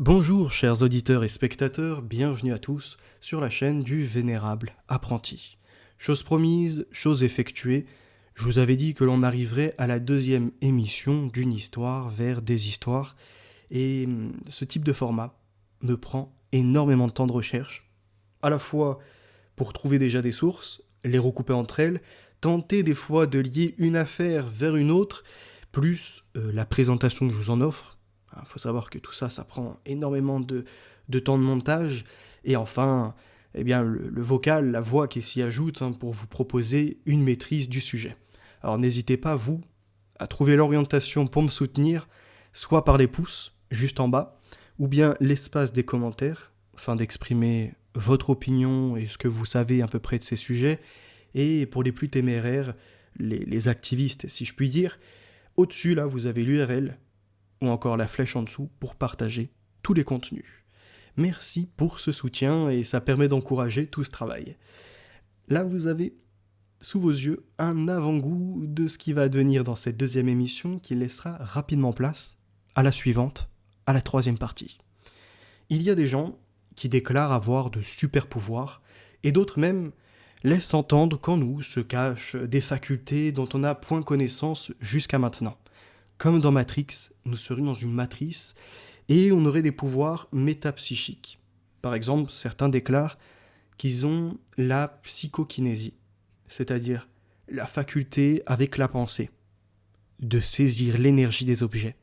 Bonjour chers auditeurs et spectateurs, bienvenue à tous sur la chaîne du Vénérable Apprenti. Chose promise, chose effectuée, je vous avais dit que l'on arriverait à la deuxième émission d'une histoire vers des histoires, et ce type de format me prend énormément de temps de recherche, à la fois pour trouver déjà des sources, les recouper entre elles, tenter des fois de lier une affaire vers une autre, plus la présentation que je vous en offre. Il faut savoir que tout ça, ça prend énormément de temps de montage. Et enfin, eh bien, le vocal, la voix qui s'y ajoute pour vous proposer une maîtrise du sujet. Alors n'hésitez pas, vous, à trouver l'orientation pour me soutenir, soit par les pouces, juste en bas, ou bien l'espace des commentaires, afin d'exprimer votre opinion et ce que vous savez à peu près de ces sujets. Et pour les plus téméraires, les activistes, si je puis dire, au-dessus, là, vous avez l'URL ou encore la flèche en dessous pour partager tous les contenus. Merci pour ce soutien et ça permet d'encourager tout ce travail. Là, vous avez sous vos yeux un avant-goût de ce qui va advenir dans cette deuxième émission qui laissera rapidement place à la suivante, à la troisième partie. Il y a des gens qui déclarent avoir de super pouvoirs et d'autres même laissent entendre qu'en nous se cachent des facultés dont on n'a point connaissance jusqu'à maintenant. Comme dans Matrix, nous serions dans une matrice et on aurait des pouvoirs métapsychiques. Par exemple, certains déclarent qu'ils ont la psychokinésie, c'est-à-dire la faculté avec la pensée, de saisir l'énergie des objets,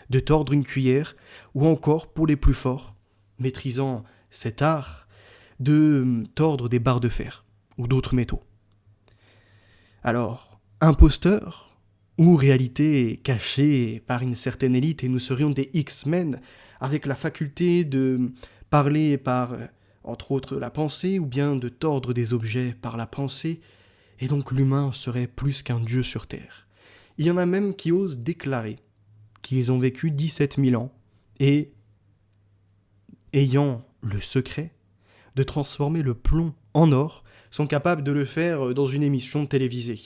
de tordre une cuillère, ou encore, pour les plus forts, maîtrisant cet art, de tordre des barres de fer ou d'autres métaux. Alors, imposteur ou réalité cachée par une certaine élite, et nous serions des X-Men avec la faculté de parler par, entre autres, la pensée, ou bien de tordre des objets par la pensée, et donc l'humain serait plus qu'un dieu sur Terre. Il y en a même qui osent déclarer qu'ils ont vécu 17 000 ans, et ayant le secret de transformer le plomb en or, sont capables de le faire dans une émission télévisée.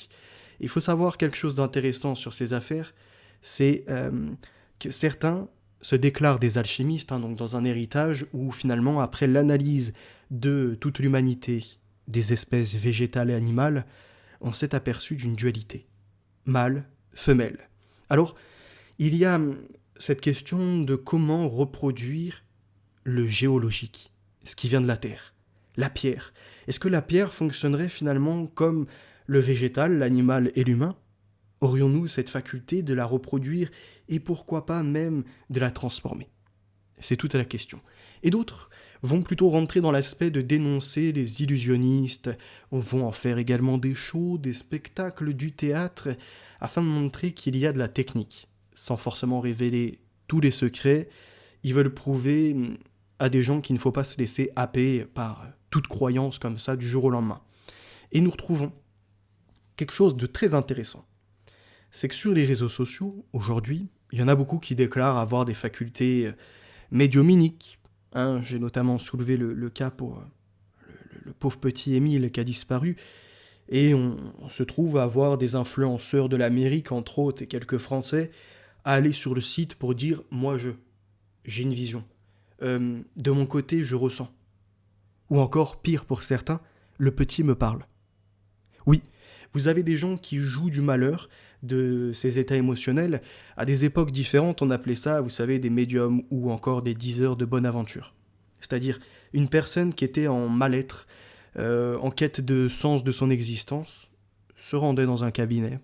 Il faut savoir quelque chose d'intéressant sur ces affaires, c'est que certains se déclarent des alchimistes, donc dans un héritage où finalement, après l'analyse de toute l'humanité, des espèces végétales et animales, on s'est aperçu d'une dualité, mâle, femelle. Alors, il y a cette question de comment reproduire le géologique, ce qui vient de la Terre, la pierre. Est-ce que la pierre fonctionnerait finalement comme le végétal, l'animal et l'humain? Aurions-nous cette faculté de la reproduire et pourquoi pas même de la transformer? C'est toute la question. Et d'autres vont plutôt rentrer dans l'aspect de dénoncer les illusionnistes, vont en faire également des shows, des spectacles, du théâtre, afin de montrer qu'il y a de la technique. Sans forcément révéler tous les secrets, ils veulent prouver à des gens qu'il ne faut pas se laisser happer par toute croyance comme ça du jour au lendemain. Et nous retrouvons quelque chose de très intéressant. C'est que sur les réseaux sociaux, aujourd'hui, il y en a beaucoup qui déclarent avoir des facultés médiumniques. J'ai notamment soulevé le cas pour le pauvre petit Émile qui a disparu. Et on se trouve à avoir des influenceurs de l'Amérique, entre autres, et quelques Français, à aller sur le site pour dire « moi j'ai une vision ». De mon côté, je ressens. Ou encore, pire pour certains, le petit me parle. Oui, vous avez des gens qui jouent du malheur, de ces états émotionnels. À des époques différentes, on appelait ça, vous savez, des médiums ou encore des diseurs de bonne aventure. C'est-à-dire une personne qui était en mal-être, en quête de sens de son existence, se rendait dans un cabinet.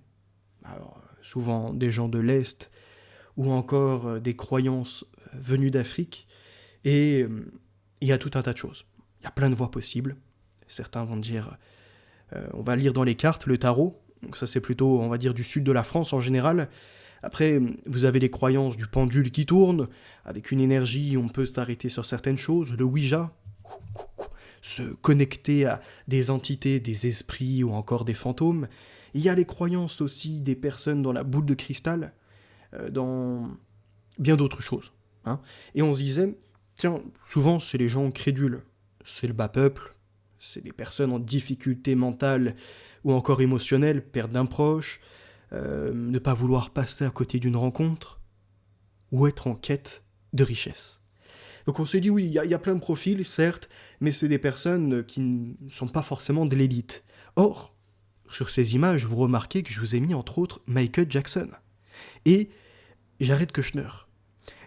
Alors, souvent des gens de l'Est, ou encore des croyances venues d'Afrique, et il y a tout un tas de choses. Il y a plein de voies possibles. Certains vont dire, on va lire dans les cartes le tarot, donc ça c'est plutôt, on va dire, du sud de la France en général. Après, vous avez les croyances du pendule qui tourne, avec une énergie, on peut s'arrêter sur certaines choses, le Ouija, se connecter à des entités, des esprits ou encore des fantômes. Il y a les croyances aussi des personnes dans la boule de cristal, dans bien d'autres choses. Et on se disait, tiens, souvent c'est les gens crédules, c'est le bas peuple, c'est des personnes en difficulté mentale ou encore émotionnelle, perte d'un proche, ne pas vouloir passer à côté d'une rencontre, ou être en quête de richesse. Donc on se dit oui, il y a plein de profils, certes, mais c'est des personnes qui ne sont pas forcément de l'élite. Or, sur ces images, vous remarquez que je vous ai mis entre autres Michael Jackson et Jared Kushner.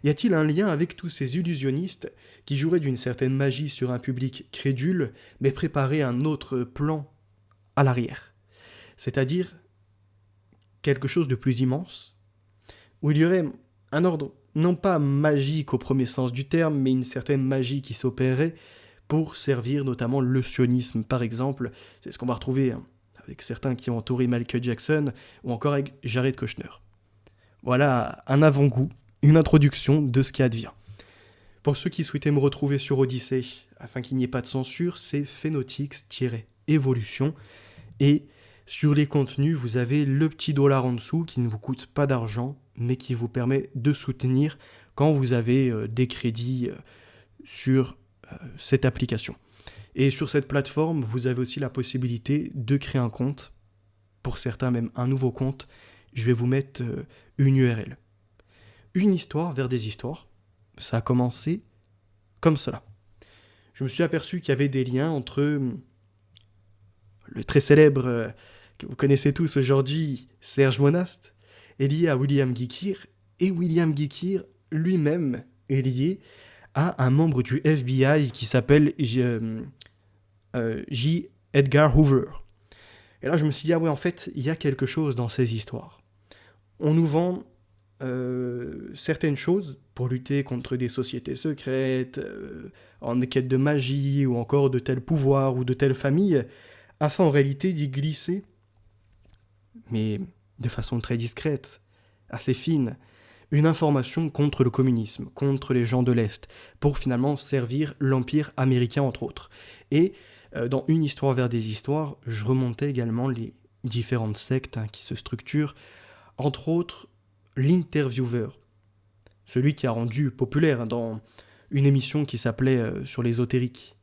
Y a-t-il un lien avec tous ces illusionnistes qui joueraient d'une certaine magie sur un public crédule, mais préparaient un autre plan à l'arrière? C'est-à-dire quelque chose de plus immense, où il y aurait un ordre, non pas magique au premier sens du terme, mais une certaine magie qui s'opérait pour servir notamment le sionisme, par exemple. C'est ce qu'on va retrouver avec certains qui ont entouré Michael Jackson, ou encore avec Jared Kushner. Voilà un avant-goût, une introduction de ce qui advient. Pour ceux qui souhaitaient me retrouver sur Odyssée, afin qu'il n'y ait pas de censure, c'est Phenotix-Evolution. Et sur les contenus, vous avez le petit dollar en dessous qui ne vous coûte pas d'argent, mais qui vous permet de soutenir quand vous avez des crédits sur cette application. Et sur cette plateforme, vous avez aussi la possibilité de créer un compte, pour certains même un nouveau compte. Je vais vous mettre une URL. Une histoire vers des histoires, ça a commencé comme cela. Je me suis aperçu qu'il y avait des liens entre le très célèbre, que vous connaissez tous aujourd'hui, Serge Monast, est lié à William Guikir, et William Guikir lui-même est lié à un membre du FBI qui s'appelle J. Edgar Hoover. Et là, je me suis dit, ah ouais, en fait, il y a quelque chose dans ces histoires. On nous vend certaines choses pour lutter contre des sociétés secrètes, en quête de magie, ou encore de tel pouvoir, ou de telle famille, afin en réalité d'y glisser, mais de façon très discrète, assez fine, une information contre le communisme, contre les gens de l'Est, pour finalement servir l'Empire américain, entre autres. Et dans Une histoire vers des histoires, je remontais également les différentes sectes qui se structurent, entre autres l'intervieweur, celui qui a rendu populaire dans une émission qui s'appelait sur l'ésotérique.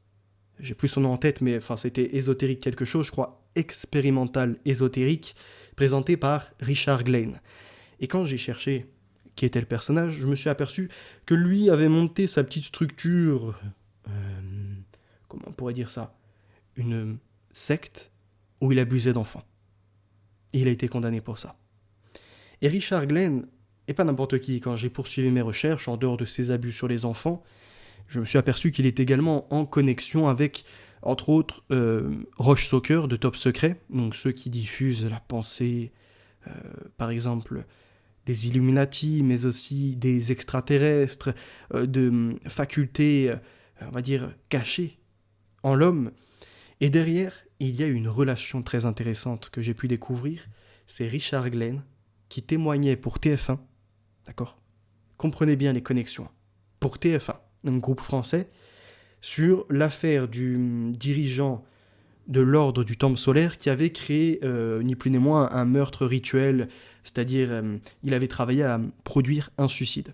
J'ai plus son nom en tête, mais enfin c'était ésotérique quelque chose, je crois, expérimental ésotérique, présenté par Richard Glenn. Et quand j'ai cherché qui était le personnage, je me suis aperçu que lui avait monté sa petite structure, comment on pourrait dire ça, une secte où il abusait d'enfants. Et il a été condamné pour ça. Et Richard Glenn, et pas n'importe qui, quand j'ai poursuivi mes recherches, en dehors de ses abus sur les enfants, je me suis aperçu qu'il est également en connexion avec, entre autres, Roche Soccer de Top Secret, donc ceux qui diffusent la pensée, par exemple, des Illuminati, mais aussi des extraterrestres, de facultés, on va dire, cachées en l'homme. Et derrière, il y a une relation très intéressante que j'ai pu découvrir, c'est Richard Glenn, qui témoignait pour TF1, d'accord ? Comprenez bien les connexions. Pour TF1, un groupe français, sur l'affaire du dirigeant de l'ordre du Temple solaire qui avait créé, ni plus ni moins, un meurtre rituel, c'est-à-dire il avait travaillé à produire un suicide.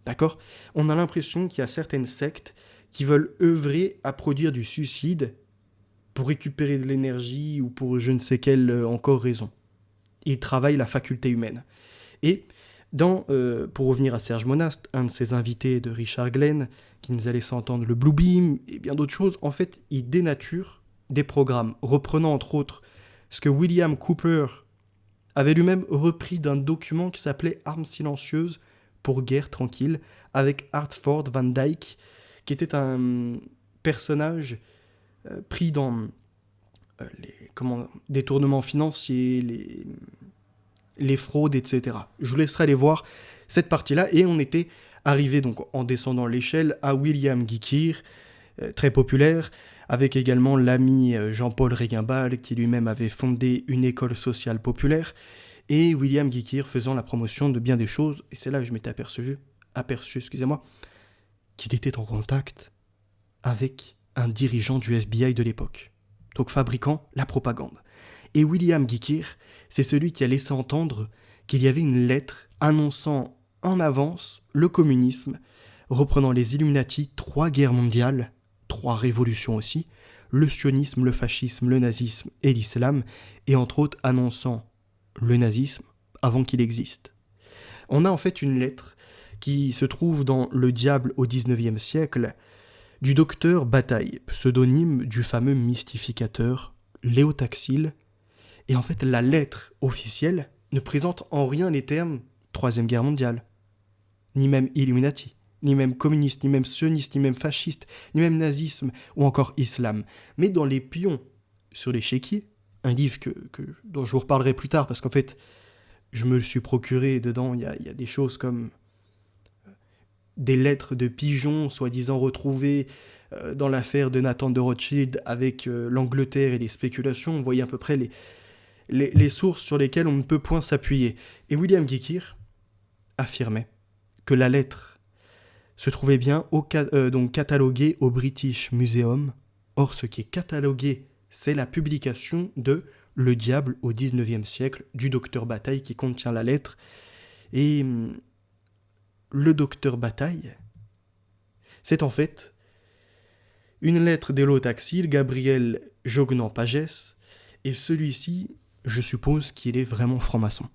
D'accord ? On a l'impression qu'il y a certaines sectes qui veulent œuvrer à produire du suicide pour récupérer de l'énergie ou pour je ne sais quelle encore raison. Ils travaillent la faculté humaine. Et pour revenir à Serge Monast, un de ses invités de Richard Glenn, qui nous a laissé entendre le Blue Beam et bien d'autres choses, en fait, il dénature des programmes, reprenant entre autres ce que William Cooper avait lui-même repris d'un document qui s'appelait Armes silencieuses pour guerre tranquille, avec Hartford Van Dyke, qui était un personnage pris dans les détournements financiers, les fraudes, etc. Je vous laisserai aller voir cette partie-là, et on était arrivé donc en descendant l'échelle à William Guikir, très populaire, avec également l'ami Jean-Paul Réguimbal, qui lui-même avait fondé une école sociale populaire, et William Guikir faisant la promotion de bien des choses, et c'est là que je m'étais aperçu, qu'il était en contact avec un dirigeant du FBI de l'époque, donc fabriquant la propagande. Et William Guikir, c'est celui qui a laissé entendre qu'il y avait une lettre annonçant en avance le communisme, reprenant les Illuminati, 3 guerres mondiales, 3 révolutions aussi, le sionisme, le fascisme, le nazisme et l'islam, et entre autres annonçant le nazisme avant qu'il existe. On a en fait une lettre qui se trouve dans Le Diable au XIXe siècle, du docteur Bataille, pseudonyme du fameux mystificateur Léo Taxil. Et en fait, la lettre officielle ne présente en rien les termes Troisième Guerre mondiale, ni même Illuminati, ni même communiste, ni même sioniste, ni même fasciste, ni même nazisme, ou encore islam. Mais dans les pions sur l'échiquier, un livre dont je vous reparlerai plus tard, parce qu'en fait, je me le suis procuré, dedans, il y a des choses comme des lettres de pigeons, soi-disant retrouvées dans l'affaire de Nathan de Rothschild avec l'Angleterre et les spéculations. Vous voyez à peu près les sources sur lesquelles on ne peut point s'appuyer. Et William Gicquer affirmait que la lettre se trouvait bien donc cataloguée au British Museum. Or, ce qui est catalogué, c'est la publication de Le Diable au XIXe siècle du docteur Bataille qui contient la lettre. Et le docteur Bataille, c'est en fait une lettre d'Léo Taxil, Gabriel Jognan-Pagès, et celui-ci, je suppose qu'il est vraiment franc-maçon.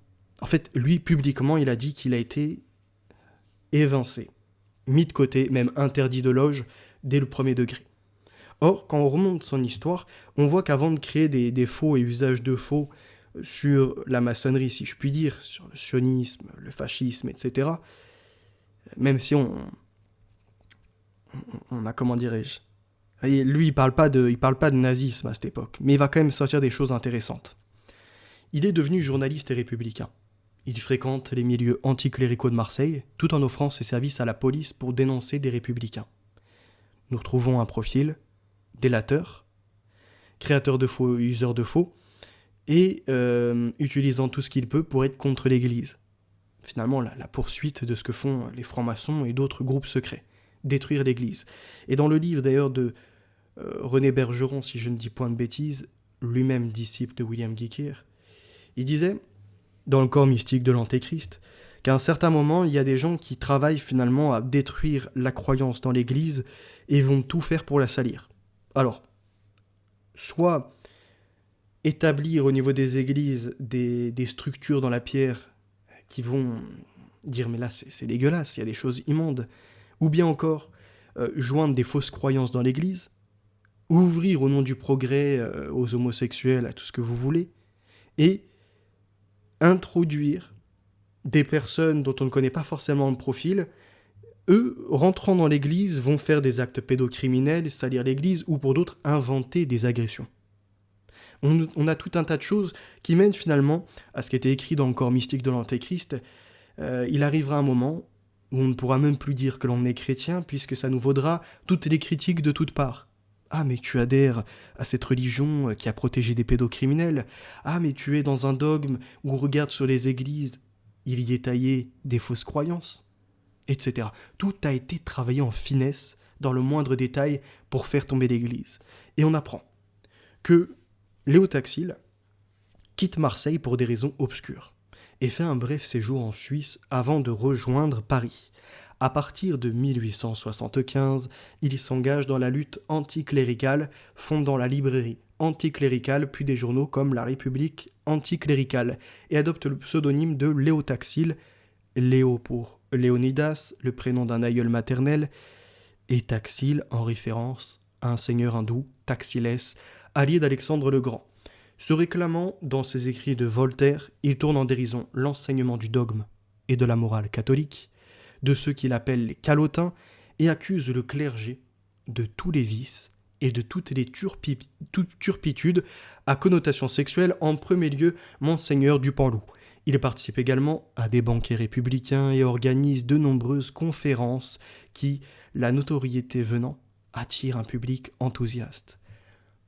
En fait, lui, publiquement, il a dit qu'il a été évincé, mis de côté, même interdit de loge, dès le premier degré. Or, quand on remonte son histoire, on voit qu'avant de créer des faux et usage de faux sur la maçonnerie, si je puis dire, sur le sionisme, le fascisme, etc., même si on a, comment dirais-je, et lui, il parle pas de nazisme à cette époque, mais il va quand même sortir des choses intéressantes. Il est devenu journaliste et républicain. Il fréquente les milieux anticléricaux de Marseille, tout en offrant ses services à la police pour dénoncer des républicains. Nous retrouvons un profil délateur, créateur de faux, useur de faux, et utilisant tout ce qu'il peut pour être contre l'Église. Finalement, la poursuite de ce que font les francs-maçons et d'autres groupes secrets, détruire l'Église. Et dans le livre d'ailleurs de René Bergeron, si je ne dis point de bêtises, lui-même disciple de William Gicquer, il disait, dans le corps mystique de l'Antéchrist, qu'à un certain moment, il y a des gens qui travaillent finalement à détruire la croyance dans l'Église et vont tout faire pour la salir. Alors, soit établir au niveau des églises des structures dans la pierre qui vont dire « mais là, c'est dégueulasse, il y a des choses immondes », ou bien encore joindre des fausses croyances dans l'Église, ouvrir au nom du progrès aux homosexuels, à tout ce que vous voulez, et introduire des personnes dont on ne connaît pas forcément le profil. Eux, rentrant dans l'église, vont faire des actes pédocriminels, salir l'église, ou pour d'autres, inventer des agressions. On a tout un tas de choses qui mènent finalement à ce qui était écrit dans le corps mystique de l'Antéchrist. Il arrivera un moment où on ne pourra même plus dire que l'on est chrétien, puisque ça nous vaudra toutes les critiques de toutes parts. Ah, mais tu adhères à cette religion qui a protégé des pédocriminels. Ah, mais tu es dans un dogme où on regarde sur les églises, il y est taillé des fausses croyances, etc. Tout a été travaillé en finesse, dans le moindre détail, pour faire tomber l'église. Et on apprend que Léo Taxil quitte Marseille pour des raisons obscures et fait un bref séjour en Suisse avant de rejoindre Paris. À partir de 1875, il s'engage dans la lutte anticléricale, fondant la librairie anticléricale, puis des journaux comme La République anticléricale, et adopte le pseudonyme de Léo Taxil, Léo pour Léonidas, le prénom d'un aïeul maternel, et Taxil en référence à un seigneur hindou, Taxilès, allié d'Alexandre le Grand. Se réclamant dans ses écrits de Voltaire, il tourne en dérision l'enseignement du dogme et de la morale catholique, de ceux qu'il appelle les calotins, et accuse le clergé de tous les vices et de toutes les turpitudes à connotation sexuelle, en premier lieu Monseigneur Dupanloup. Il participe également à des banquets républicains et organise de nombreuses conférences qui, la notoriété venant, attirent un public enthousiaste.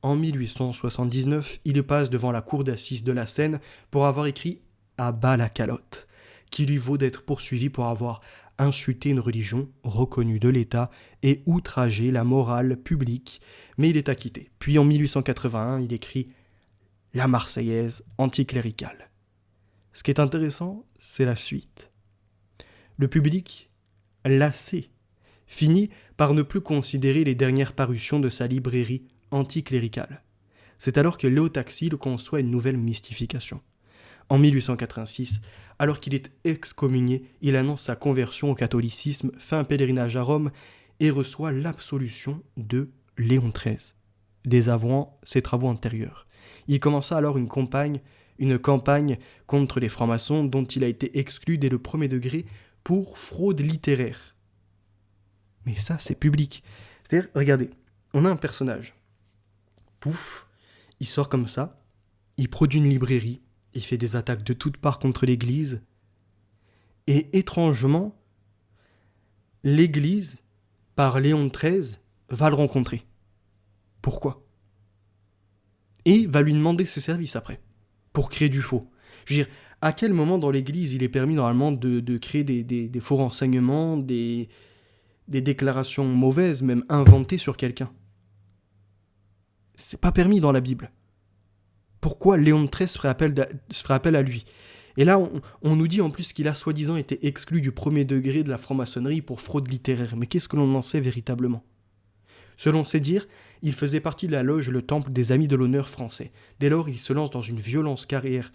En 1879, il passe devant la cour d'assises de la Seine pour avoir écrit « À bas la calotte », qui lui vaut d'être poursuivi pour avoir insulté une religion reconnue de l'État et outragé la morale publique, mais il est acquitté. Puis en 1881, il écrit « La Marseillaise anticléricale ». Ce qui est intéressant, c'est la suite. Le public, lassé, finit par ne plus considérer les dernières parutions de sa librairie anticléricale. C'est alors que Léo Taxil conçoit une nouvelle mystification. En 1886, alors qu'il est excommunié, il annonce sa conversion au catholicisme, fait un pèlerinage à Rome et reçoit l'absolution de Léon XIII, désavouant ses travaux antérieurs. Il commença alors une campagne contre les francs-maçons dont il a été exclu dès le premier degré pour fraude littéraire. Mais ça, c'est public. C'est-à-dire, regardez, on a un personnage. Pouf, il sort comme ça, il produit une librairie, il fait des attaques de toutes parts contre l'Église, et étrangement, l'Église, par Léon XIII, va le rencontrer. Pourquoi ? Et va lui demander ses services après, pour créer du faux. Je veux dire, à quel moment dans l'Église il est permis normalement de créer des faux renseignements, des déclarations mauvaises, même inventées sur quelqu'un ? C'est pas permis dans la Bible. Pourquoi Léon XIII ferait appel à lui ? Et là, on nous dit en plus qu'il a soi-disant été exclu du premier degré de la franc-maçonnerie pour fraude littéraire. Mais qu'est-ce que l'on en sait véritablement ? Selon ses dires, il faisait partie de la loge Le Temple des Amis de l'Honneur français. Dès lors, il se lance dans une violente carrière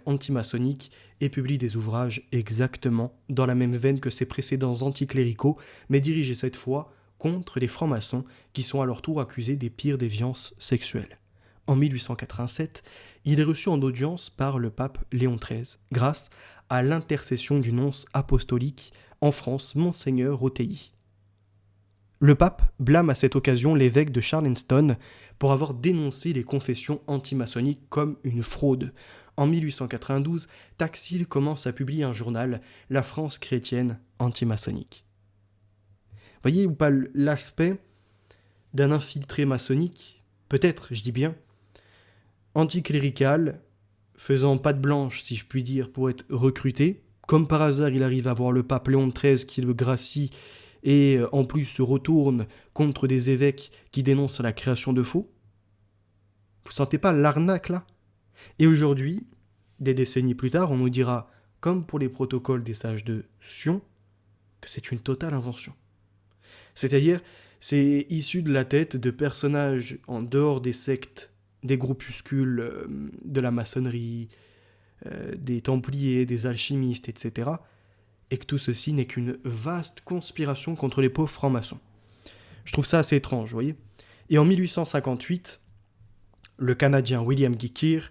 antimaçonnique et publie des ouvrages exactement dans la même veine que ses précédents anticléricaux, mais dirigés cette fois contre les francs-maçons qui sont à leur tour accusés des pires déviances sexuelles. En 1887, il est reçu en audience par le pape Léon XIII, grâce à l'intercession du nonce apostolique en France, Monseigneur Rotelli. Le pape blâme à cette occasion l'évêque de Charleston pour avoir dénoncé les confessions antimaçonniques comme une fraude. En 1892, Taxil commence à publier un journal, La France chrétienne antimaçonnique. Voyez ou pas l'aspect d'un infiltré maçonnique, peut-être, je dis bien, anticlérical, faisant patte blanche, si je puis dire, pour être recruté. Comme par hasard, il arrive à voir le pape Léon XIII qui le gracie et en plus se retourne contre des évêques qui dénoncent la création de faux. Vous sentez pas l'arnaque là ? Et aujourd'hui, des décennies plus tard, on nous dira, comme pour les protocoles des sages de Sion, que c'est une totale invention. C'est-à-dire, c'est issu de la tête de personnages en dehors des sectes, des groupuscules de la maçonnerie, des templiers, des alchimistes, etc., et que tout ceci n'est qu'une vaste conspiration contre les pauvres francs-maçons. Je trouve ça assez étrange, vous voyez. Et en 1858, le Canadien William Gicquer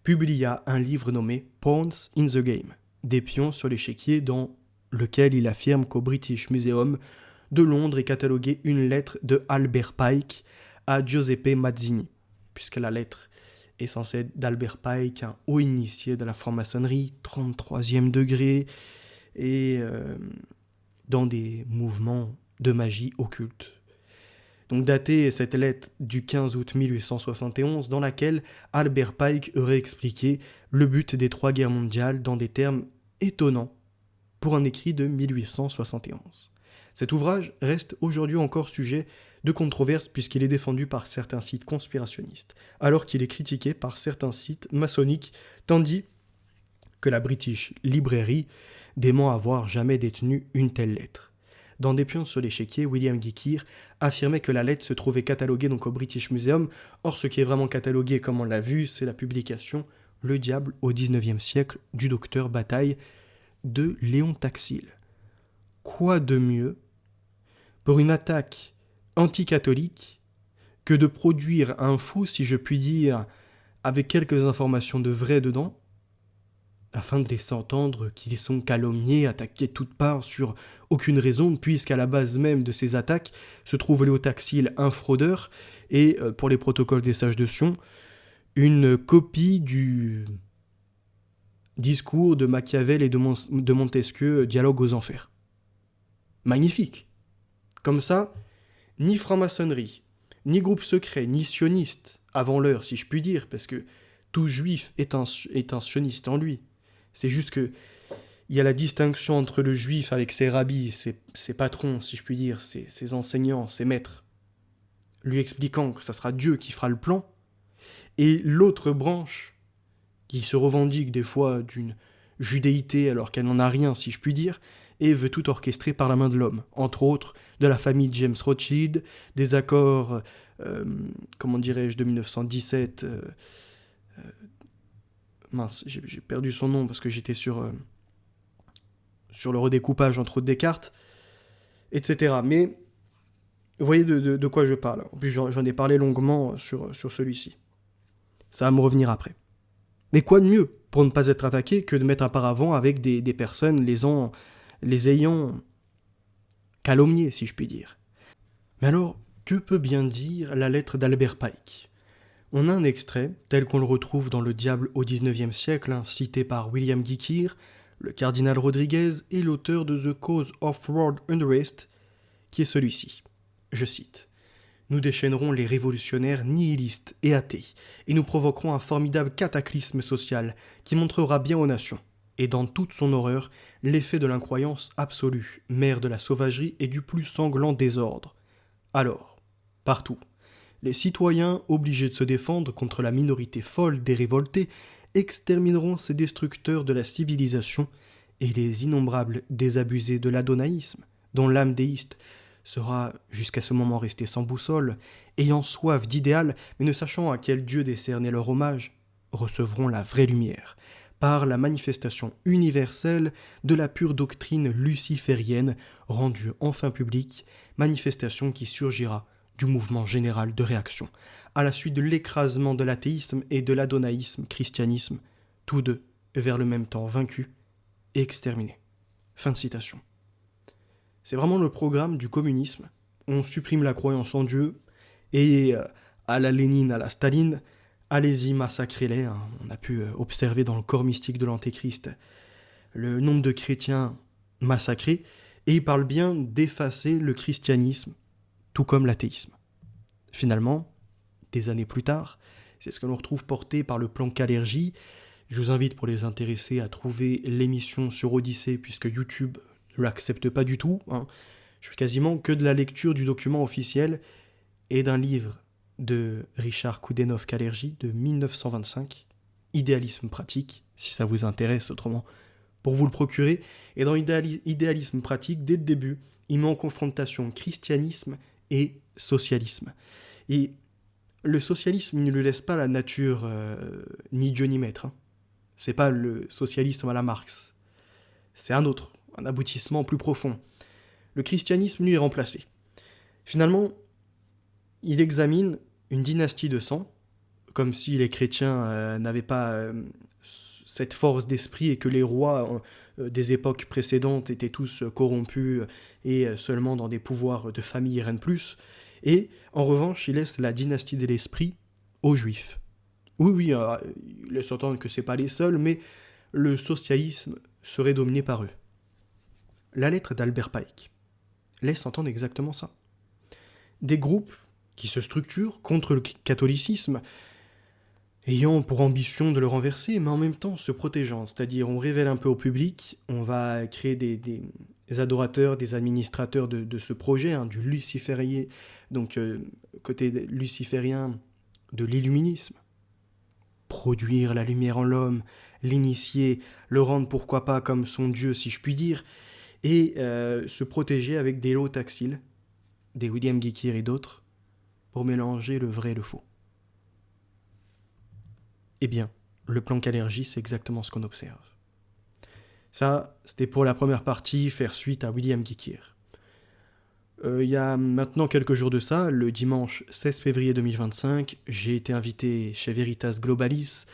publia un livre nommé Pawns in the Game, des pions sur l'échiquier, dans lequel il affirme qu'au British Museum de Londres est cataloguée une lettre de Albert Pike à Giuseppe Mazzini, puisque la lettre est censée être d'Albert Pike, un haut initié de la franc-maçonnerie, 33e degré, et dans des mouvements de magie occulte. Donc datée cette lettre du 15 août 1871, dans laquelle Albert Pike aurait expliqué le but des 3 guerres mondiales dans des termes étonnants pour un écrit de 1871. Cet ouvrage reste aujourd'hui encore sujet de controverse puisqu'il est défendu par certains sites conspirationnistes, alors qu'il est critiqué par certains sites maçonniques, tandis que la British Library dément avoir jamais détenu une telle lettre. Dans Des pions sur l'échiquier, William Gicquer affirmait que la lettre se trouvait cataloguée donc au British Museum. Or, ce qui est vraiment catalogué, comme on l'a vu, c'est la publication Le diable au XIXe siècle du docteur Bataille de Léon Taxil. Quoi de mieux pour une attaque anticatholique que de produire un faux, si je puis dire, avec quelques informations de vrai dedans, afin de laisser entendre qu'ils sont calomniés, attaqués de toutes parts sur aucune raison, puisqu'à la base même de ces attaques se trouve Léon Taxil, un fraudeur, et pour les protocoles des sages de Sion, une copie du discours de Machiavel et de Montesquieu, Dialogue aux enfers. Magnifique. Comme ça, ni franc-maçonnerie, ni groupe secret, ni sioniste, avant l'heure si je puis dire, parce que tout juif est un sioniste en lui. C'est juste que il y a la distinction entre le juif avec ses rabbis, ses patrons, si je puis dire, ses enseignants, ses maîtres, lui expliquant que ça sera Dieu qui fera le plan, et l'autre branche, qui se revendique des fois d'une judéité alors qu'elle n'en a rien, si je puis dire, et veut tout orchestrer par la main de l'homme, entre autres de la famille James Rothschild, des accords, de 1917, mince, j'ai perdu son nom parce que j'étais sur le redécoupage entre Descartes, etc. Mais vous voyez de quoi je parle. En plus, j'en ai parlé longuement sur celui-ci. Ça va me revenir après. Mais quoi de mieux pour ne pas être attaqué que de mettre un paravent avec des personnes les ayant calomniés, si je puis dire. Mais alors, que peut bien dire la lettre d'Albert Pike ? On a un extrait, tel qu'on le retrouve dans Le Diable au XIXe siècle, cité par William Gicquer, le cardinal Rodriguez et l'auteur de The Cause of World Unrest, qui est celui-ci. Je cite. « Nous déchaînerons les révolutionnaires nihilistes et athées, et nous provoquerons un formidable cataclysme social qui montrera bien aux nations, et dans toute son horreur, l'effet de l'incroyance absolue, mère de la sauvagerie et du plus sanglant désordre. Alors, partout, les citoyens, obligés de se défendre contre la minorité folle des révoltés, extermineront ces destructeurs de la civilisation et les innombrables désabusés de l'adonaïsme, dont l'âme déiste sera jusqu'à ce moment restée sans boussole, ayant soif d'idéal, mais ne sachant à quel dieu décerner leur hommage, recevront la vraie lumière, par la manifestation universelle de la pure doctrine luciférienne rendue enfin publique, manifestation qui surgira du mouvement général de réaction, à la suite de l'écrasement de l'athéisme et de l'adonaïsme, christianisme, tous deux vers le même temps vaincus et exterminés. » Fin de citation. C'est vraiment le programme du communisme. On supprime la croyance en Dieu, et à la Lénine, à la Staline, allez-y, massacrez-les. On a pu observer dans le corps mystique de l'Antéchrist le nombre de chrétiens massacrés, et il parle bien d'effacer le christianisme, tout comme l'athéisme. Finalement, des années plus tard, c'est ce que l'on retrouve porté par le plan Kalergi. Je vous invite, pour les intéressés, à trouver l'émission sur Odyssée, puisque YouTube ne l'accepte pas du tout. Je fais quasiment que de la lecture du document officiel et d'un livre de Richard Koudenov-Kalergi de 1925, Idéalisme pratique, si ça vous intéresse, autrement, pour vous le procurer. Et dans Idéalisme pratique, dès le début, il met en confrontation christianisme et socialisme. Et le socialisme, il ne lui laisse pas la nature ni Dieu ni maître. C'est pas le socialisme à la Marx. C'est un autre, un aboutissement plus profond. Le christianisme, lui, est remplacé. Finalement, il examine une dynastie de sang, comme si les chrétiens n'avaient pas cette force d'esprit et que les rois des époques précédentes étaient tous corrompus et seulement dans des pouvoirs de famille ils règnent plus. Et en revanche, il laisse la dynastie de l'esprit aux juifs. Oui, il laisse entendre que c'est pas les seuls, mais le socialisme serait dominé par eux. La lettre d'Albert Pike laisse entendre exactement ça. Des groupes qui se structurent contre le catholicisme, ayant pour ambition de le renverser, mais en même temps se protégeant. C'est-à-dire, on révèle un peu au public, on va créer des adorateurs, des administrateurs de ce projet, du luciférien, donc côté luciférien de l'illuminisme. Produire la lumière en l'homme, l'initier, le rendre pourquoi pas comme son Dieu, si je puis dire, et se protéger avec des lots taxils, des William Gicquer et d'autres, pour mélanger le vrai et le faux. Eh bien, le plan Kalergi, c'est exactement ce qu'on observe. Ça, c'était pour la première partie, faire suite à William Gicquer. Il y a maintenant quelques jours de ça, le dimanche 16 février 2025, j'ai été invité chez Veritas Globalis,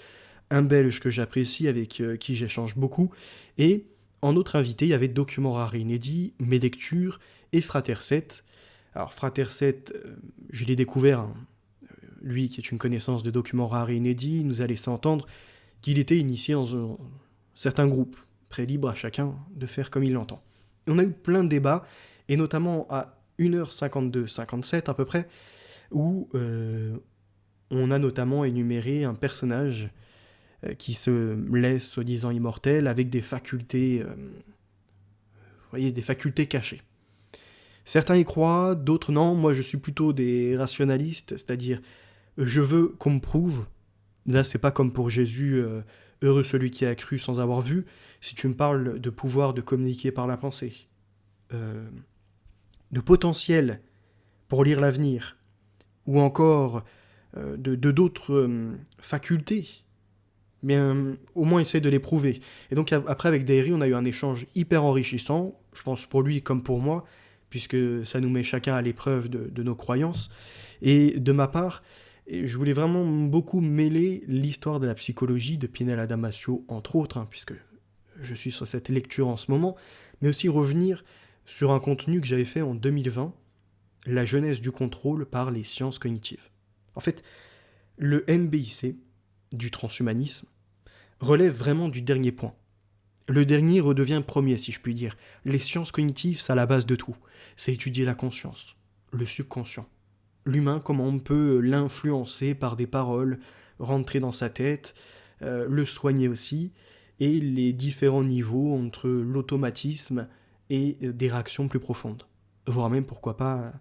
un Belge que j'apprécie, avec qui j'échange beaucoup, et en autre invité, il y avait Documents rares et inédits, Mes lectures et Frater 7. Alors Frater 7, je l'ai découvert, lui qui est une connaissance de Documents rares et inédits, nous a laissé entendre qu'il était initié dans un certain groupe, très libre à chacun de faire comme il l'entend. Et on a eu plein de débats, et notamment à 1h52-57 à peu près, où on a notamment énuméré un personnage qui se laisse soi-disant immortel avec des facultés, vous voyez, des facultés cachées. Certains y croient, d'autres non. Moi, je suis plutôt des rationalistes, c'est-à-dire, je veux qu'on me prouve. Là, c'est pas comme pour Jésus, heureux celui qui a cru sans avoir vu. Si tu me parles de pouvoir de communiquer par la pensée, de potentiel pour lire l'avenir, ou encore de d'autres facultés, mais au moins essaye de les prouver. Et donc après avec Daery, on a eu un échange hyper enrichissant, je pense pour lui comme pour moi, puisque ça nous met chacun à l'épreuve de nos croyances. Et de ma part, je voulais vraiment beaucoup mêler l'histoire de la psychologie de Pinella Damasio, entre autres, hein, puisque je suis sur cette lecture en ce moment, mais aussi revenir sur un contenu que j'avais fait en 2020, La jeunesse du contrôle par les sciences cognitives. En fait, le NBIC, du transhumanisme, relève vraiment du dernier point. Le dernier redevient premier, si je puis dire. Les sciences cognitives, c'est à la base de tout. C'est étudier la conscience, le subconscient. L'humain, comment on peut l'influencer par des paroles, rentrer dans sa tête, le soigner aussi, et les différents niveaux entre l'automatisme et des réactions plus profondes. Voire même, pourquoi pas,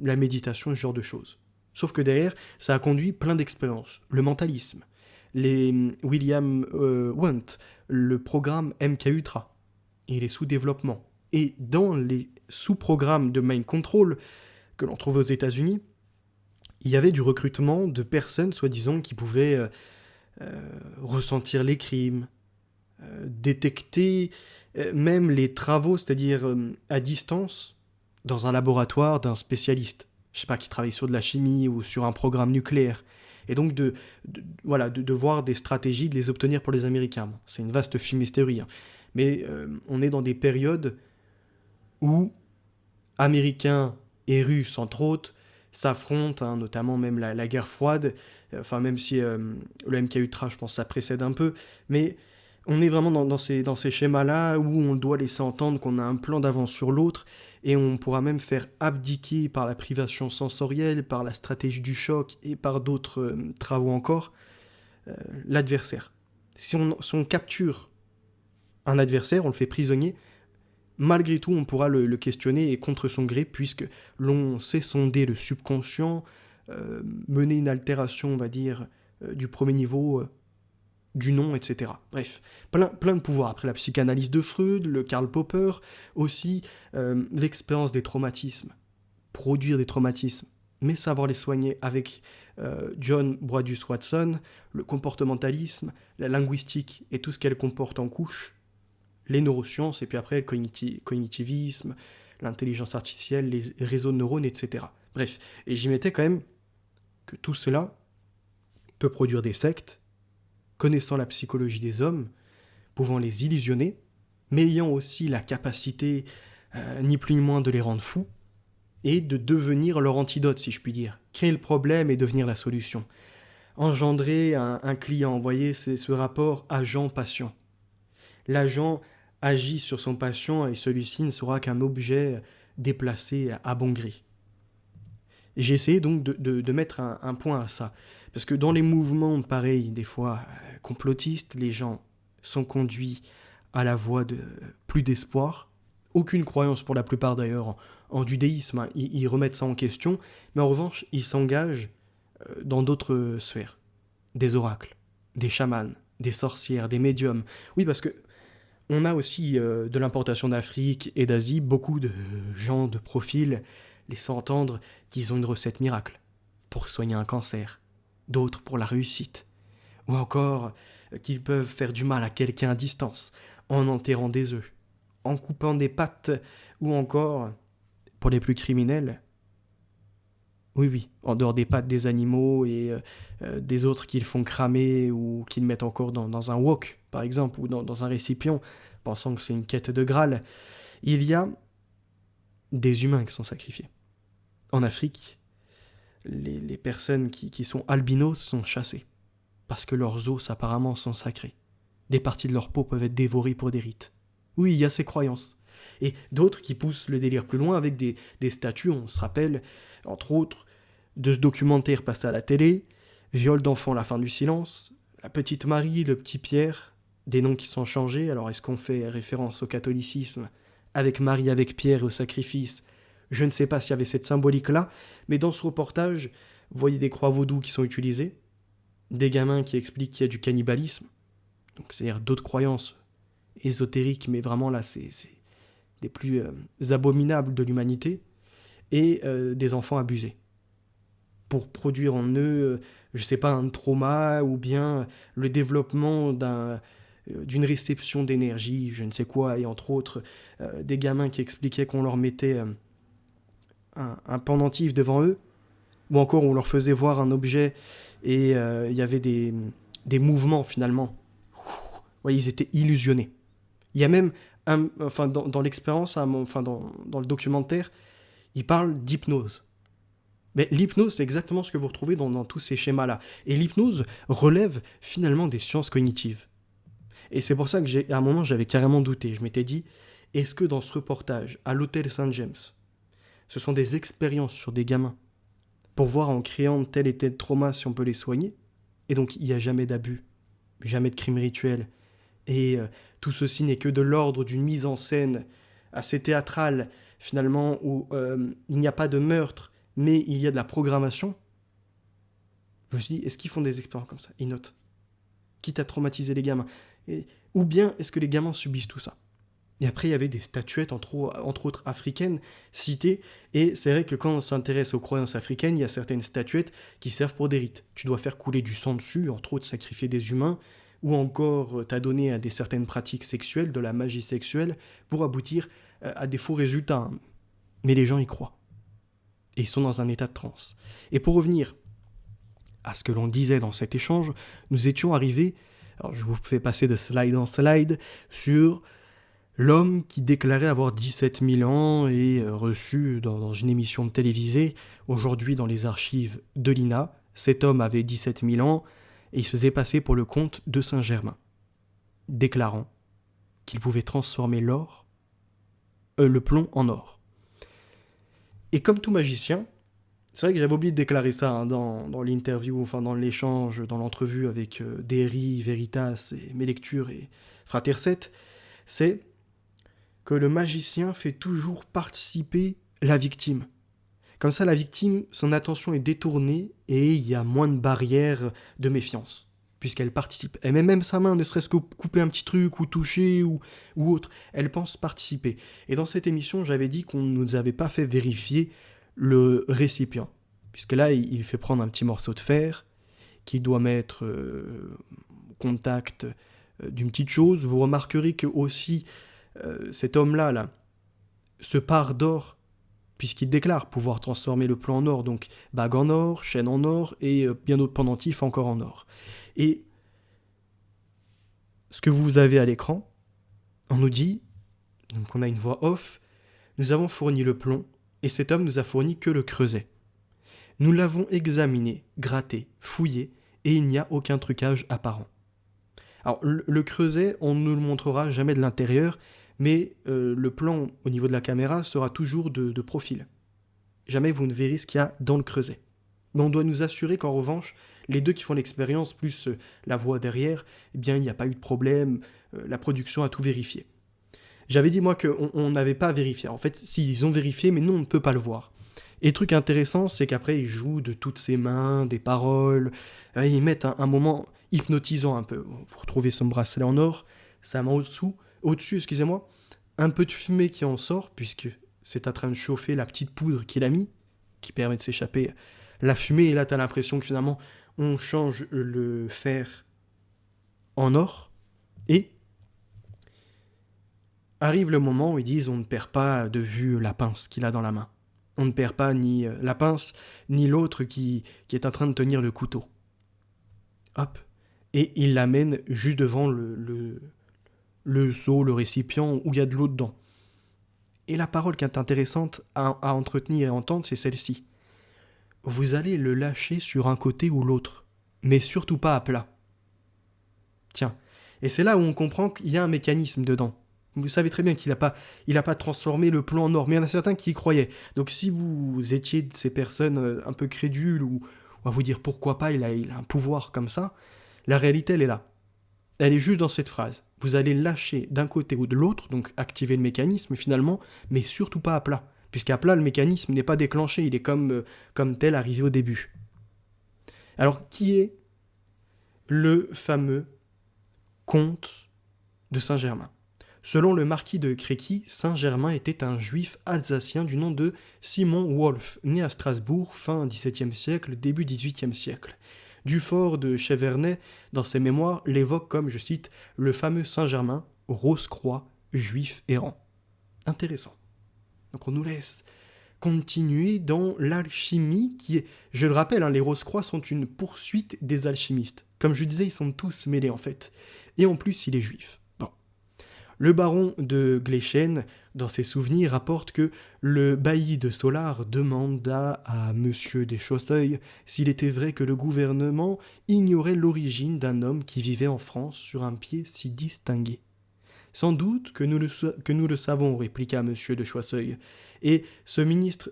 la méditation et ce genre de choses. Sauf que derrière, ça a conduit plein d'expériences. Le mentalisme, les William Wundt, le programme MK Ultra, il est sous développement. Et dans les sous-programmes de Mind Control que l'on trouve aux États-Unis, il y avait du recrutement de personnes, soi-disant, qui pouvaient ressentir les crimes, détecter même les travaux, c'est-à-dire à distance, dans un laboratoire d'un spécialiste, je sais pas, qui travaille sur de la chimie ou sur un programme nucléaire. Et donc de voir des stratégies, de les obtenir pour les Américains. Bon, c'est une vaste fumisterie, hein. Mais on est dans des périodes où Américains et Russes, entre autres, s'affrontent, hein, notamment même la guerre froide, enfin même si le MK Ultra, je pense, ça précède un peu, mais on est vraiment dans ces schémas-là où on doit laisser entendre qu'on a un plan d'avance sur l'autre, et on pourra même faire abdiquer par la privation sensorielle, par la stratégie du choc et par d'autres travaux encore, l'adversaire. Si on capture un adversaire, on le fait prisonnier, malgré tout, on pourra le questionner et contre son gré, puisque l'on sait sonder le subconscient, mener une altération, on va dire, du premier niveau, du nom, etc. Bref, plein de pouvoirs. Après la psychanalyse de Freud, le Karl Popper, aussi l'expérience des traumatismes, produire des traumatismes, mais savoir les soigner avec John Boadius Watson, le comportementalisme, la linguistique et tout ce qu'elle comporte en couche, les neurosciences, et puis après le cognitivisme, l'intelligence artificielle, les réseaux de neurones, etc. Bref, et j'y mettais quand même que tout cela peut produire des sectes, connaissant la psychologie des hommes, pouvant les illusionner, mais ayant aussi la capacité, ni plus ni moins, de les rendre fous, et de devenir leur antidote, si je puis dire. Créer le problème et devenir la solution. Engendrer un client, vous voyez, c'est ce rapport agent-patient. L'agent agit sur son patient et celui-ci ne sera qu'un objet déplacé à bon gré. J'ai essayé donc de mettre un point à ça. Parce que dans les mouvements pareils, des fois complotistes, les gens sont conduits à la voie de plus d'espoir. Aucune croyance pour la plupart d'ailleurs en judaïsme, hein. Ils remettent ça en question, mais en revanche, ils s'engagent dans d'autres sphères. Des oracles, des chamans, des sorcières, des médiums. Oui, parce que on a aussi de l'importation d'Afrique et d'Asie, beaucoup de gens de profil laissant entendre qu'ils ont une recette miracle pour soigner un cancer, d'autres pour la réussite, ou encore qu'ils peuvent faire du mal à quelqu'un à distance en enterrant des œufs, en coupant des pattes, ou encore, pour les plus criminels, oui, en dehors des pattes des animaux et des autres qu'ils font cramer ou qu'ils mettent encore dans un wok, par exemple, ou dans un récipient, pensant que c'est une quête de Graal, il y a des humains qui sont sacrifiés. En Afrique, les personnes qui sont albinos sont chassées, parce que leurs os apparemment sont sacrés. Des parties de leur peau peuvent être dévorées pour des rites. Oui, il y a ces croyances. Et d'autres qui poussent le délire plus loin avec des statues, on se rappelle, entre autres, de ce documentaire passé à la télé, viol d'enfants, la fin du silence, la petite Marie, le petit Pierre, des noms qui sont changés. Alors est-ce qu'on fait référence au catholicisme avec Marie, avec Pierre et au sacrifice? Je ne sais pas s'il y avait cette symbolique-là, mais dans ce reportage, vous voyez des croix vaudou qui sont utilisées, des gamins qui expliquent qu'il y a du cannibalisme, donc c'est-à-dire d'autres croyances ésotériques, mais vraiment là, c'est des plus abominables de l'humanité, et des enfants abusés, pour produire en eux je sais pas, un trauma ou bien le développement d'une réception d'énergie, je ne sais quoi, et entre autres, des gamins qui expliquaient qu'on leur mettait un pendentif devant eux, ou encore on leur faisait voir un objet et il y avait des mouvements finalement. Ouais, ils étaient illusionnés. Il y a même, enfin dans l'expérience, enfin dans le documentaire, il parle d'hypnose. Mais l'hypnose, c'est exactement ce que vous retrouvez dans tous ces schémas-là. Et l'hypnose relève finalement des sciences cognitives. Et c'est pour ça que à un moment, j'avais carrément douté. Je m'étais dit, est-ce que dans ce reportage, à l'hôtel Saint-James, ce sont des expériences sur des gamins pour voir en créant tel et tel trauma si on peut les soigner? Et donc, il n'y a jamais d'abus, jamais de crime rituel. Et tout ceci n'est que de l'ordre d'une mise en scène assez théâtrale, finalement, où il n'y a pas de meurtre, mais il y a de la programmation. Je me suis dit, est-ce qu'ils font des expériences comme ça? Ils notent. Quitte à traumatiser les gamins. Ou bien est-ce que les gamins subissent tout ça? Et après, il y avait des statuettes, entre autres africaines, citées. Et c'est vrai que quand on s'intéresse aux croyances africaines, il y a certaines statuettes qui servent pour des rites. Tu dois faire couler du sang dessus, entre autres sacrifier des humains, ou encore t'adonner à certaines pratiques sexuelles, de la magie sexuelle, pour aboutir à des faux résultats. Mais les gens y croient. Et ils sont dans un état de transe. Et pour revenir à ce que l'on disait dans cet échange, nous étions arrivés, alors je vous fais passer de slide en slide, sur l'homme qui déclarait avoir 17 000 ans et reçu dans une émission de télévisée, aujourd'hui dans les archives de l'INA, cet homme avait 17 000 ans et il se faisait passer pour le comte de Saint-Germain, déclarant qu'il pouvait transformer le plomb en or. Et comme tout magicien, c'est vrai que j'avais oublié de déclarer ça dans l'interview, enfin dans l'échange, dans l'entrevue avec Derry, Veritas et mes lectures et Frater 7, c'est que le magicien fait toujours participer la victime. Comme ça, la victime, son attention est détournée et il y a moins de barrières de méfiance, puisqu'elle participe. Elle met même sa main, ne serait-ce que couper un petit truc ou toucher ou autre. Elle pense participer. Et dans cette émission, j'avais dit qu'on ne nous avait pas fait vérifier le récipient, puisque là, il fait prendre un petit morceau de fer qu'il doit mettre au contact d'une petite chose. Vous remarquerez que aussi cet homme-là, se pare d'or, puisqu'il déclare pouvoir transformer le plomb en or, donc bague en or, chaîne en or, et bien d'autres pendentifs encore en or. Et ce que vous avez à l'écran, on nous dit, donc on a une voix off, nous avons fourni le plomb, et cet homme nous a fourni que le creuset. Nous l'avons examiné, gratté, fouillé, et il n'y a aucun trucage apparent. Alors, le creuset, on ne le montrera jamais de l'intérieur, mais le plan au niveau de la caméra sera toujours de profil. Jamais vous ne verrez ce qu'il y a dans le creuset. Mais on doit nous assurer qu'en revanche, les deux qui font l'expérience, plus la voix derrière, eh bien, il n'y a pas eu de problème, la production a tout vérifié. J'avais dit, moi, qu'on n'avait pas vérifié. En fait, si, ils ont vérifié, mais nous, on ne peut pas le voir. Et le truc intéressant, c'est qu'après, ils jouent de toutes ses mains, des paroles, ils mettent un moment hypnotisant un peu. Vous retrouvez son bracelet en or, sa main au-dessus, excusez-moi, un peu de fumée qui en sort, puisque c'est en train de chauffer la petite poudre qu'il a mis, qui permet de s'échapper la fumée, et là, tu as l'impression que finalement, on change le fer en or, et arrive le moment où ils disent on ne perd pas de vue la pince qu'il a dans la main. On ne perd pas ni la pince, ni l'autre qui est en train de tenir le couteau. Hop. Et il l'amène juste devant le seau, le récipient où il y a de l'eau dedans. Et la parole qui est intéressante à entretenir et entendre, c'est celle-ci. Vous allez le lâcher sur un côté ou l'autre, mais surtout pas à plat. Tiens. Et c'est là où on comprend qu'il y a un mécanisme dedans. Vous savez très bien qu'il n'a pas transformé le plomb en or, mais il y en a certains qui y croyaient. Donc si vous étiez de ces personnes un peu crédules ou à vous dire pourquoi pas, il a un pouvoir comme ça, la réalité, elle est là. Elle est juste dans cette phrase. Vous allez lâcher d'un côté ou de l'autre, donc activer le mécanisme finalement, mais surtout pas à plat. Puisqu'à plat, le mécanisme n'est pas déclenché, il est comme tel arrivé au début. Alors, qui est le fameux comte de Saint-Germain ? Selon le marquis de Créqui, Saint-Germain était un juif alsacien du nom de Simon Wolf, né à Strasbourg fin XVIIe siècle, début XVIIIe siècle. Dufort de Chevernet, dans ses mémoires, l'évoque comme, je cite, le fameux Saint-Germain, Rose-Croix, juif errant. Intéressant. Donc on nous laisse continuer dans l'alchimie qui est, je le rappelle, les Rose-Croix sont une poursuite des alchimistes. Comme je disais, ils sont tous mêlés en fait. Et en plus, il est juif. Bon. Le baron de Gleichen, dans ses souvenirs, rapporte que le bailli de Solar demanda à Monsieur des Chausseuils s'il était vrai que le gouvernement ignorait l'origine d'un homme qui vivait en France sur un pied si distingué. Sans doute que nous le savons, répliqua Monsieur de Choiseul. Et ce ministre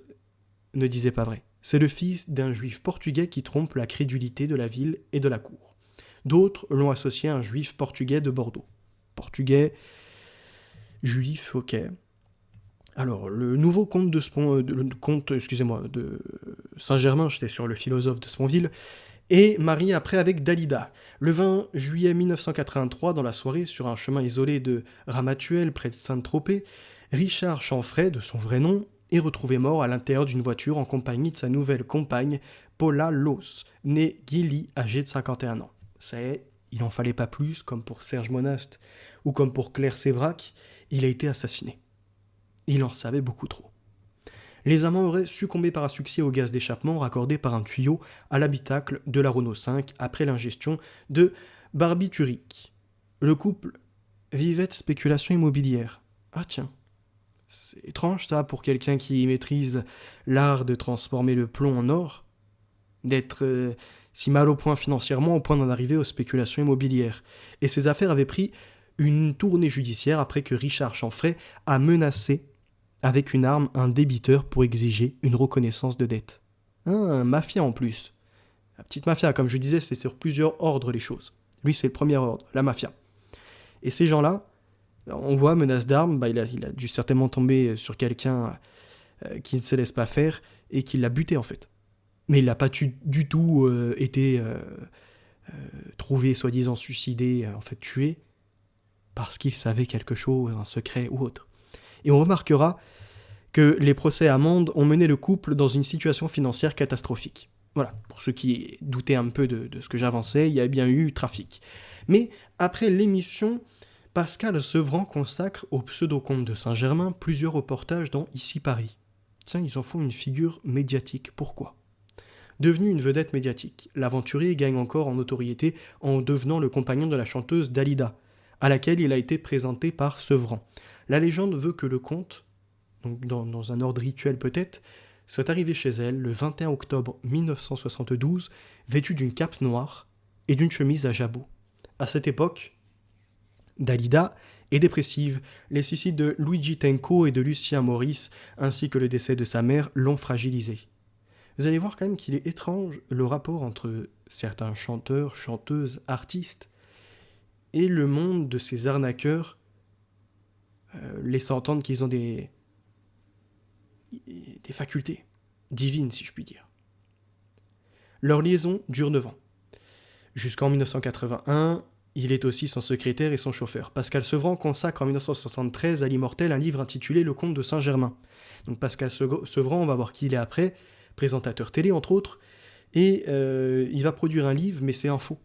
ne disait pas vrai. C'est le fils d'un juif portugais qui trompe la crédulité de la ville et de la cour. D'autres l'ont associé à un juif portugais de Bordeaux. Portugais, juif, ok. Alors, le nouveau comte de Saint-Germain, j'étais sur le philosophe de Sponville, et marié après avec Dalida. Le 20 juillet 1983, dans la soirée, sur un chemin isolé de Ramatuelle, près de Saint-Tropez, Richard Chanfray, de son vrai nom, est retrouvé mort à l'intérieur d'une voiture en compagnie de sa nouvelle compagne, Paula Loos, née Gilly, âgée de 51 ans. Ça y est, il n'en fallait pas plus, comme pour Serge Monast ou comme pour Claire Sévrac, il a été assassiné. Il en savait beaucoup trop. Les amants auraient succombé par asphyxie au gaz d'échappement raccordé par un tuyau à l'habitacle de la Renault 5 après l'ingestion de barbiturique. Le couple vivait de spéculation immobilière. Ah tiens, c'est étrange ça pour quelqu'un qui maîtrise l'art de transformer le plomb en or, d'être si mal au point financièrement au point d'en arriver aux spéculations immobilières. Et ses affaires avaient pris une tournée judiciaire après que Richard Chanfray a menacé avec une arme un débiteur pour exiger une reconnaissance de dette. Un mafia en plus. La petite mafia, comme je disais, c'est sur plusieurs ordres les choses. Lui, c'est le premier ordre, la mafia. Et ces gens-là, on voit, menace d'armes, il a dû certainement tomber sur quelqu'un qui ne se laisse pas faire et qui l'a buté en fait. Mais il n'a pas du tout été trouvé, soi-disant suicidé, en fait tué, parce qu'il savait quelque chose, un secret ou autre. Et on remarquera que les procès amendes ont mené le couple dans une situation financière catastrophique. Voilà, pour ceux qui doutaient un peu de ce que j'avançais, il y a bien eu trafic. Mais après l'émission, Pascal Sevran consacre au pseudo-comte de Saint-Germain plusieurs reportages dans Ici Paris. Tiens, ils en font une figure médiatique. Pourquoi ? Devenu une vedette médiatique, l'aventurier gagne encore en notoriété en devenant le compagnon de la chanteuse Dalida, à laquelle il a été présenté par Sevran. La légende veut que le comte, donc dans un ordre rituel peut-être, soit arrivé chez elle le 21 octobre 1972, vêtu d'une cape noire et d'une chemise à jabot. À cette époque, Dalida est dépressive. Les suicides de Luigi Tenco et de Lucien Maurice, ainsi que le décès de sa mère, l'ont fragilisé. Vous allez voir quand même qu'il est étrange le rapport entre certains chanteurs, chanteuses, artistes, et le monde de ces arnaqueurs, laissant entendre qu'ils ont des facultés divines, si je puis dire. Leur liaison dure 9 ans. Jusqu'en 1981, il est aussi son secrétaire et son chauffeur. Pascal Sevran consacre en 1973 à l'immortel un livre intitulé Le Comte de Saint-Germain. Donc Pascal Sevran, on va voir qui il est après, présentateur télé entre autres, et il va produire un livre, mais c'est un faux.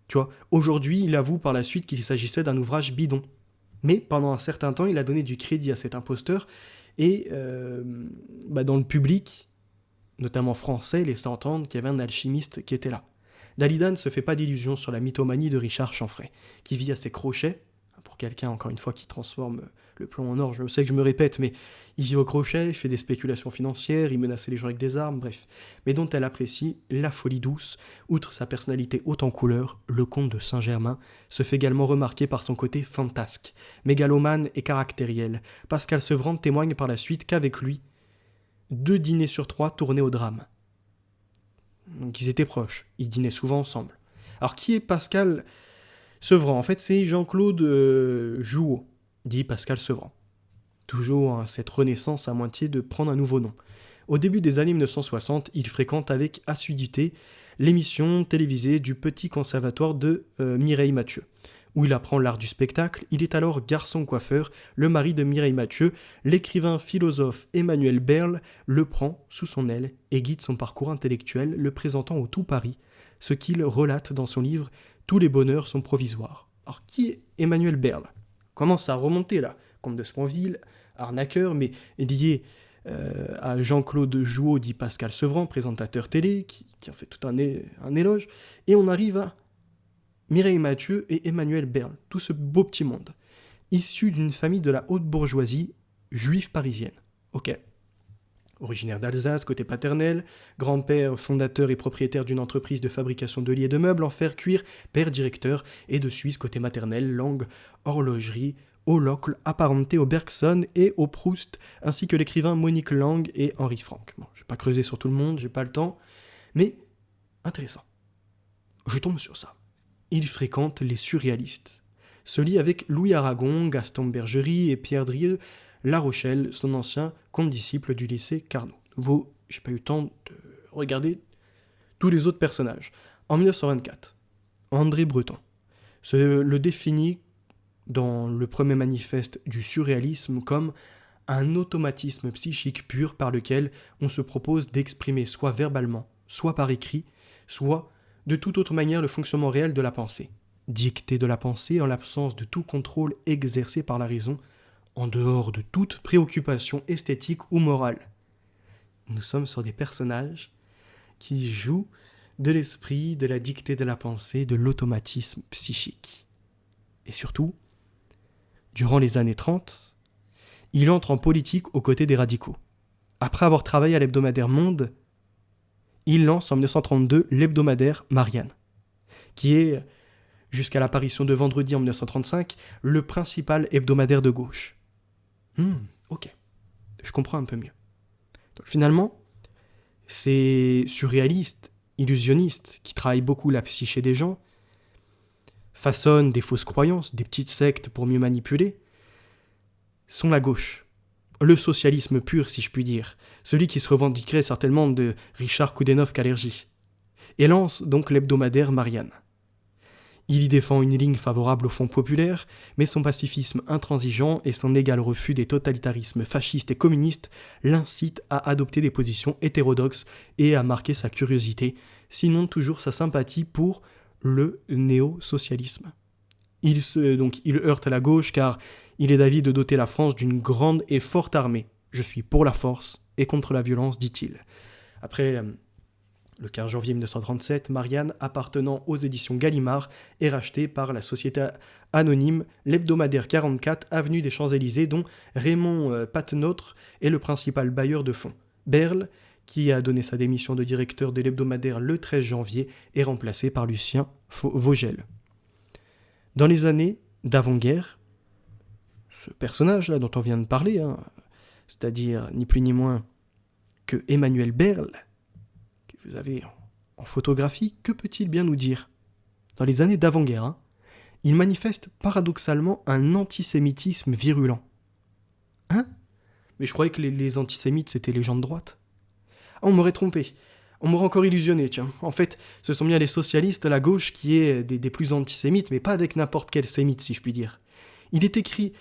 Tu vois, aujourd'hui, il avoue par la suite qu'il s'agissait d'un ouvrage bidon. Mais pendant un certain temps, il a donné du crédit à cet imposteur, et dans le public, notamment français, laissait entendre qu'il y avait un alchimiste qui était là. Dalida ne se fait pas d'illusions sur la mythomanie de Richard Chanfray, qui vit à ses crochets, pour quelqu'un, encore une fois, qui transforme le plomb en or, je sais que je me répète, mais il vit au crochet, il fait des spéculations financières, il menace les gens avec des armes, bref, mais dont elle apprécie la folie douce. Outre sa personnalité haute en couleur, le comte de Saint-Germain se fait également remarquer par son côté fantasque, mégalomane et caractériel. Pascal Sevran témoigne par la suite qu'avec lui, 2 dîners sur 3 tournaient au drame. Donc ils étaient proches, ils dînaient souvent ensemble. Alors qui est Pascal Sevran ? En fait, c'est Jean-Claude Jouot, dit Pascal Sevran. Toujours cette renaissance à moitié de prendre un nouveau nom. Au début des années 1960, il fréquente avec assiduité l'émission télévisée du Petit Conservatoire de Mireille Mathieu, où il apprend l'art du spectacle. Il est alors garçon-coiffeur, le mari de Mireille Mathieu. L'écrivain philosophe Emmanuel Berle le prend sous son aile et guide son parcours intellectuel, le présentant au tout Paris ce qu'il relate dans son livre « Tous les bonheurs sont provisoires ». Alors, qui est Emmanuel Berl? Commence à remonter là, comte de Sponville, arnaqueur, mais lié à Jean-Claude Jouot, dit Pascal Sevran, présentateur télé, qui en fait tout un éloge, et on arrive à Mireille Mathieu et Emmanuel Berl, tout ce beau petit monde, issu d'une famille de la haute bourgeoisie juive parisienne. Ok. Originaire d'Alsace, côté paternel, grand-père fondateur et propriétaire d'une entreprise de fabrication de lits et de meubles en fer cuir, père directeur, et de Suisse côté maternel, langue, horlogerie, au Locle, apparenté au Bergson et au Proust, ainsi que l'écrivain Monique Lang et Henri Franck. Bon, je vais pas creuser sur tout le monde, j'ai pas le temps, mais intéressant. Je tombe sur ça. Il fréquente les surréalistes. Se lie avec Louis Aragon, Gaston Bergerie et Pierre Drieux, La Rochelle, son ancien condisciple du lycée Carnot. Nouveau, j'ai pas eu le temps de regarder tous les autres personnages. En 1924, André Breton le définit dans le premier manifeste du surréalisme comme un automatisme psychique pur par lequel on se propose d'exprimer soit verbalement, soit par écrit, soit de toute autre manière le fonctionnement réel de la pensée. Dictée de la pensée en l'absence de tout contrôle exercé par la raison, en dehors de toute préoccupation esthétique ou morale. Nous sommes sur des personnages qui jouent de l'esprit, de la dictée de la pensée, de l'automatisme psychique. Et surtout, durant les années 30, il entre en politique aux côtés des radicaux. Après avoir travaillé à l'hebdomadaire Monde, il lance en 1932 l'hebdomadaire Marianne, qui est, jusqu'à l'apparition de Vendredi en 1935, le principal hebdomadaire de gauche. Ok, je comprends un peu mieux. Donc finalement, ces surréalistes, illusionnistes, qui travaillent beaucoup la psyché des gens, façonnent des fausses croyances, des petites sectes pour mieux manipuler, sont la gauche. Le socialisme pur, si je puis dire, celui qui se revendiquerait certainement de Richard Koudenov-Kalergi, et lance donc l'hebdomadaire Marianne. Il y défend une ligne favorable au Front populaire, mais son pacifisme intransigeant et son égal refus des totalitarismes fascistes et communistes l'incitent à adopter des positions hétérodoxes et à marquer sa curiosité, sinon toujours sa sympathie pour le néo-socialisme. Il heurte la gauche car il est d'avis de doter la France d'une grande et forte armée. Je suis pour la force et contre la violence, dit-il. Après le 15 janvier 1937, Marianne, appartenant aux éditions Gallimard, est rachetée par la société anonyme l'hebdomadaire 44, avenue des Champs-Élysées, dont Raymond Patenautre est le principal bailleur de fonds. Berl, qui a donné sa démission de directeur de l'hebdomadaire le 13 janvier, est remplacé par Lucien Vogel. Dans les années d'avant-guerre, ce personnage-là dont on vient de parler, c'est-à-dire ni plus ni moins que Emmanuel Berl, que vous avez en photographie, que peut-il bien nous dire? Dans les années d'avant-guerre, il manifeste paradoxalement un antisémitisme virulent. Mais je croyais que les antisémites, c'était les gens de droite. On m'aurait trompé. On m'aurait encore illusionné, tiens. En fait, ce sont bien les socialistes, la gauche, qui est des plus antisémites, mais pas avec n'importe quel sémite, si je puis dire. Il écrit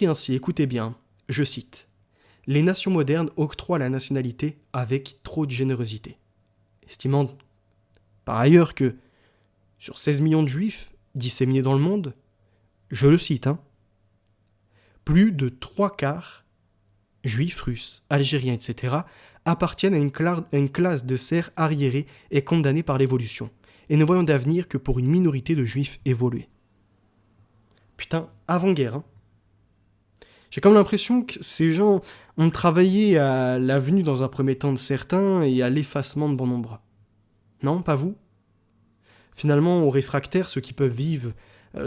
ainsi, écoutez bien, je cite, « Les nations modernes octroient la nationalité avec trop de générosité. » Estimant par ailleurs que, sur 16 millions de juifs disséminés dans le monde, je le cite, plus de 3/4 juifs russes, algériens, etc., appartiennent à une classe de serfs arriérés et condamnés par l'évolution, et ne voyant d'avenir que pour une minorité de juifs évolués. Putain, avant-guerre, J'ai comme l'impression que ces gens ont travaillé à la venue dans un premier temps de certains et à l'effacement de bon nombre. Non, pas vous? Finalement, aux réfractaires, ceux qui peuvent vivre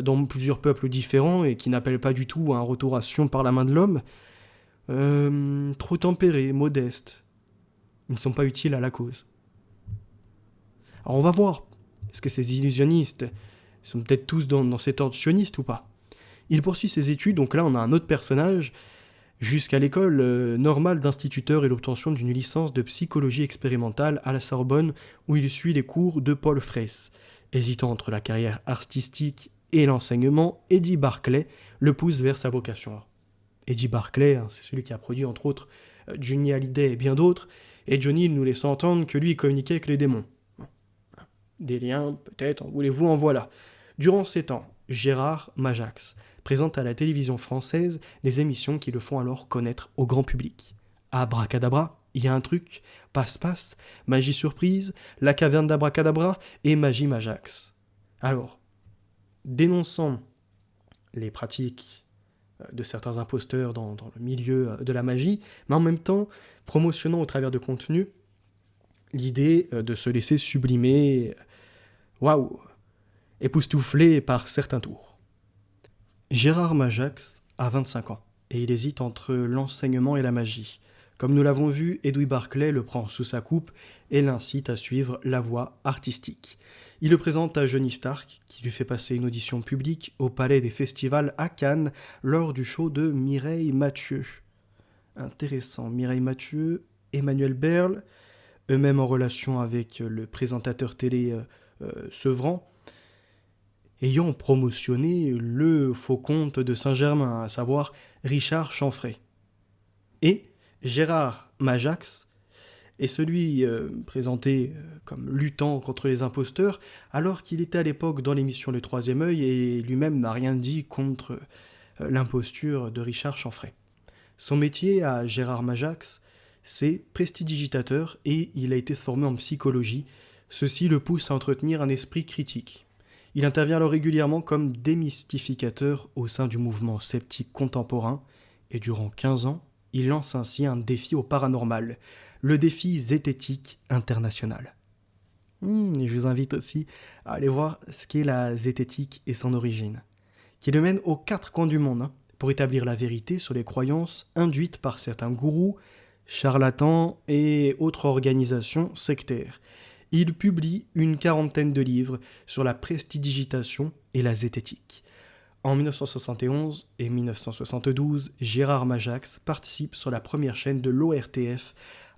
dans plusieurs peuples différents et qui n'appellent pas du tout à un retour à Sion par la main de l'homme, trop tempérés, modestes, ils ne sont pas utiles à la cause. Alors on va voir, est-ce que ces illusionnistes sont peut-être tous dans cet ordre sioniste ou pas? Il poursuit ses études, donc là on a un autre personnage, jusqu'à l'école normale d'instituteur et l'obtention d'une licence de psychologie expérimentale à la Sorbonne, où il suit les cours de Paul Fraisse. Hésitant entre la carrière artistique et l'enseignement, Eddie Barclay le pousse vers sa vocation. Eddie Barclay, c'est celui qui a produit entre autres Johnny Hallyday et bien d'autres, et Johnny nous laisse entendre que lui il communiquait avec les démons. Des liens, peut-être, en voulez-vous, en voilà. Durant ces temps, Gérard Majax présente à la télévision française des émissions qui le font alors connaître au grand public. Abracadabra, il y a un truc, passe-passe, magie surprise, la caverne d'Abracadabra et magie Majax. Alors, dénonçant les pratiques de certains imposteurs dans le milieu de la magie, mais en même temps promotionnant au travers de contenu l'idée de se laisser sublimer, waouh, époustouflé par certains tours. Gérard Majax a 25 ans, et il hésite entre l'enseignement et la magie. Comme nous l'avons vu, Edoui Barclay le prend sous sa coupe et l'incite à suivre la voie artistique. Il le présente à Johnny Stark, qui lui fait passer une audition publique au Palais des Festivals à Cannes lors du show de Mireille Mathieu. Intéressant, Mireille Mathieu, Emmanuel Berle, eux-mêmes en relation avec le présentateur télé Sevran, ayant promotionné le faux comte de Saint-Germain, à savoir Richard Chanfray. Et Gérard Majax est celui présenté comme luttant contre les imposteurs, alors qu'il était à l'époque dans l'émission Le Troisième Œil et lui-même n'a rien dit contre l'imposture de Richard Chanfray. Son métier à Gérard Majax, c'est prestidigitateur et il a été formé en psychologie. Ceci le pousse à entretenir un esprit critique. Il intervient alors régulièrement comme démystificateur au sein du mouvement sceptique contemporain et durant 15 ans, il lance ainsi un défi au paranormal, le défi zététique international. Je vous invite aussi à aller voir ce qu'est la zététique et son origine, qui le mène aux 4 coins du monde pour établir la vérité sur les croyances induites par certains gourous, charlatans et autres organisations sectaires. Il publie une 40aine de livres sur la prestidigitation et la zététique. En 1971 et 1972, Gérard Majax participe sur la première chaîne de l'ORTF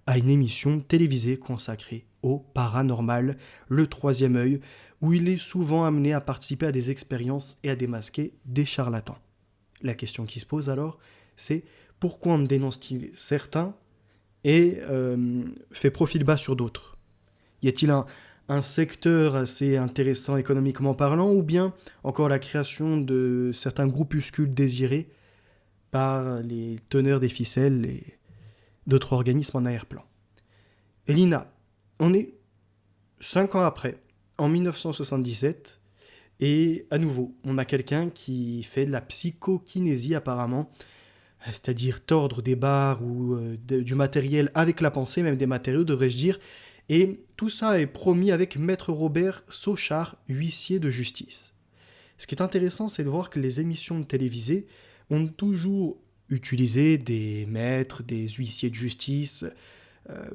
à une émission télévisée consacrée au paranormal, le Troisième Œil, où il est souvent amené à participer à des expériences et à démasquer des charlatans. La question qui se pose alors, c'est pourquoi on dénonce-t-il certains et fait profil bas sur d'autres ? Y a-t-il un secteur assez intéressant économiquement parlant, ou bien encore la création de certains groupuscules désirés par les teneurs des ficelles et d'autres organismes en arrière-plan. Elina, on est 5 ans après, en 1977, et à nouveau, on a quelqu'un qui fait de la psychokinésie apparemment, c'est-à-dire tordre des barres ou du matériel avec la pensée, même des matériaux devrais-je dire, et tout ça est promis avec Maître Robert Sauchard, huissier de justice. Ce qui est intéressant, c'est de voir que les émissions télévisées ont toujours utilisé des maîtres, des huissiers de justice,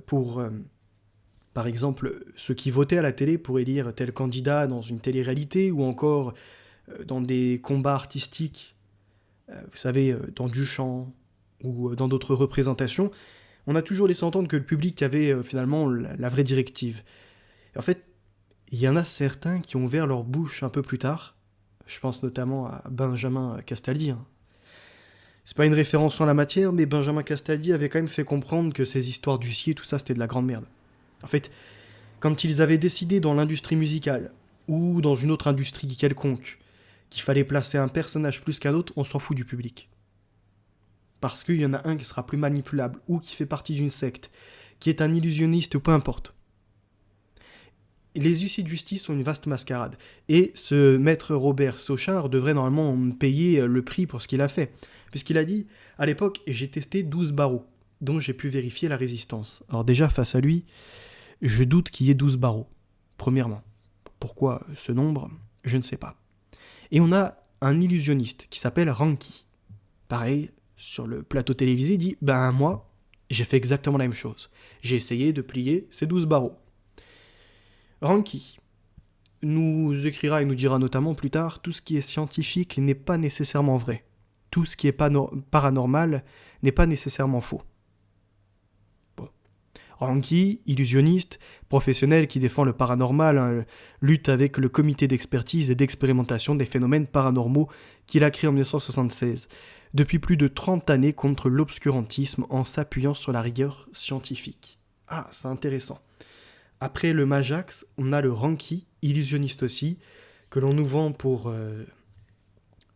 pour, par exemple, ceux qui votaient à la télé pour élire tel candidat dans une télé-réalité, ou encore dans des combats artistiques, vous savez, dans du chant, ou dans d'autres représentations. On a toujours laissé entendre que le public avait finalement la vraie directive. Et en fait, il y en a certains qui ont ouvert leur bouche un peu plus tard. Je pense notamment à Benjamin Castaldi. C'est pas une référence en la matière, mais Benjamin Castaldi avait quand même fait comprendre que ces histoires d'huissiers, tout ça, c'était de la grande merde. En fait, quand ils avaient décidé dans l'industrie musicale, ou dans une autre industrie quelconque, qu'il fallait placer un personnage plus qu'un autre, on s'en fout du public. Parce qu'il y en a un qui sera plus manipulable, ou qui fait partie d'une secte, qui est un illusionniste, ou peu importe. Les huissiers de justice sont une vaste mascarade, et ce maître Robert Sauchard devrait normalement payer le prix pour ce qu'il a fait, puisqu'il a dit, à l'époque, j'ai testé 12 barreaux, dont j'ai pu vérifier la résistance. Alors déjà, face à lui, je doute qu'il y ait 12 barreaux, premièrement. Pourquoi ce nombre ? Je ne sais pas. Et on a un illusionniste qui s'appelle Ranky. Pareil, sur le plateau télévisé, il dit « Ben moi, j'ai fait exactement la même chose. J'ai essayé de plier ces 12 barreaux. » Ranky nous écrira et nous dira notamment plus tard « Tout ce qui est scientifique n'est pas nécessairement vrai. Tout ce qui est paranormal n'est pas nécessairement faux. » Bon. Ranky, illusionniste, professionnel qui défend le paranormal, lutte avec le comité d'expertise et d'expérimentation des phénomènes paranormaux qu'il a créé en 1976. Depuis plus de 30 années contre l'obscurantisme en s'appuyant sur la rigueur scientifique. Ah, c'est intéressant. Après le Majax, on a le Ranki, illusionniste aussi, que l'on nous vend pour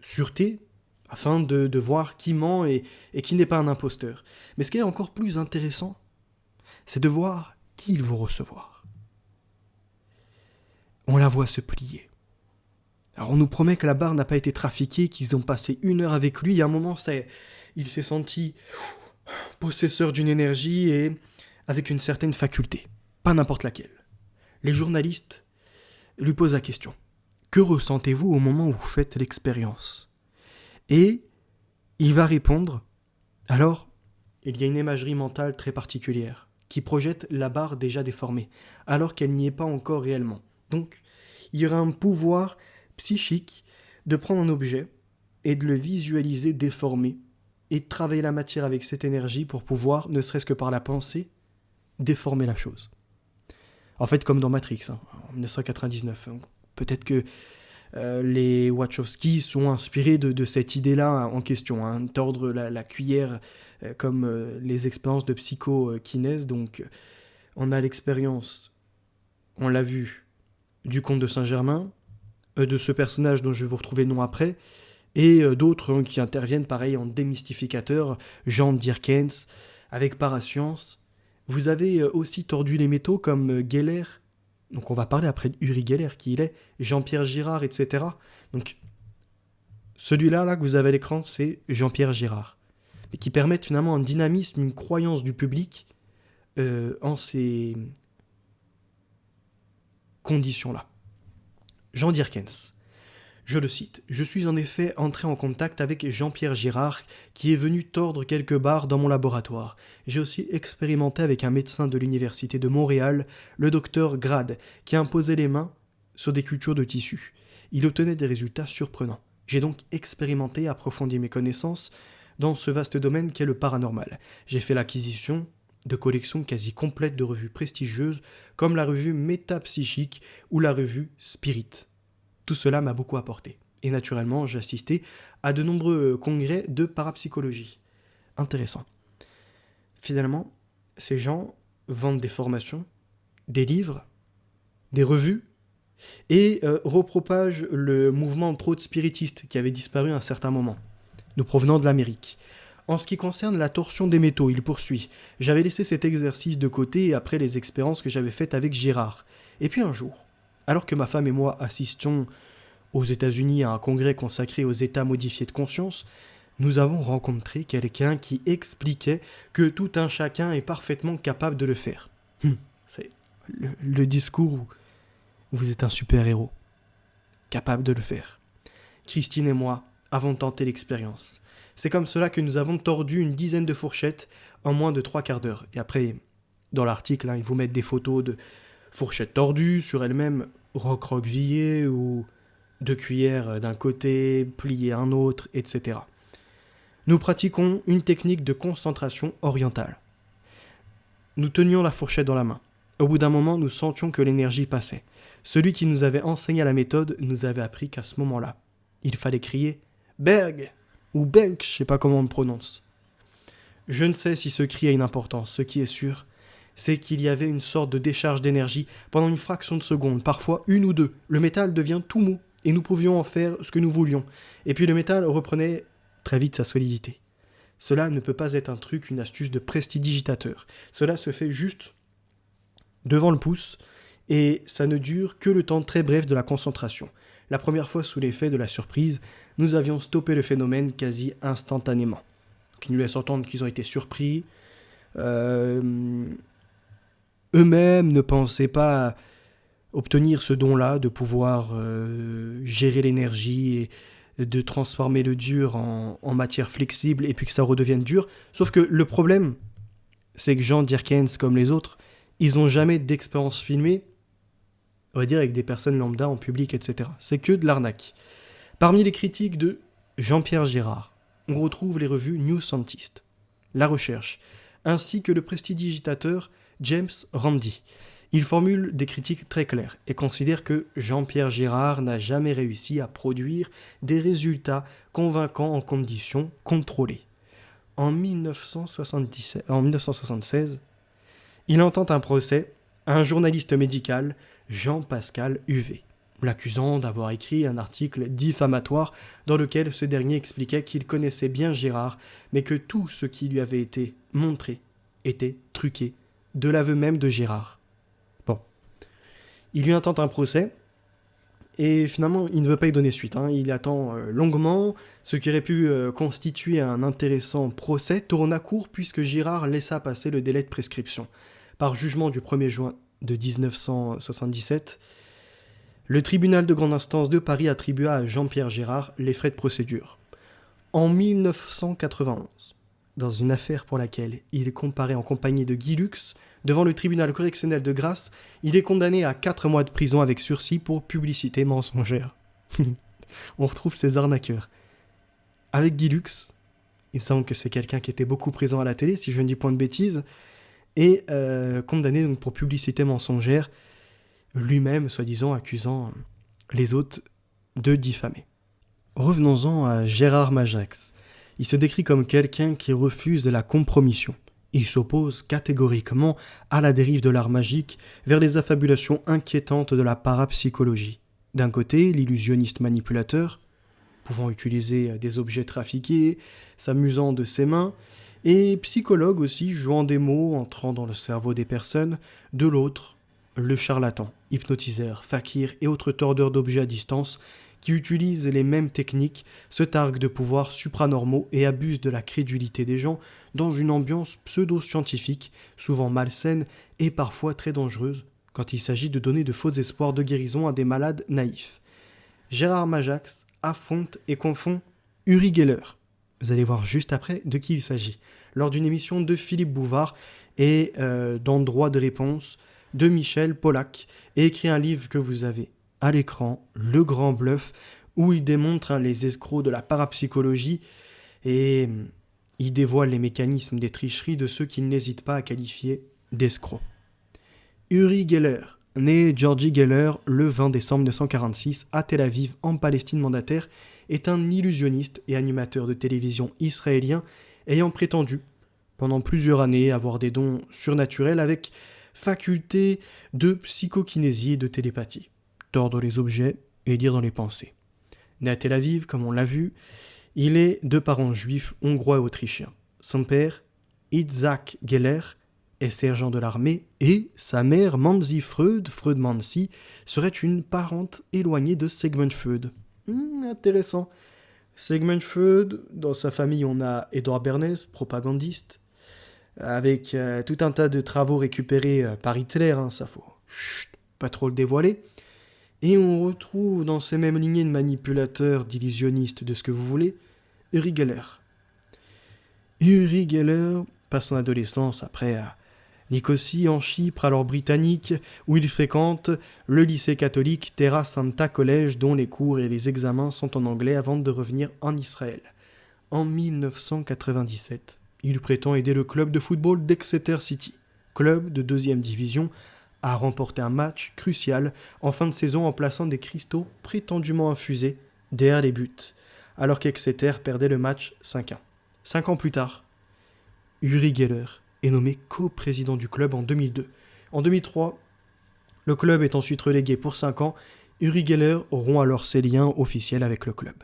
sûreté, afin de voir qui ment et qui n'est pas un imposteur. Mais ce qui est encore plus intéressant, c'est de voir qui ils vont recevoir. On la voit se plier. Alors on nous promet que la barre n'a pas été trafiquée, qu'ils ont passé 1 heure avec lui, et à un moment, il s'est senti possesseur d'une énergie et avec une certaine faculté, pas n'importe laquelle. Les journalistes lui posent la question. Que ressentez-vous au moment où vous faites l'expérience ? Et il va répondre, alors, il y a une imagerie mentale très particulière qui projette la barre déjà déformée, alors qu'elle n'y est pas encore réellement. Donc, il y aura un pouvoir psychique de prendre un objet et de le visualiser déformé et de travailler la matière avec cette énergie pour pouvoir, ne serait-ce que par la pensée, déformer la chose. En fait, comme dans Matrix, en 1999. Peut-être que les Wachowski sont inspirés de cette idée-là en question, tordre la cuillère comme les expériences de psychokinèse. Donc, on a l'expérience, on l'a vu, du comte de Saint-Germain, de ce personnage dont je vais vous retrouver le nom après, et d'autres qui interviennent pareil en démystificateur, Jean Dierkens, avec Parascience. Vous avez aussi tordu les métaux comme Geller, donc on va parler après de Uri Geller, qui il est, Jean-Pierre Girard, etc. Donc celui-là là, que vous avez à l'écran, c'est Jean-Pierre Girard, et qui permettent finalement un dynamisme, une croyance du public en ces conditions-là. Jean Dierkens. Je le cite, « Je suis en effet entré en contact avec Jean-Pierre Girard qui est venu tordre quelques barres dans mon laboratoire. J'ai aussi expérimenté avec un médecin de l'université de Montréal, le docteur Grade, qui a imposé les mains sur des cultures de tissus. Il obtenait des résultats surprenants. J'ai donc expérimenté et approfondi mes connaissances dans ce vaste domaine qu'est le paranormal. J'ai fait l'acquisition de collections quasi complètes de revues prestigieuses comme la revue Métapsychique ou la revue Spirit. Tout cela m'a beaucoup apporté. Et naturellement, j'ai assisté à de nombreux congrès de parapsychologie. Intéressant. Finalement, ces gens vendent des formations, des livres, des revues, et repropagent le mouvement entre autres spiritiste qui avait disparu à un certain moment, nous provenant de l'Amérique. En ce qui concerne la torsion des métaux, il poursuit. J'avais laissé cet exercice de côté après les expériences que j'avais faites avec Girard. Et puis un jour, alors que ma femme et moi assistions aux États-Unis à un congrès consacré aux états modifiés de conscience, nous avons rencontré quelqu'un qui expliquait que tout un chacun est parfaitement capable de le faire. C'est le discours où vous êtes un super-héros, capable de le faire. Christine et moi avons tenté l'expérience. C'est comme cela que nous avons tordu une dizaine de fourchettes en moins de 3/4 d'heure. Et après, dans l'article, ils vous mettent des photos de fourchettes tordues sur elles-mêmes, recroquevillées ou de cuillères d'un côté, pliées un autre, etc. Nous pratiquons une technique de concentration orientale. Nous tenions la fourchette dans la main. Au bout d'un moment, nous sentions que l'énergie passait. Celui qui nous avait enseigné la méthode nous avait appris qu'à ce moment-là, il fallait crier « Berg !» ou « Berg !» je ne sais pas comment on le prononce. Je ne sais si ce cri a une importance. Ce qui est sûr, c'est qu'il y avait une sorte de décharge d'énergie pendant une fraction de seconde, parfois 1 ou 2. Le métal devient tout mou et nous pouvions en faire ce que nous voulions. Et puis le métal reprenait très vite sa solidité. Cela ne peut pas être un truc, une astuce de prestidigitateur. Cela se fait juste devant le pouce et ça ne dure que le temps très bref de la concentration. La première fois, sous l'effet de la surprise, nous avions stoppé le phénomène quasi instantanément. Qui nous laisse entendre qu'ils ont été surpris. Eux-mêmes ne pensaient pas obtenir ce don-là, de pouvoir gérer l'énergie et de transformer le dur en matière flexible et puis que ça redevienne dur. Sauf que le problème, c'est que Jean Dierkens, comme les autres, ils n'ont jamais d'expérience filmée, on va dire avec des personnes lambda en public, etc. C'est que de l'arnaque. Parmi les critiques de Jean-Pierre Girard, on retrouve les revues New Scientist, La Recherche, ainsi que le prestidigitateur James Randi. Il formule des critiques très claires et considère que Jean-Pierre Girard n'a jamais réussi à produire des résultats convaincants en conditions contrôlées. En 1976, il entend un procès à un journaliste médical, Jean-Pascal Huvet, l'accusant d'avoir écrit un article diffamatoire dans lequel ce dernier expliquait qu'il connaissait bien Girard, mais que tout ce qui lui avait été montré était truqué, de l'aveu même de Girard. Bon, il lui intente un procès, et finalement il ne veut pas y donner suite, Il attend longuement, ce qui aurait pu constituer un intéressant procès tourne à court puisque Girard laissa passer le délai de prescription. Par jugement du 1er juin de 1977, le tribunal de grande instance de Paris attribua à Jean-Pierre Girard les frais de procédure. En 1991, dans une affaire pour laquelle il comparaît en compagnie de Guy Lux, devant le tribunal correctionnel de Grasse, il est condamné à 4 mois de prison avec sursis pour publicité mensongère. On retrouve ces arnaqueurs. Avec Guy Lux, il me semble que c'est quelqu'un qui était beaucoup présent à la télé, si je ne dis point de bêtises, et condamné donc pour publicité mensongère, lui-même, soi-disant, accusant les autres de diffamer. Revenons-en à Gérard Majax. Il se décrit comme quelqu'un qui refuse la compromission. Il s'oppose catégoriquement à la dérive de l'art magique vers les affabulations inquiétantes de la parapsychologie. D'un côté, l'illusionniste manipulateur, pouvant utiliser des objets trafiqués, s'amusant de ses mains, et psychologue aussi, jouant des mots, entrant dans le cerveau des personnes. De l'autre, le charlatan, hypnotiseur, fakir et autres tordeurs d'objets à distance qui utilisent les mêmes techniques, se targuent de pouvoirs supranormaux et abusent de la crédulité des gens dans une ambiance pseudo-scientifique, souvent malsaine et parfois très dangereuse quand il s'agit de donner de faux espoirs de guérison à des malades naïfs. Gérard Majax affronte et confond Uri Geller. Vous allez voir juste après de qui il s'agit, lors d'une émission de Philippe Bouvard et dans Droit de réponse de Michel Pollack, et écrit un livre que vous avez à l'écran, Le Grand Bluff, où il démontre les escrocs de la parapsychologie et il dévoile les mécanismes des tricheries de ceux qu'il n'hésite pas à qualifier d'escrocs. Uri Geller, né Georgi Geller le 20 décembre 1946 à Tel Aviv en Palestine mandataire, est un illusionniste et animateur de télévision israélien ayant prétendu pendant plusieurs années avoir des dons surnaturels avec faculté de psychokinésie et de télépathie, tordre les objets et lire dans les pensées. Né à Tel Aviv, comme on l'a vu, il est de parents juifs hongrois et autrichiens. Son père, Itzhak Geller, est sergent de l'armée et sa mère, Manzi Freud Manzi, serait une parente éloignée de Sigmund Freud. Intéressant. Sigmund Freud, dans sa famille on a Édouard Bernays, propagandiste, avec tout un tas de travaux récupérés par Hitler, ça faut pas trop le dévoiler. Et on retrouve dans ces mêmes lignées de manipulateurs, d'illusionnistes, de ce que vous voulez, Uri Geller. Uri Geller passe son adolescence après à Nicosie, en Chypre, alors britannique, où il fréquente le lycée catholique Terra Santa College, dont les cours et les examens sont en anglais avant de revenir en Israël. En 1997, il prétend aider le club de football d'Exeter City, club de 2e division, à remporter un match crucial en fin de saison en plaçant des cristaux prétendument infusés derrière les buts, alors qu'Exeter perdait le match 5-1. 5 ans plus tard, Uri Geller est nommé co-président du club en 2002. En 2003, le club est ensuite relégué pour 5 ans. Uri Geller rompt alors ses liens officiels avec le club.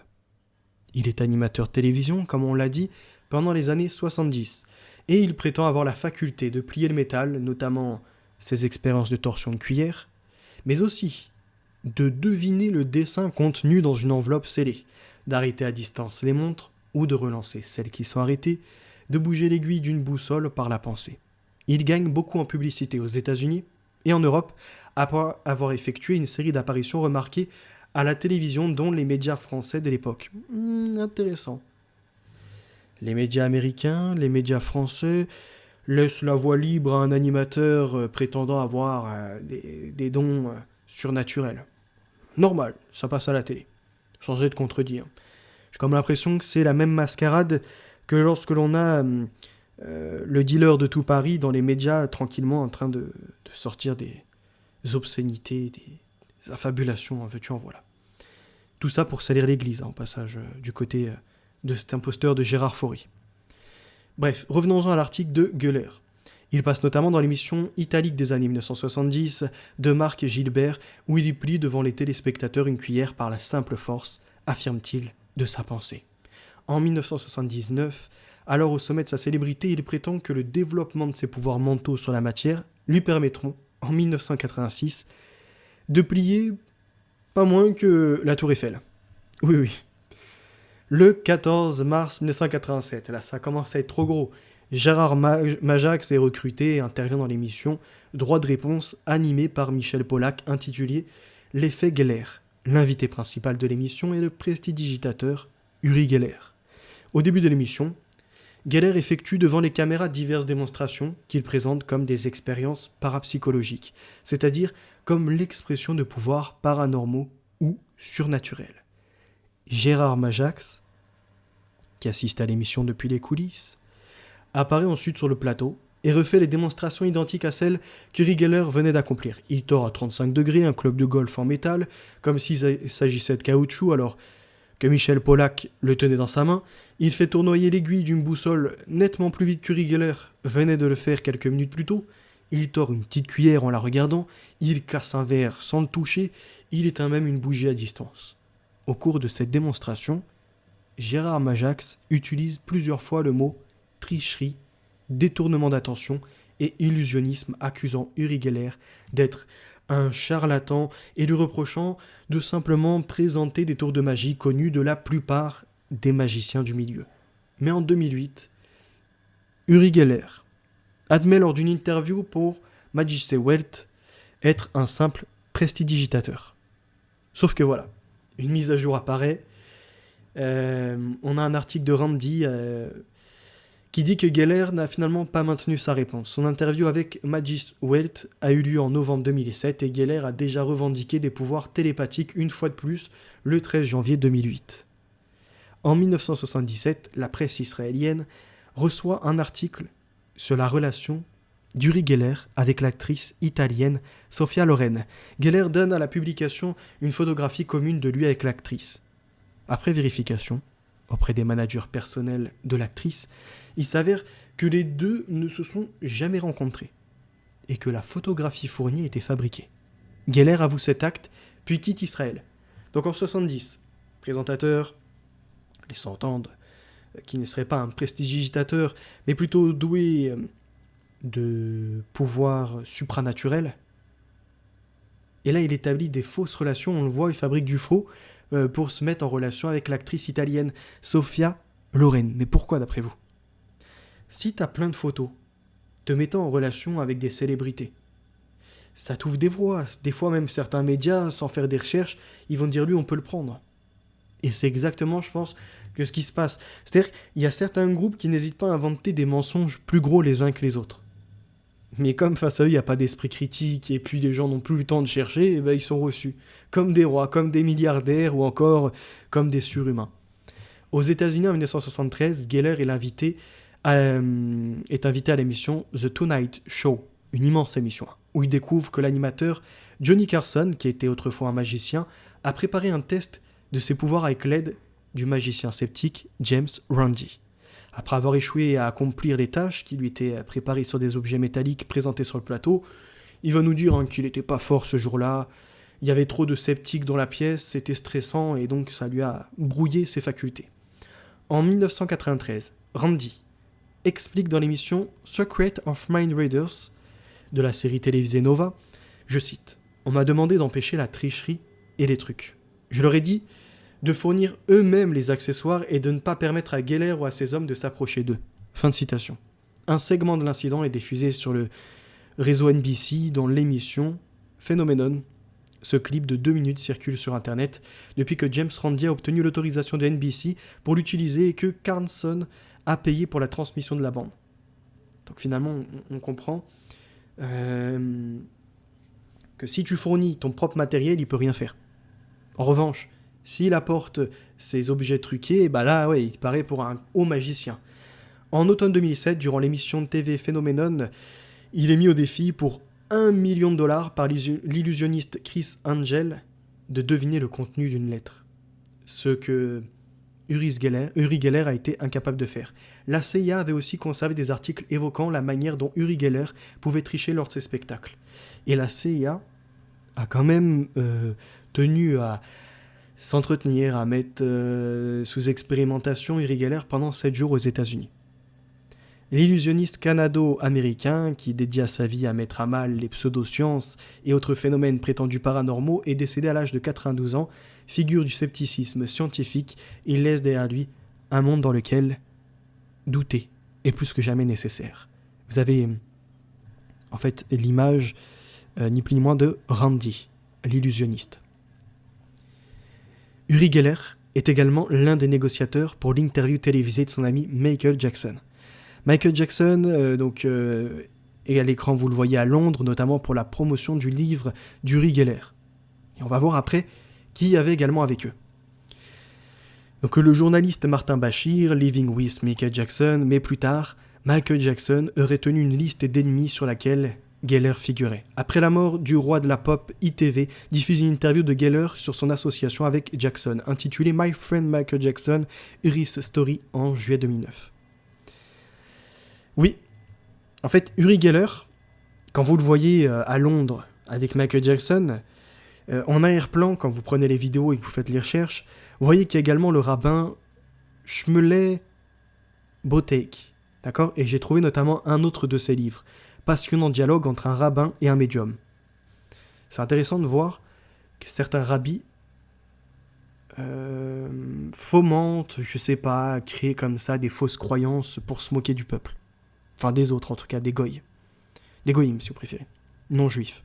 Il est animateur télévision, comme on l'a dit, pendant les années 70, et il prétend avoir la faculté de plier le métal, notamment ses expériences de torsion de cuillère, mais aussi de deviner le dessin contenu dans une enveloppe scellée, d'arrêter à distance les montres ou de relancer celles qui sont arrêtées, de bouger l'aiguille d'une boussole par la pensée. Il gagne beaucoup en publicité aux États-Unis et en Europe après avoir effectué une série d'apparitions remarquées à la télévision, dont les médias français de l'époque. Intéressant. Les médias américains, les médias français laissent la voie libre à un animateur prétendant avoir des dons surnaturels. Normal, ça passe à la télé, sans être contredit. J'ai comme l'impression que c'est la même mascarade que lorsque l'on a le dealer de tout Paris dans les médias tranquillement en train de sortir des obscénités, des affabulations, en veux-tu en voilà. Tout ça pour salir l'église, en passage du côté de cet imposteur de Gérard Faury. Bref, revenons-en à l'article de Geller. Il passe notamment dans l'émission Italique des années 1970 de Marc Gilbert, où il y plie devant les téléspectateurs une cuillère par la simple force, affirme-t-il, de sa pensée. En 1979, alors au sommet de sa célébrité, il prétend que le développement de ses pouvoirs mentaux sur la matière lui permettront, en 1986, de plier pas moins que la Tour Eiffel. Oui, oui. Le 14 mars 1987, là ça commence à être trop gros, Gérard Majax est recruté et intervient dans l'émission Droit de réponse animée par Michel Pollack intitulée L'effet Geller. L'invité principal de l'émission est le prestidigitateur Uri Geller. Au début de l'émission, Geller effectue devant les caméras diverses démonstrations qu'il présente comme des expériences parapsychologiques, c'est-à-dire comme l'expression de pouvoirs paranormaux ou surnaturels. Gérard Majax, qui assiste à l'émission depuis les coulisses, apparaît ensuite sur le plateau et refait les démonstrations identiques à celles qu'Uri Geller venait d'accomplir. Il tord à 35 degrés un club de golf en métal, comme s'il s'agissait de caoutchouc alors que Michel Pollack le tenait dans sa main. Il fait tournoyer l'aiguille d'une boussole nettement plus vite qu'Uri Geller venait de le faire quelques minutes plus tôt. Il tord une petite cuillère en la regardant, il casse un verre sans le toucher, il éteint même une bougie à distance. Au cours de cette démonstration, Gérard Majax utilise plusieurs fois le mot tricherie, détournement d'attention et illusionnisme, accusant Uri Geller d'être un charlatan et lui reprochant de simplement présenter des tours de magie connus de la plupart des magiciens du milieu. Mais en 2008, Uri Geller admet lors d'une interview pour Magiste Welt être un simple prestidigitateur. Sauf que voilà, une mise à jour apparaît. On a un article de Randy qui dit que Geller n'a finalement pas maintenu sa réponse. Son interview avec Magiste Welt a eu lieu en novembre 2007 et Geller a déjà revendiqué des pouvoirs télépathiques une fois de plus le 13 janvier 2008. En 1977, la presse israélienne reçoit un article sur la relation d'Uri Geller avec l'actrice italienne Sofia Loren. Geller donne à la publication une photographie commune de lui avec l'actrice. Après vérification, auprès des managers personnels de l'actrice, il s'avère que les deux ne se sont jamais rencontrés et que la photographie fournie était fabriquée. Geller avoue cet acte, puis quitte Israël. Donc en 70, présentateur, laissant entendre qu'il ne serait pas un prestidigitateur, mais plutôt doué de pouvoirs supranaturels. Et là, il établit des fausses relations, on le voit, il fabrique du faux pour se mettre en relation avec l'actrice italienne Sofia Loren. Mais pourquoi d'après vous ? Si tu as plein de photos te mettant en relation avec des célébrités, ça t'ouvre des voies. Des fois même certains médias, sans faire des recherches, ils vont dire lui on peut le prendre. Et c'est exactement, je pense, que ce qui se passe. C'est-à-dire qu'il y a certains groupes qui n'hésitent pas à inventer des mensonges plus gros les uns que les autres. Mais comme face à eux, il n'y a pas d'esprit critique, et puis les gens n'ont plus le temps de chercher, et ben ils sont reçus. Comme des rois, comme des milliardaires, ou encore comme des surhumains. Aux États-Unis en 1973, Geller est invité à l'émission The Tonight Show, une immense émission, où il découvre que l'animateur Johnny Carson, qui était autrefois un magicien, a préparé un test de ses pouvoirs avec l'aide du magicien sceptique James Randi. Après avoir échoué à accomplir les tâches qui lui étaient préparées sur des objets métalliques présentés sur le plateau, il va nous dire qu'il n'était pas fort ce jour-là, il y avait trop de sceptiques dans la pièce, c'était stressant et donc ça lui a brouillé ses facultés. En 1993, Randi explique dans l'émission Secret of Mind Readers de la série télévisée Nova, je cite, « On m'a demandé d'empêcher la tricherie et les trucs. Je leur ai dit de fournir eux-mêmes les accessoires et de ne pas permettre à Geller ou à ses hommes de s'approcher d'eux. » Fin de citation. Un segment de l'incident est diffusé sur le réseau NBC dans l'émission Phenomenon. Ce clip de 2 minutes circule sur Internet depuis que James Randi a obtenu l'autorisation de NBC pour l'utiliser et que Carson a payé pour la transmission de la bande. Donc finalement, on comprend que si tu fournis ton propre matériel, il peut rien faire. En revanche, s'il apporte ses objets truqués, bah là, ouais, il paraît pour un haut magicien. En automne 2007, durant l'émission de TV Phenomenon, il est mis au défi pour $1 million par l'illusionniste Chris Angel de deviner le contenu d'une lettre. Ce que Uri Geller a été incapable de faire. La CIA avait aussi conservé des articles évoquant la manière dont Uri Geller pouvait tricher lors de ses spectacles. Et la CIA a quand même tenu à s'entretenir, à mettre sous expérimentation Uri Geller pendant 7 jours aux États-Unis. L'illusionniste canado-américain, qui dédia sa vie à mettre à mal les pseudosciences et autres phénomènes prétendus paranormaux, est décédé à l'âge de 92 ans, figure du scepticisme scientifique. Il laisse derrière lui un monde dans lequel douter est plus que jamais nécessaire. Vous avez en fait l'image, ni plus ni moins, de Randy, l'illusionniste. Uri Geller est également l'un des négociateurs pour l'interview télévisée de son ami Michael Jackson. Michael Jackson est à l'écran, vous le voyez, à Londres, notamment pour la promotion du livre d'Uri Geller. Et on va voir après qui y avait également avec eux. Donc le journaliste Martin Bashir, Living with Michael Jackson, mais plus tard, Michael Jackson aurait tenu une liste d'ennemis sur laquelle Geller figurait. Après la mort du roi de la pop, ITV diffuse une interview de Geller sur son association avec Jackson, intitulée My Friend Michael Jackson, Uri's Story, en juillet 2009. Oui, en fait, Uri Geller, quand vous le voyez à Londres avec Michael Jackson, en arrière-plan, quand vous prenez les vidéos et que vous faites les recherches, vous voyez qu'il y a également le rabbin Shmuley Boteach, d'accord ? Et j'ai trouvé notamment un autre de ses livres, passionnant dialogue entre un rabbin et un médium. C'est intéressant de voir que certains rabbis fomentent, je sais pas, créer comme ça des fausses croyances pour se moquer du peuple. Enfin, des autres, en tout cas, des goïs. Des goïms, si vous préférez. Non juifs.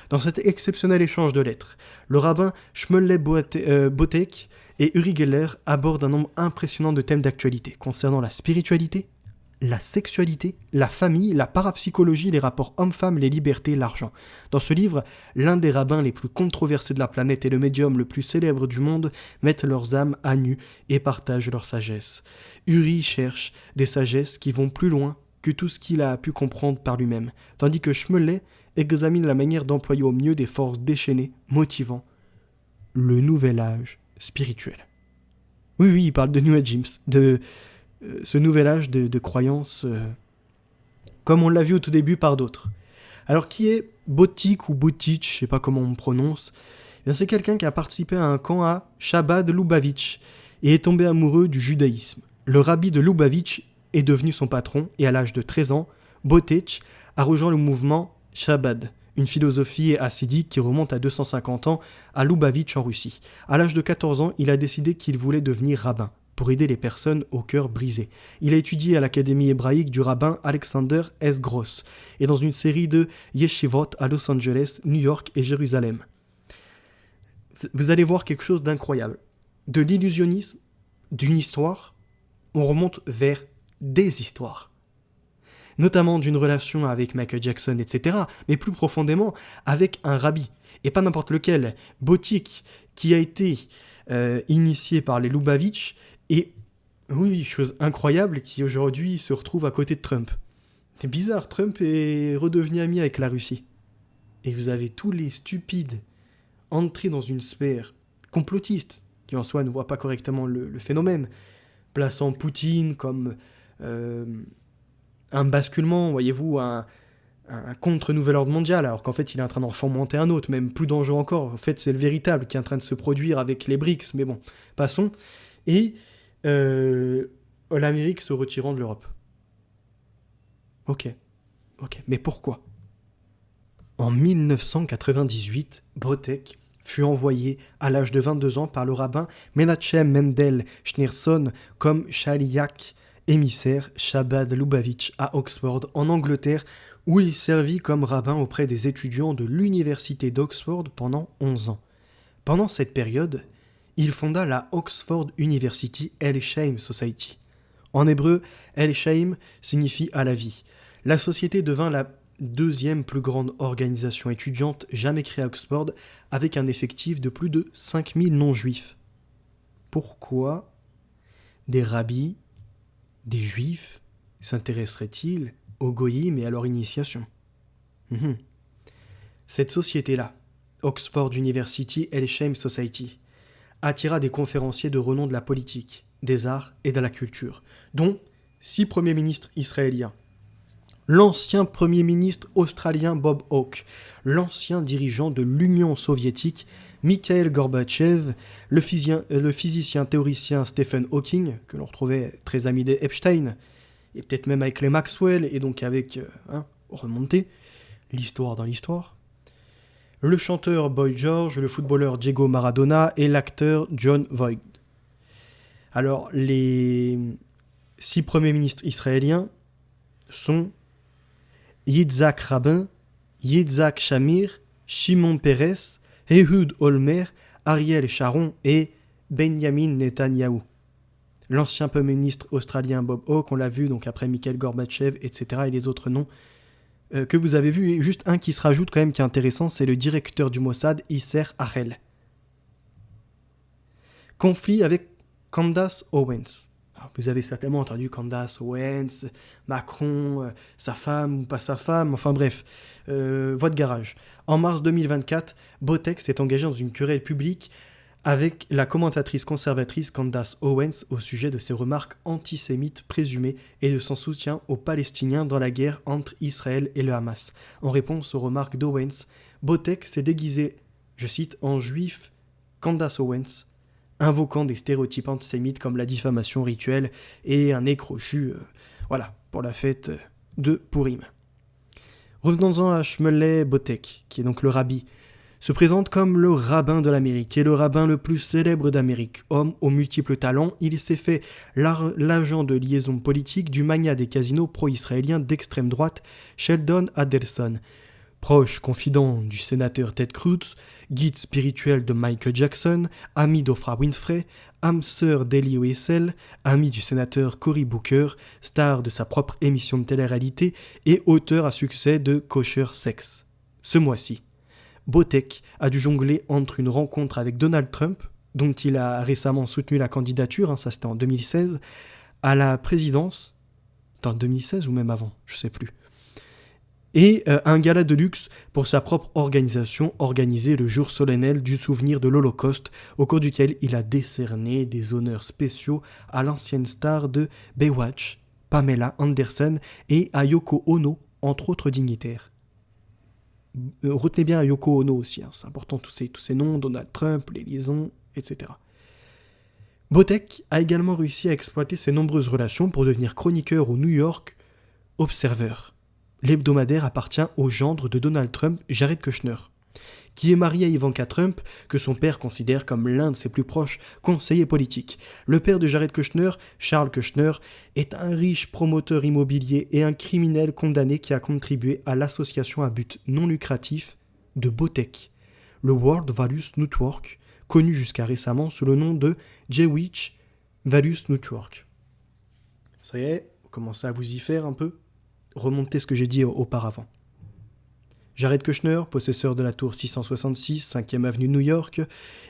Dans cet exceptionnel échange de lettres, le rabbin Shmuley Boteach et Uri Geller abordent un nombre impressionnant de thèmes d'actualité concernant la spiritualité, la sexualité, la famille, la parapsychologie, les rapports hommes-femmes, les libertés, l'argent. Dans ce livre, l'un des rabbins les plus controversés de la planète et le médium le plus célèbre du monde mettent leurs âmes à nu et partagent leur sagesse. Uri cherche des sagesses qui vont plus loin que tout ce qu'il a pu comprendre par lui-même, tandis que Shmuley examine la manière d'employer au mieux des forces déchaînées, motivant le nouvel âge spirituel. Oui, il parle de New Age, de ce nouvel âge de croyances, comme on l'a vu au tout début par d'autres. Alors, qui est Boteach ou Boteach, je ne sais pas comment on prononce, bien, c'est quelqu'un qui a participé à un camp à Chabad Lubavitch et est tombé amoureux du judaïsme. Le rabbi de Lubavitch est devenu son patron et à l'âge de 13 ans, Boteach a rejoint le mouvement Chabad, une philosophie hassidique qui remonte à 250 ans à Lubavitch en Russie. À l'âge de 14 ans, il a décidé qu'il voulait devenir rabbin pour aider les personnes au cœur brisé. Il a étudié à l'académie hébraïque du rabbin Alexander S. Gross et dans une série de yeshivot à Los Angeles, New York et Jérusalem. Vous allez voir quelque chose d'incroyable. De l'illusionnisme, d'une histoire, on remonte vers des histoires. Notamment d'une relation avec Michael Jackson, etc., mais plus profondément avec un rabbi, et pas n'importe lequel, Boteach, qui a été initié par les Lubavitch, et oui, chose incroyable, qui aujourd'hui se retrouve à côté de Trump. C'est bizarre, Trump est redevenu ami avec la Russie. Et vous avez tous les stupides entrés dans une sphère complotiste, qui en soi ne voit pas correctement le phénomène, plaçant Poutine comme un basculement, voyez-vous, un contre-nouvel ordre mondial, alors qu'en fait il est en train d'en fomenter un autre, même plus dangereux encore. En fait, c'est le véritable qui est en train de se produire avec les BRICS, mais bon, passons. Et l'Amérique se retirant de l'Europe. Ok, mais pourquoi ? En 1998, Boteach fut envoyé à l'âge de 22 ans par le rabbin Menachem Mendel Schneerson comme Shaliach, émissaire Chabad Lubavitch à Oxford, en Angleterre, où il servit comme rabbin auprès des étudiants de l'université d'Oxford pendant 11 ans. Pendant cette période, il fonda la Oxford University Elsheim Society. En hébreu, Elsheim signifie « à la vie ». La société devint la deuxième plus grande organisation étudiante jamais créée à Oxford, avec un effectif de plus de 5000 non-juifs. Pourquoi des rabbis, des juifs, s'intéresseraient-ils aux goïm et à leur initiation ? Cette société-là, Oxford University Elsheim Society, attira des conférenciers de renom de la politique, des arts et de la culture, dont 6 premiers ministres israéliens. L'ancien premier ministre australien Bob Hawke, l'ancien dirigeant de l'Union soviétique Mikhail Gorbatchev, le physicien théoricien Stephen Hawking, que l'on retrouvait très ami d'Epstein, et peut-être même avec les Maxwell, et donc avec, remonter, l'histoire dans l'histoire, le chanteur Boy George, le footballeur Diego Maradona et l'acteur John Voight. Alors, les 6 premiers ministres israéliens sont Yitzhak Rabin, Yitzhak Shamir, Shimon Peres, Ehud Olmer, Ariel Sharon et Benjamin Netanyahou. L'ancien premier ministre australien Bob Hawke, on l'a vu donc après Mikhail Gorbatchev, etc. et les autres noms que vous avez vus. Et juste un qui se rajoute quand même qui est intéressant, c'est le directeur du Mossad, Isser Achel. Conflit avec Candace Owens. Alors, vous avez certainement entendu Candace Owens, Macron, sa femme ou pas sa femme, enfin bref, voie de garage. En mars 2024, Botek s'est engagé dans une querelle publique avec la commentatrice conservatrice Candace Owens au sujet de ses remarques antisémites présumées et de son soutien aux Palestiniens dans la guerre entre Israël et le Hamas. En réponse aux remarques d'Owens, Botek s'est déguisé, je cite, en juif Candace Owens, invoquant des stéréotypes antisémites comme la diffamation rituelle et un nez crochu, pour la fête de Purim. Revenons-en à Shmuley Botek, qui est donc le rabbi, se présente comme le rabbin de l'Amérique et le rabbin le plus célèbre d'Amérique. Homme aux multiples talents, il s'est fait l'agent de liaison politique du magnat des casinos pro-israéliens d'extrême droite Sheldon Adelson. Proche confident du sénateur Ted Cruz, guide spirituel de Michael Jackson, ami d'Oprah Winfrey, âme sœur d'Elie Wiesel, ami du sénateur Cory Booker, star de sa propre émission de télé-réalité et auteur à succès de Kosher Sex. Ce mois-ci, Botek a dû jongler entre une rencontre avec Donald Trump, dont il a récemment soutenu la candidature, ça c'était en 2016, à la présidence, en 2016 ou même avant, je sais plus, et un gala de luxe pour sa propre organisation organisé le jour solennel du souvenir de l'Holocauste, au cours duquel il a décerné des honneurs spéciaux à l'ancienne star de Baywatch, Pamela Anderson, et à Yoko Ono, entre autres dignitaires. Retenez bien Yoko Ono aussi, c'est important tous ces noms, Donald Trump, les liaisons, etc. Botek a également réussi à exploiter ses nombreuses relations pour devenir chroniqueur au New York Observer. L'hebdomadaire appartient au gendre de Donald Trump, Jared Kushner, qui est marié à Ivanka Trump, que son père considère comme l'un de ses plus proches conseillers politiques. Le père de Jared Kushner, Charles Kushner, est un riche promoteur immobilier et un criminel condamné qui a contribué à l'association à but non lucratif de Botek, le World Values Network, connu jusqu'à récemment sous le nom de Jewish Values Network. Ça y est, vous commencez à vous y faire un peu ? Remontez ce que j'ai dit auparavant. Jared Kushner, possesseur de la tour 666, 5e avenue New York,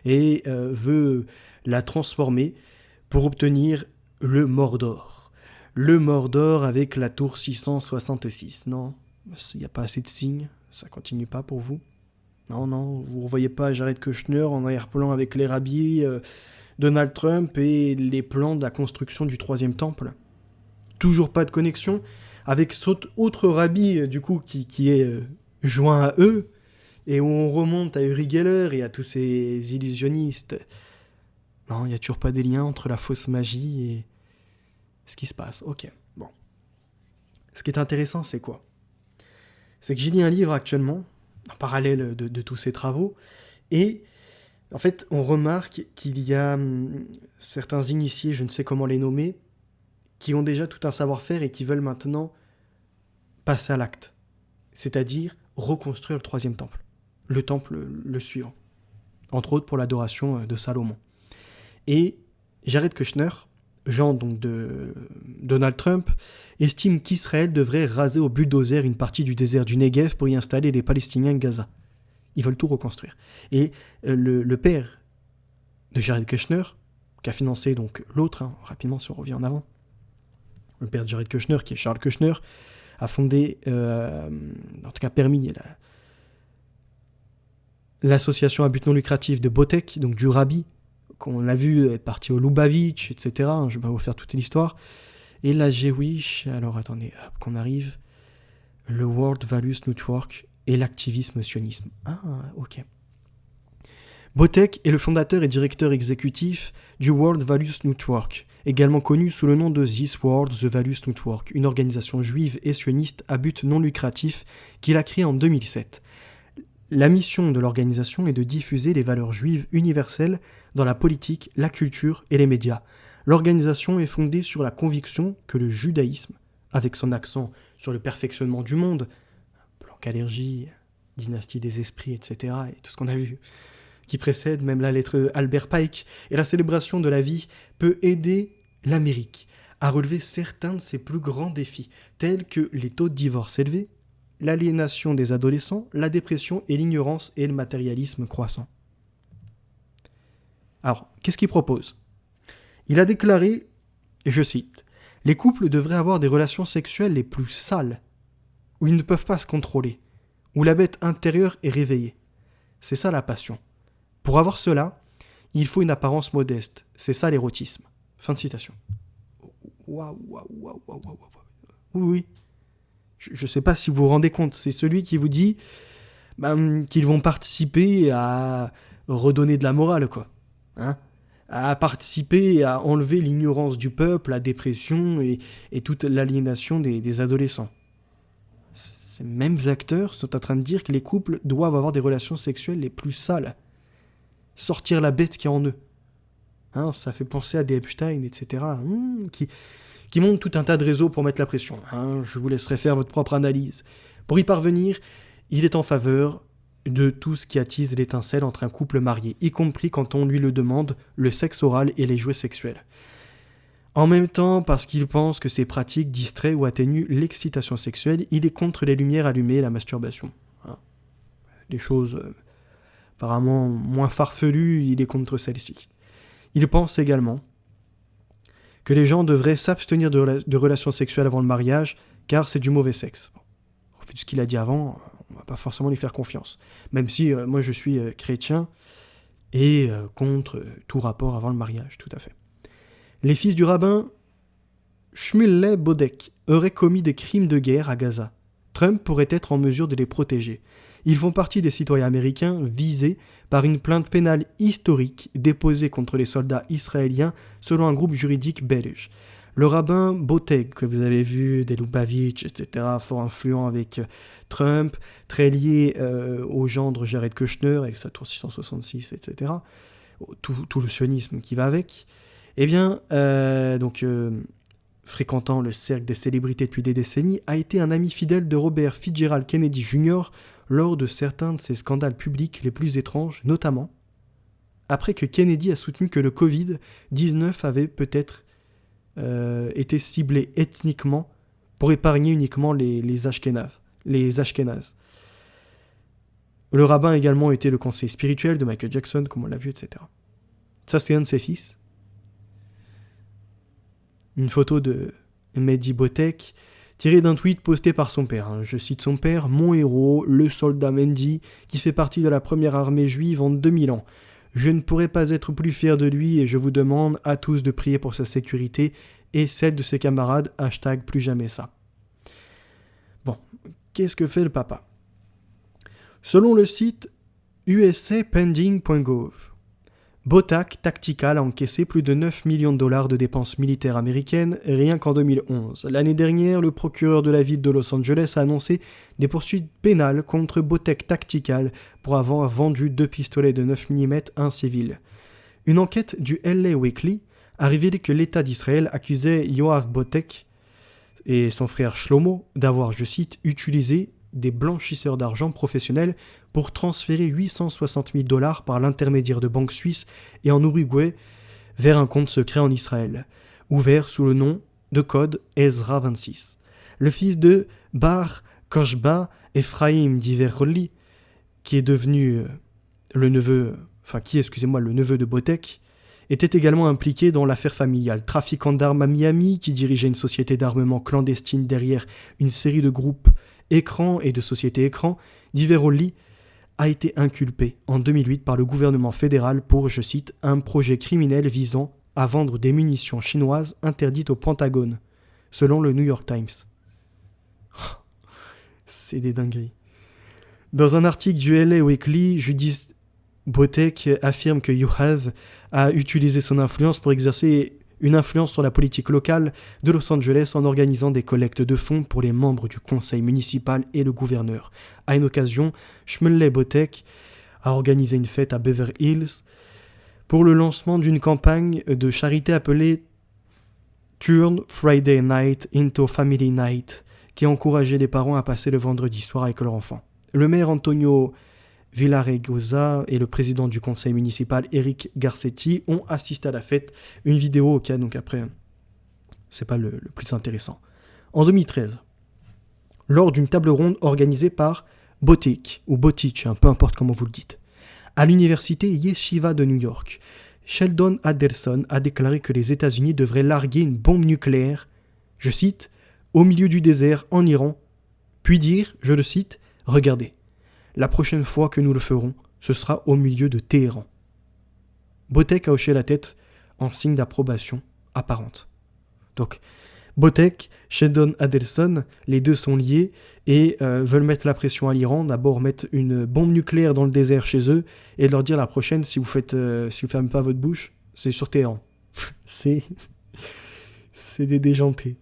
et veut la transformer pour obtenir le Mordor. Le Mordor avec la tour 666. Non, il n'y a pas assez de signes, ça continue pas pour vous. Non, vous ne voyez pas Jared Kushner en arrière-plan avec les rabbis, Donald Trump et les plans de la construction du 3e temple. Toujours pas de connexion avec cet autre rabbi, du coup, qui est joint à eux, et où on remonte à Uri Geller et à tous ces illusionnistes. Non, il n'y a toujours pas des liens entre la fausse magie et ce qui se passe. Ok, bon. Ce qui est intéressant, c'est quoi ? C'est que j'ai lu un livre actuellement, en parallèle de tous ces travaux, et en fait, on remarque qu'il y a certains initiés, je ne sais comment les nommer, qui ont déjà tout un savoir-faire et qui veulent maintenant passer à l'acte. C'est-à-dire reconstruire le 3e temple. Le temple le suivant. Entre autres pour l'adoration de Salomon. Et Jared Kushner, genre donc de Donald Trump, estime qu'Israël devrait raser au bulldozer une partie du désert du Negev pour y installer les Palestiniens de Gaza. Ils veulent tout reconstruire. Et le père de Jared Kushner, qui a financé donc l'autre, rapidement si on revient en avant, le père de Jared Kushner, qui est Charles Kushner, a fondé, en tout cas permis, l'association à but non lucratif de Botek, donc du rabbi, qu'on l'a vu, est parti au Lubavitch, etc. Je vais pas vous faire toute l'histoire. Et la Jewish, alors attendez, hop, qu'on arrive, le World Values Network et l'activisme sionisme. Ah, ok. Botek est le fondateur et directeur exécutif du World Values Network, également connu sous le nom de This World The Values Network, une organisation juive et sioniste à but non lucratif qu'il a créée en 2007. La mission de l'organisation est de diffuser les valeurs juives universelles dans la politique, la culture et les médias. L'organisation est fondée sur la conviction que le judaïsme, avec son accent sur le perfectionnement du monde, Blanc-Allergie, dynastie des esprits, etc., et tout ce qu'on a vu, qui précède même la lettre Albert Pike, et la célébration de la vie, peut aider l'Amérique à relever certains de ses plus grands défis, tels que les taux de divorce élevés, l'aliénation des adolescents, la dépression et l'ignorance et le matérialisme croissant. Alors, qu'est-ce qu'il propose ? Il a déclaré, et je cite, « Les couples devraient avoir des relations sexuelles les plus sales, où ils ne peuvent pas se contrôler, où la bête intérieure est réveillée. C'est ça la passion. Pour avoir cela, il faut une apparence modeste. C'est ça l'érotisme. » Fin de citation. Waouh. Oui. Je ne sais pas si vous vous rendez compte, c'est celui qui vous dit qu'ils vont participer à redonner de la morale, quoi. Hein, à participer à enlever l'ignorance du peuple, la dépression et toute l'aliénation des adolescents. Ces mêmes acteurs sont en train de dire que les couples doivent avoir des relations sexuelles les plus sales. Sortir la bête qui est en eux. Hein, ça fait penser à des Epstein, etc., qui montent tout un tas de réseaux pour mettre la pression. Hein, je vous laisserai faire votre propre analyse. Pour y parvenir, il est en faveur de tout ce qui attise l'étincelle entre un couple marié, y compris quand on lui le demande, le sexe oral et les jouets sexuels. En même temps, parce qu'il pense que ces pratiques distraient ou atténuent l'excitation sexuelle, il est contre les lumières allumées et la masturbation. Hein. Des choses apparemment moins farfelues, il est contre celles-ci. Il pense également que les gens devraient s'abstenir de relations sexuelles avant le mariage, car c'est du mauvais sexe. Au vu de ce qu'il a dit avant, on ne va pas forcément lui faire confiance. Même si moi je suis chrétien et contre tout rapport avant le mariage, tout à fait. Les fils du rabbin Shmuley Bodek auraient commis des crimes de guerre à Gaza. Trump pourrait être en mesure de les protéger. Ils font partie des citoyens américains visés par une plainte pénale historique déposée contre les soldats israéliens selon un groupe juridique belge. Le rabbin Botek, que vous avez vu, des Lubavitch, etc., fort influent avec Trump, très lié au gendre Jared Kushner avec sa tour 666, etc., tout le sionisme qui va avec, eh bien, fréquentant le cercle des célébrités depuis des décennies, a été un ami fidèle de Robert Fitzgerald Kennedy Jr., lors de certains de ses scandales publics les plus étranges, notamment après que Kennedy a soutenu que le Covid-19 avait peut-être été ciblé ethniquement pour épargner uniquement les Ashkénazes. Le rabbin a également été le conseiller spirituel de Michael Jackson, comme on l'a vu, etc. Ça, c'est un de ses fils. Une photo de Mehdi Botek, tiré d'un tweet posté par son père. Je cite son père, « Mon héros, le soldat Mehdi, qui fait partie de la première armée juive en 2000 ans. Je ne pourrais pas être plus fier de lui et je vous demande à tous de prier pour sa sécurité et celle de ses camarades, hashtag plus jamais ça. » Bon, qu'est-ce que fait le papa ? Selon le site usapending.gov, Botak Tactical a encaissé plus de 9 millions de dollars de dépenses militaires américaines rien qu'en 2011. L'année dernière, le procureur de la ville de Los Angeles a annoncé des poursuites pénales contre Botek Tactical pour avoir vendu 2 pistolets de 9 mm à un civil. Une enquête du LA Weekly a révélé que l'État d'Israël accusait Yoav Botek et son frère Shlomo d'avoir, je cite, utilisé des blanchisseurs d'argent professionnels pour transférer 860 000 dollars par l'intermédiaire de banques suisses et en Uruguay vers un compte secret en Israël, ouvert sous le nom de code Ezra 26. Le fils de Bar Koshba Ephraim Diveroli, qui est devenu le neveu de Botek, était également impliqué dans l'affaire familiale. Trafiquant d'armes à Miami, qui dirigeait une société d'armement clandestine derrière une série de groupes écran et de sociétés écran, Diveroli a été inculpé en 2008 par le gouvernement fédéral pour, je cite, un projet criminel visant à vendre des munitions chinoises interdites au Pentagone, selon le New York Times. C'est des dingueries. Dans un article du LA Weekly, Judith Botek affirme que YouHave a utilisé son influence pour exercer une influence sur la politique locale de Los Angeles en organisant des collectes de fonds pour les membres du conseil municipal et le gouverneur. À une occasion, Shmuley Botek a organisé une fête à Beverly Hills pour le lancement d'une campagne de charité appelée Turn Friday Night into Family Night, qui encourageait les parents à passer le vendredi soir avec leur enfant. Le maire Antonio Villaraigosa et le président du conseil municipal Eric Garcetti ont assisté à la fête. Une vidéo, ok, donc après, c'est pas le plus intéressant. En 2013, lors d'une table ronde organisée par Botic, ou Botich, peu importe comment vous le dites, à l'université Yeshiva de New York, Sheldon Adelson a déclaré que les États-Unis devraient larguer une bombe nucléaire, je cite, au milieu du désert en Iran, puis dire, je le cite, « Regardez, la prochaine fois que nous le ferons, ce sera au milieu de Téhéran. » Botek a hoché la tête en signe d'approbation apparente. Donc, Botek, Sheldon Adelson, les deux sont liés et veulent mettre la pression à l'Iran, d'abord mettre une bombe nucléaire dans le désert chez eux et leur dire la prochaine, si vous fermez pas votre bouche, c'est sur Téhéran. c'est des déjantés.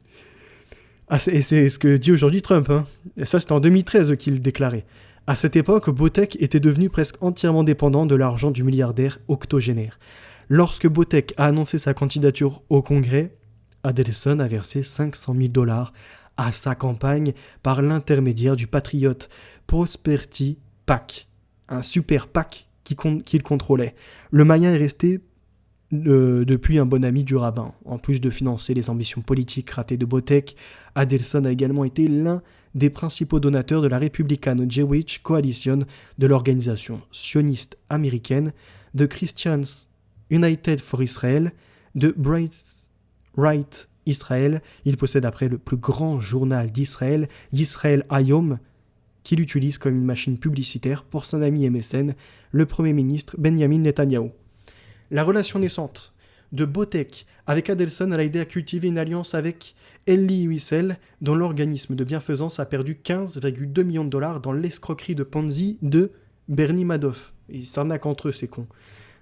Ah, c'est ce que dit aujourd'hui Trump. Hein. Et ça, c'était en 2013 qu'il déclarait. À cette époque, Botek était devenu presque entièrement dépendant de l'argent du milliardaire octogénaire. Lorsque Botek a annoncé sa candidature au Congrès, Adelson a versé $500,000 à sa campagne par l'intermédiaire du Patriot Prosperity PAC, un super PAC qu'il contrôlait. Le Maya est resté depuis un bon ami du rabbin. En plus de financer les ambitions politiques ratées de Botek, Adelson a également été l'un des principaux donateurs de la Republican Jewish Coalition, de l'organisation sioniste américaine, de Christians United for Israel, de Right Israel. Il possède après le plus grand journal d'Israël, Yisrael Hayom, qu'il utilise comme une machine publicitaire pour son ami et mécène, le Premier ministre Benjamin Netanyahou. La relation naissante de Botek avec Adelson a aidé à cultiver une alliance avec Elie Wiesel, dont l'organisme de bienfaisance a perdu 15,2 millions de dollars dans l'escroquerie de Ponzi de Bernie Madoff. Ils s'en a qu'entre eux, ces cons.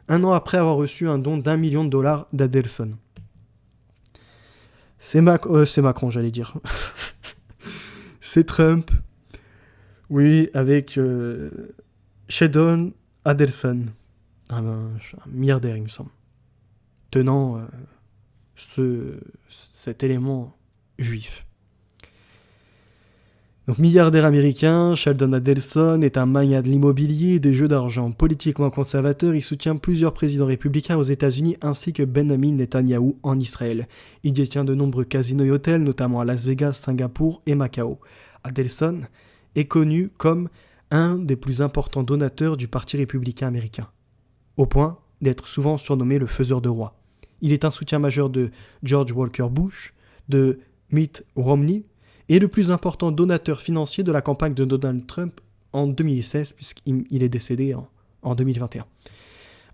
Un an après avoir reçu un don d'1 million de dollars d'Adelson. C'est Macron, j'allais dire. C'est Trump. Oui, avec Sheldon Adelson. Un milliardaire, il me semble. Tenant cet élément juif. Donc, milliardaire américain, Sheldon Adelson est un magnat de l'immobilier et des jeux d'argent. Politiquement conservateur, il soutient plusieurs présidents républicains aux États-Unis ainsi que Benjamin Netanyahou en Israël. Il détient de nombreux casinos et hôtels, notamment à Las Vegas, Singapour et Macao. Adelson est connu comme un des plus importants donateurs du Parti républicain américain, au point d'être souvent surnommé le faiseur de rois. Il est un soutien majeur de George Walker Bush, de Mitt Romney, et le plus important donateur financier de la campagne de Donald Trump en 2016, puisqu'il est décédé en 2021.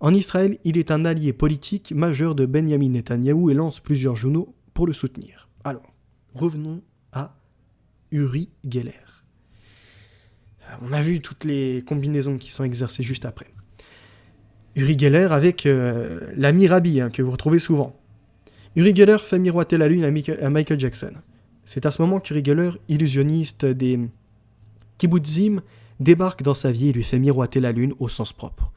En Israël, il est un allié politique majeur de Benjamin Netanyahou et lance plusieurs journaux pour le soutenir. Alors, revenons à Uri Geller. On a vu toutes les combinaisons qui sont exercées juste après. Uri Geller avec l'ami Rabbi, que vous retrouvez souvent. Uri Geller fait miroiter la lune à Michael Jackson. C'est à ce moment qu'Uri Geller, illusionniste des kibbutzim, débarque dans sa vie et lui fait miroiter la lune au sens propre.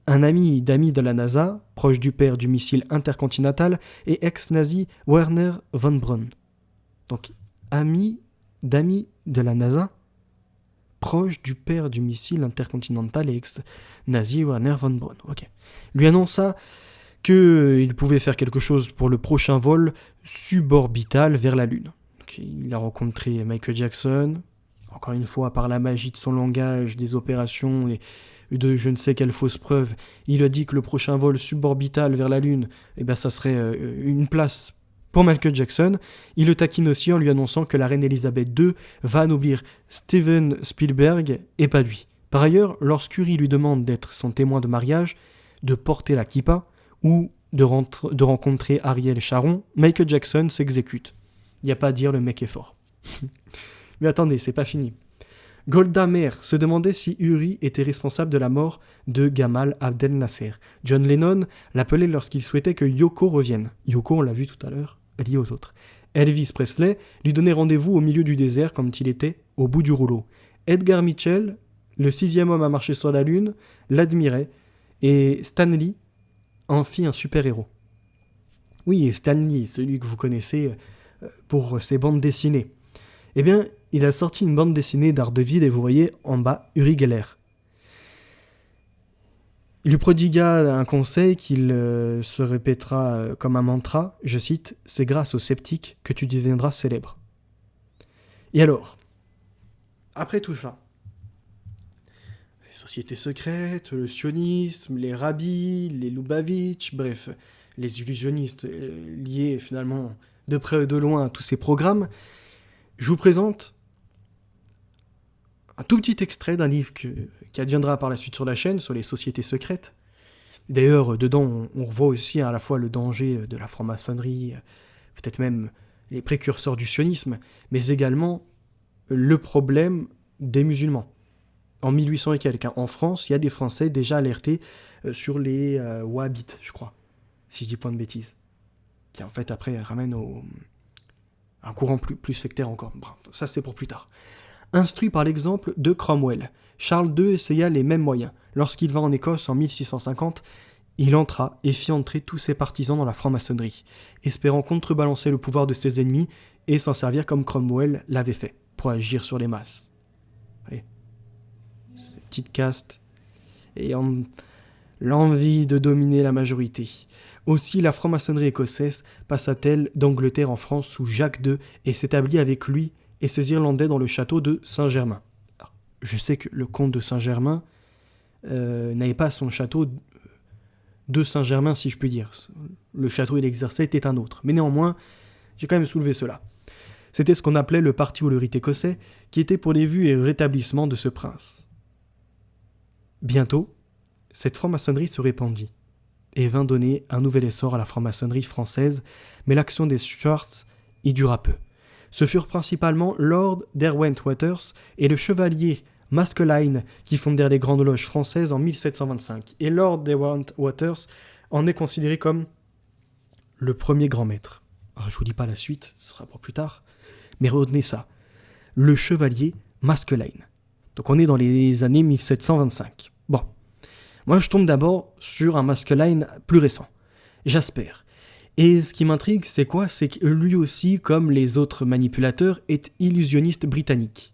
Un ami d'amis de la NASA, proche du père du missile intercontinental, et ex-nazi Werner von Braun. Donc, ami d'amis de la NASA, proche du père du missile intercontinental et ex-nazi Werner von Braun. Okay. Lui annonça qu'il pouvait faire quelque chose pour le prochain vol suborbital vers la Lune. Donc, il a rencontré Michael Jackson, encore une fois, par la magie de son langage, des opérations et de je ne sais quelle fausse preuve, il a dit que le prochain vol suborbital vers la Lune, ça serait une place pour Michael Jackson. Il le taquine aussi en lui annonçant que la reine Elisabeth II va anoblir Steven Spielberg et pas lui. Par ailleurs, lorsqu'Uri lui demande d'être son témoin de mariage, de porter la kippa ou de rencontrer Ariel Sharon, Michael Jackson s'exécute. Il n'y a pas à dire, le mec est fort. Mais attendez, c'est pas fini. Golda Meir se demandait si Uri était responsable de la mort de Gamal Abdel Nasser. John Lennon l'appelait lorsqu'il souhaitait que Yoko revienne. Yoko, on l'a vu tout à l'heure, liée aux autres. Elvis Presley lui donnait rendez-vous au milieu du désert comme il était au bout du rouleau. Edgar Mitchell, le 6e homme à marcher sur la Lune, l'admirait et Stan Lee en fit un super-héros. Oui, et Stan Lee, celui que vous connaissez pour ses bandes dessinées. Eh bien, il a sorti une bande dessinée d'Ardeville et vous voyez en bas Uri Geller. Il lui prodigua un conseil qu'il se répétera comme un mantra, je cite, « C'est grâce aux sceptiques que tu deviendras célèbre ». Et alors, après tout ça, les sociétés secrètes, le sionisme, les rabbis, les Lubavitch, bref, les illusionnistes liés finalement de près ou de loin à tous ces programmes, je vous présente un tout petit extrait d'un livre qui adviendra par la suite sur la chaîne, sur les sociétés secrètes. D'ailleurs, dedans, on revoit aussi à la fois le danger de la franc-maçonnerie, peut-être même les précurseurs du sionisme, mais également le problème des musulmans. En 1800 et quelques, en France, il y a des Français déjà alertés sur les wahhabites, je crois, si je dis pas de bêtises, qui en fait après ramènent un courant plus sectaire encore. Bref, ça c'est pour plus tard. Instruit par l'exemple de Cromwell, Charles II essaya les mêmes moyens. Lorsqu'il vint en Écosse en 1650, il entra et fit entrer tous ses partisans dans la franc-maçonnerie, espérant contrebalancer le pouvoir de ses ennemis et s'en servir comme Cromwell l'avait fait, pour agir sur les masses. Voyez, ces petites castes ayant l'envie de dominer la majorité. Aussi, la franc-maçonnerie écossaise passa-t-elle d'Angleterre en France sous Jacques II et s'établit avec lui et ses Irlandais dans le château de Saint-Germain. Alors, je sais que le comte de Saint-Germain n'avait pas son château de Saint-Germain, si je puis dire. Le château où il exerçait était un autre. Mais néanmoins, j'ai quand même soulevé cela. C'était ce qu'on appelait le parti hollerite écossais, qui était pour les vues et le rétablissement de ce prince. Bientôt, cette franc-maçonnerie se répandit et vint donner un nouvel essor à la franc-maçonnerie française, mais l'action des Stuarts y dura peu. Ce furent principalement Lord Derwentwaters et le chevalier Maskelyne qui fondèrent les grandes loges françaises en 1725, et Lord Derwentwaters en est considéré comme le premier grand maître. Alors, je vous dis pas la suite, ce sera pour plus tard, mais retenez ça, le chevalier Maskelyne. Donc on est dans les années 1725. Bon, moi je tombe d'abord sur un Maskelyne plus récent, Jasper. Et ce qui m'intrigue, c'est quoi ? C'est que lui aussi, comme les autres manipulateurs, est illusionniste britannique.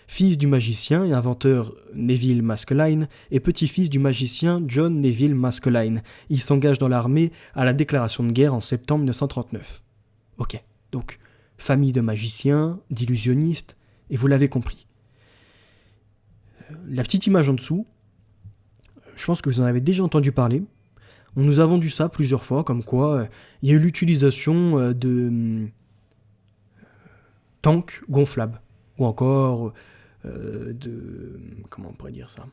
Fils du magicien et inventeur Neville Maskelyne et petit-fils du magicien John Neville Maskelyne. Il s'engage dans l'armée à la déclaration de guerre en septembre 1939. Ok, donc famille de magiciens, d'illusionnistes, et vous l'avez compris. La petite image en dessous, je pense que vous en avez déjà entendu parler. On nous a vendu ça plusieurs fois, comme quoi il y a eu l'utilisation de tanks gonflables, ou encore comment on pourrait dire ça,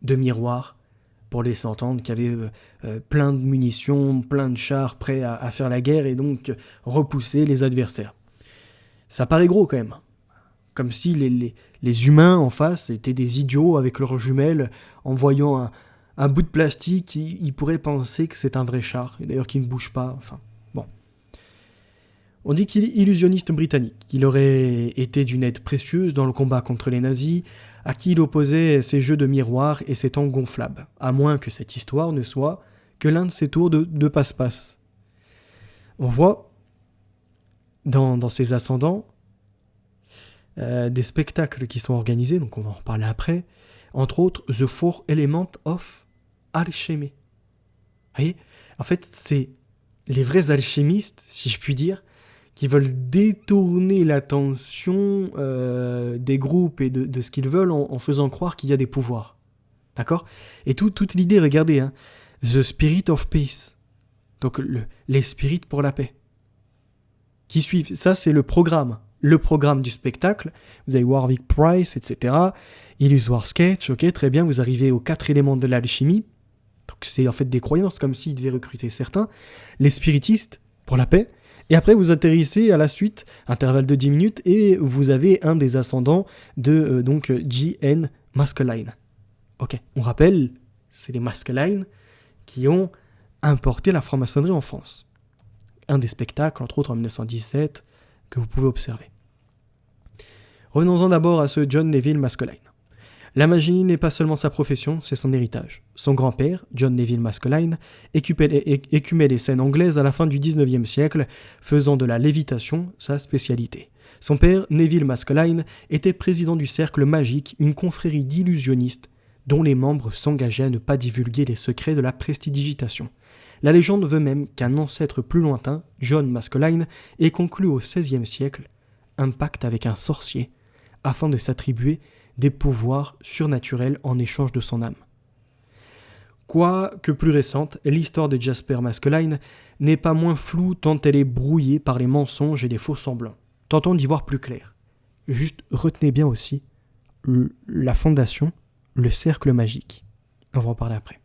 de miroirs, pour laisser entendre qu'il y avait plein de munitions, plein de chars prêts à faire la guerre et donc repousser les adversaires. Ça paraît gros quand même, comme si les humains en face étaient des idiots avec leurs jumelles, en voyant un bout de plastique, ils pourraient penser que c'est un vrai char, et d'ailleurs qu'il ne bouge pas, enfin, bon. On dit qu'il est illusionniste britannique, qu'il aurait été d'une aide précieuse dans le combat contre les nazis, à qui il opposait ses jeux de miroirs et ses tanks gonflables, à moins que cette histoire ne soit que l'un de ses tours de passe-passe. On voit, dans ses ascendants, des spectacles qui sont organisés, donc on va en reparler après, entre autres The Four Elements of Alchemy. Vous voyez, en fait, c'est les vrais alchimistes, si je puis dire, qui veulent détourner l'attention des groupes et de ce qu'ils veulent en faisant croire qu'il y a des pouvoirs. D'accord ? Et toute l'idée, regardez, hein, The Spirit of Peace, donc les spirites pour la paix, qui suivent. Ça, c'est le programme le programme du spectacle. Vous avez Warwick Price, etc. Illusoire sketch, ok, très bien, vous arrivez aux 4 éléments de l'alchimie. Donc c'est en fait des croyances, comme s'ils devaient recruter certains. Les spiritistes, pour la paix. Et après, vous atterrissez à la suite, intervalle de 10 minutes, et vous avez un des ascendants de G.N. Maskelyne. Ok, on rappelle, c'est les Maskelyne qui ont importé la franc-maçonnerie en France. Un des spectacles, entre autres en 1917, que vous pouvez observer. Revenons-en d'abord à ce John Neville Maskelyne. La magie n'est pas seulement sa profession, c'est son héritage. Son grand-père, John Neville Maskelyne, écumait les scènes anglaises à la fin du XIXe siècle, faisant de la lévitation sa spécialité. Son père, Neville Maskelyne, était président du Cercle Magique, une confrérie d'illusionnistes dont les membres s'engageaient à ne pas divulguer les secrets de la prestidigitation. La légende veut même qu'un ancêtre plus lointain, John Maskelyne, ait conclu au XVIe siècle un pacte avec un sorcier afin de s'attribuer des pouvoirs surnaturels en échange de son âme. Quoique plus récente, l'histoire de Jasper Maskelyne n'est pas moins floue tant elle est brouillée par les mensonges et les faux semblants. Tentons d'y voir plus clair. Juste retenez bien aussi la fondation, le cercle magique. On va en parler après.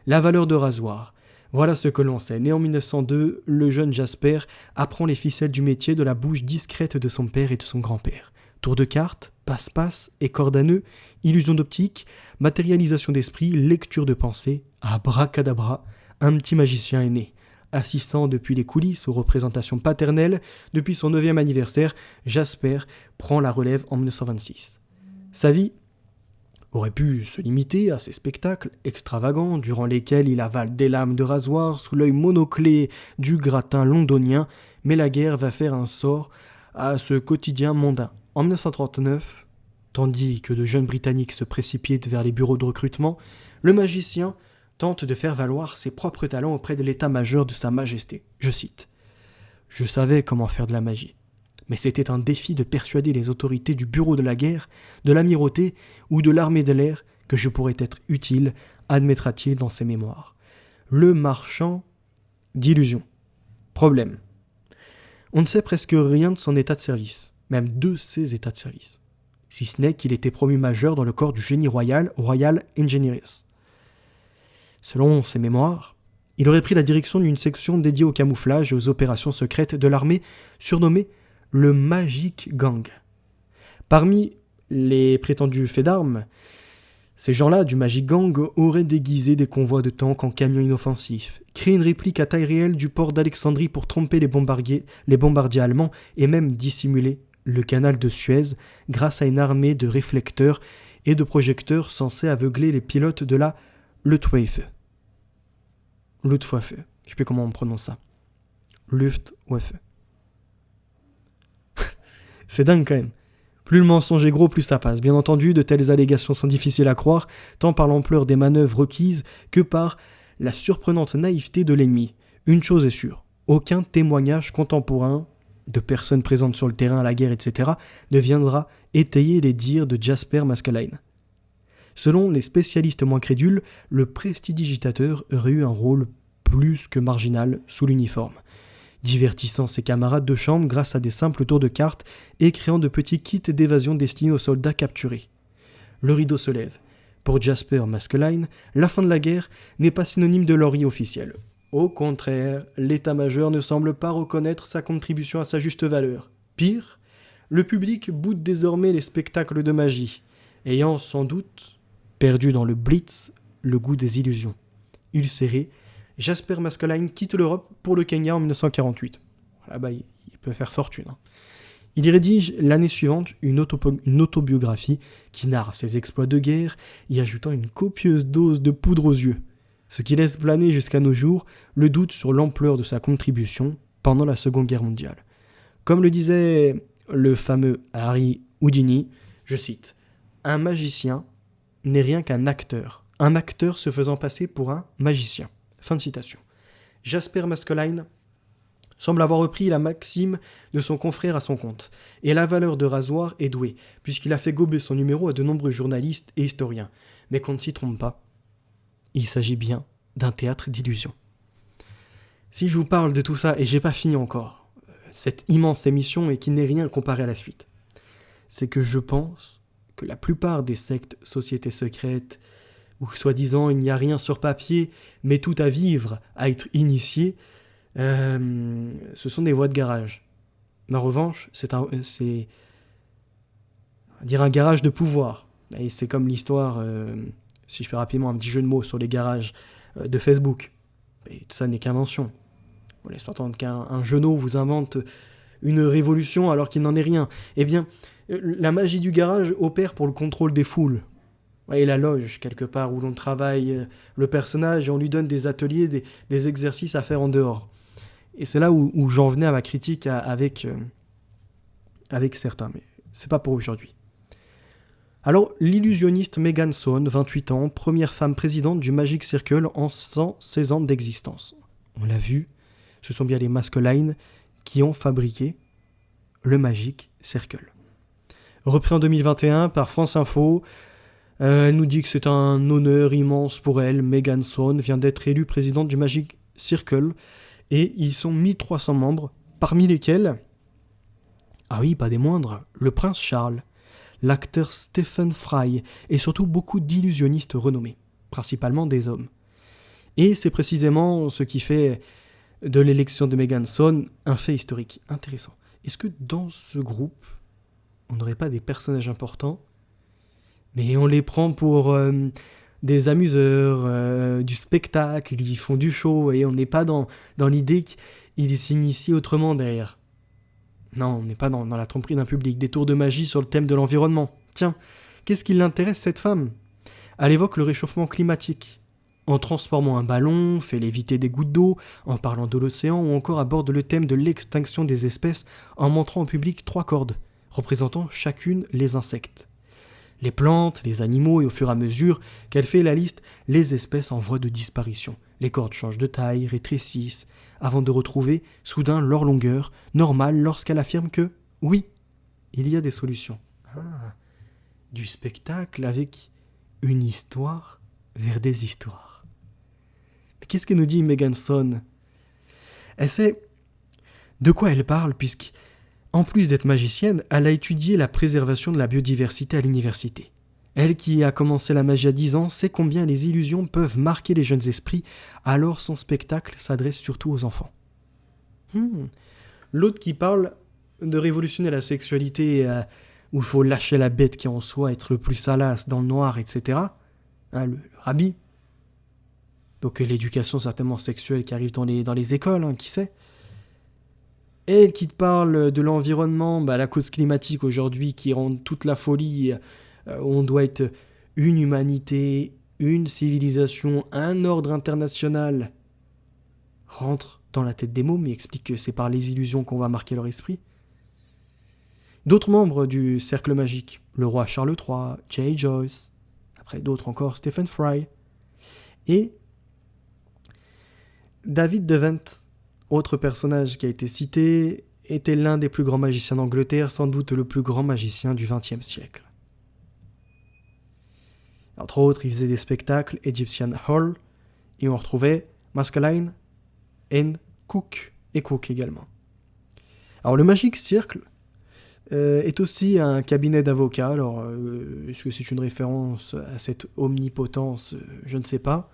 La valeur de rasoir. Voilà ce que l'on sait. Né en 1902, le jeune Jasper apprend les ficelles du métier de la bouche discrète de son père et de son grand-père. Tour de cartes, passe-passe et corde à nœud, illusion d'optique, matérialisation d'esprit, lecture de pensée, abracadabra, un petit magicien est né. Assistant depuis les coulisses aux représentations paternelles, depuis son 9e anniversaire, Jasper prend la relève en 1926. Sa vie aurait pu se limiter à ces spectacles extravagants durant lesquels il avale des lames de rasoir sous l'œil monoclé du gratin londonien, mais la guerre va faire un sort à ce quotidien mondain. En 1939, tandis que de jeunes Britanniques se précipitent vers les bureaux de recrutement, le magicien tente de faire valoir ses propres talents auprès de l'état-major de Sa Majesté. Je cite : « Je savais comment faire de la magie. Mais c'était un défi de persuader les autorités du bureau de la guerre, de l'amirauté ou de l'armée de l'air que je pourrais être utile, admettra-t-il dans ses mémoires. Le marchand d'illusions. Problème. On ne sait presque rien de son état de service, même de ses états de service, si ce n'est qu'il était promu major dans le corps du génie royal, Royal Engineers. Selon ses mémoires, il aurait pris la direction d'une section dédiée au camouflage et aux opérations secrètes de l'armée, surnommée le Magic Gang. Parmi les prétendus faits d'armes, ces gens-là du Magic Gang auraient déguisé des convois de tanks en camions inoffensifs, créé une réplique à taille réelle du port d'Alexandrie pour tromper les bombardiers allemands et même dissimuler le canal de Suez grâce à une armée de réflecteurs et de projecteurs censés aveugler les pilotes de la Luftwaffe. Luftwaffe. Je sais plus comment on prononce ça. Luftwaffe. C'est dingue quand même. Plus le mensonge est gros, plus ça passe. Bien entendu, de telles allégations sont difficiles à croire, tant par l'ampleur des manœuvres requises que par la surprenante naïveté de l'ennemi. Une chose est sûre, aucun témoignage contemporain de personnes présentes sur le terrain à la guerre, etc., ne viendra étayer les dires de Jasper Maskelyne. Selon les spécialistes moins crédules, le prestidigitateur aurait eu un rôle plus que marginal sous l'uniforme, divertissant ses camarades de chambre grâce à des simples tours de cartes et créant de petits kits d'évasion destinés aux soldats capturés. Le rideau se lève. Pour Jasper Maskelyne, la fin de la guerre n'est pas synonyme de laurier officiel. Au contraire, l'état-major ne semble pas reconnaître sa contribution à sa juste valeur. Pire, le public boude désormais les spectacles de magie, ayant sans doute perdu dans le Blitz le goût des illusions. Ulcéré, Jasper Maskelyne quitte l'Europe pour le Kenya en 1948. Là-bas, il peut faire fortune. Il y rédige l'année suivante une autobiographie qui narre ses exploits de guerre, y ajoutant une copieuse dose de poudre aux yeux, ce qui laisse planer jusqu'à nos jours le doute sur l'ampleur de sa contribution pendant la Seconde Guerre mondiale. Comme le disait le fameux Harry Houdini, je cite, « Un magicien n'est rien qu'un acteur se faisant passer pour un magicien. » Fin de citation. Jasper Maskelyne semble avoir repris la maxime de son confrère à son compte, et la valeur de rasoir est douée, puisqu'il a fait gober son numéro à de nombreux journalistes et historiens. Mais qu'on ne s'y trompe pas, il s'agit bien d'un théâtre d'illusions. Si je vous parle de tout ça, et j'ai pas fini encore, cette immense émission et qui n'est rien comparé à la suite. C'est que je pense que la plupart des sectes, sociétés secrètes, où soi-disant il n'y a rien sur papier, mais tout à vivre, à être initié, ce sont des voies de garage. Mais en revanche, c'est on va dire un garage de pouvoir. Et c'est comme l'histoire, si je fais rapidement un petit jeu de mots sur les garages de Facebook. Et tout ça n'est qu'invention. Vous laissez entendre qu'un genou vous invente une révolution alors qu'il n'en est rien. Eh bien, la magie du garage opère pour le contrôle des foules. Et la loge, quelque part, où l'on travaille le personnage et on lui donne des ateliers, des exercices à faire en dehors. Et c'est là où j'en venais à ma critique avec certains, mais c'est pas pour aujourd'hui. Alors, l'illusionniste Megan Sohn, 28 ans, première femme présidente du Magic Circle en 116 ans d'existence. On l'a vu, ce sont bien les Maskelyne qui ont fabriqué le Magic Circle. Repris en 2021 par France Info, elle nous dit que c'est un honneur immense pour elle. Megan Sohn vient d'être élue présidente du Magic Circle et ils sont 1300 membres, parmi lesquels, ah oui, pas des moindres, le prince Charles, l'acteur Stephen Fry et surtout beaucoup d'illusionnistes renommés, principalement des hommes. Et c'est précisément ce qui fait de l'élection de Megan Sohn un fait historique intéressant. Est-ce que dans ce groupe, on n'aurait pas des personnages importants, mais on les prend pour des amuseurs, du spectacle, ils font du show, et on n'est pas dans l'idée qu'ils s'initient autrement derrière. Non, on n'est pas dans la tromperie d'un public, des tours de magie sur le thème de l'environnement. Tiens, qu'est-ce qui l'intéresse cette femme ? Elle évoque le réchauffement climatique. En transformant un ballon, fait léviter des gouttes d'eau, en parlant de l'océan ou encore aborde le thème de l'extinction des espèces en montrant au public 3 cordes, représentant chacune les insectes. Les plantes, les animaux et au fur et à mesure qu'elle fait la liste, les espèces en voie de disparition. Les cordes changent de taille, rétrécissent, avant de retrouver soudain leur longueur normale lorsqu'elle affirme que, oui, il y a des solutions. Ah, du spectacle avec une histoire vers des histoires. Mais qu'est-ce que nous dit Megan Sohn ? Elle sait de quoi elle parle puisque, en plus d'être magicienne, elle a étudié la préservation de la biodiversité à l'université. Elle qui a commencé la magie à 10 ans sait combien les illusions peuvent marquer les jeunes esprits, alors son spectacle s'adresse surtout aux enfants. L'autre qui parle de révolutionner la sexualité, où il faut lâcher la bête qui est en soi, être le plus salace, dans le noir, etc. Le rabbi. Donc l'éducation certainement sexuelle qui arrive dans les écoles, qui sait. Elle qui te parle de l'environnement, la cause climatique aujourd'hui qui rend toute la folie, on doit être une humanité, une civilisation, un ordre international, rentre dans la tête des mômes et explique que c'est par les illusions qu'on va marquer leur esprit. D'autres membres du cercle magique, le roi Charles III, Jay Joyce, après d'autres encore, Stephen Fry, et David Devant, autre personnage qui a été cité, était l'un des plus grands magiciens d'Angleterre, sans doute le plus grand magicien du XXe siècle. Entre autres, il faisait des spectacles Egyptian Hall, et on retrouvait Maskelyne et Cook également. Alors le Magic Circle est aussi un cabinet d'avocats. Alors, est-ce que c'est une référence à cette omnipotence ? Je ne sais pas.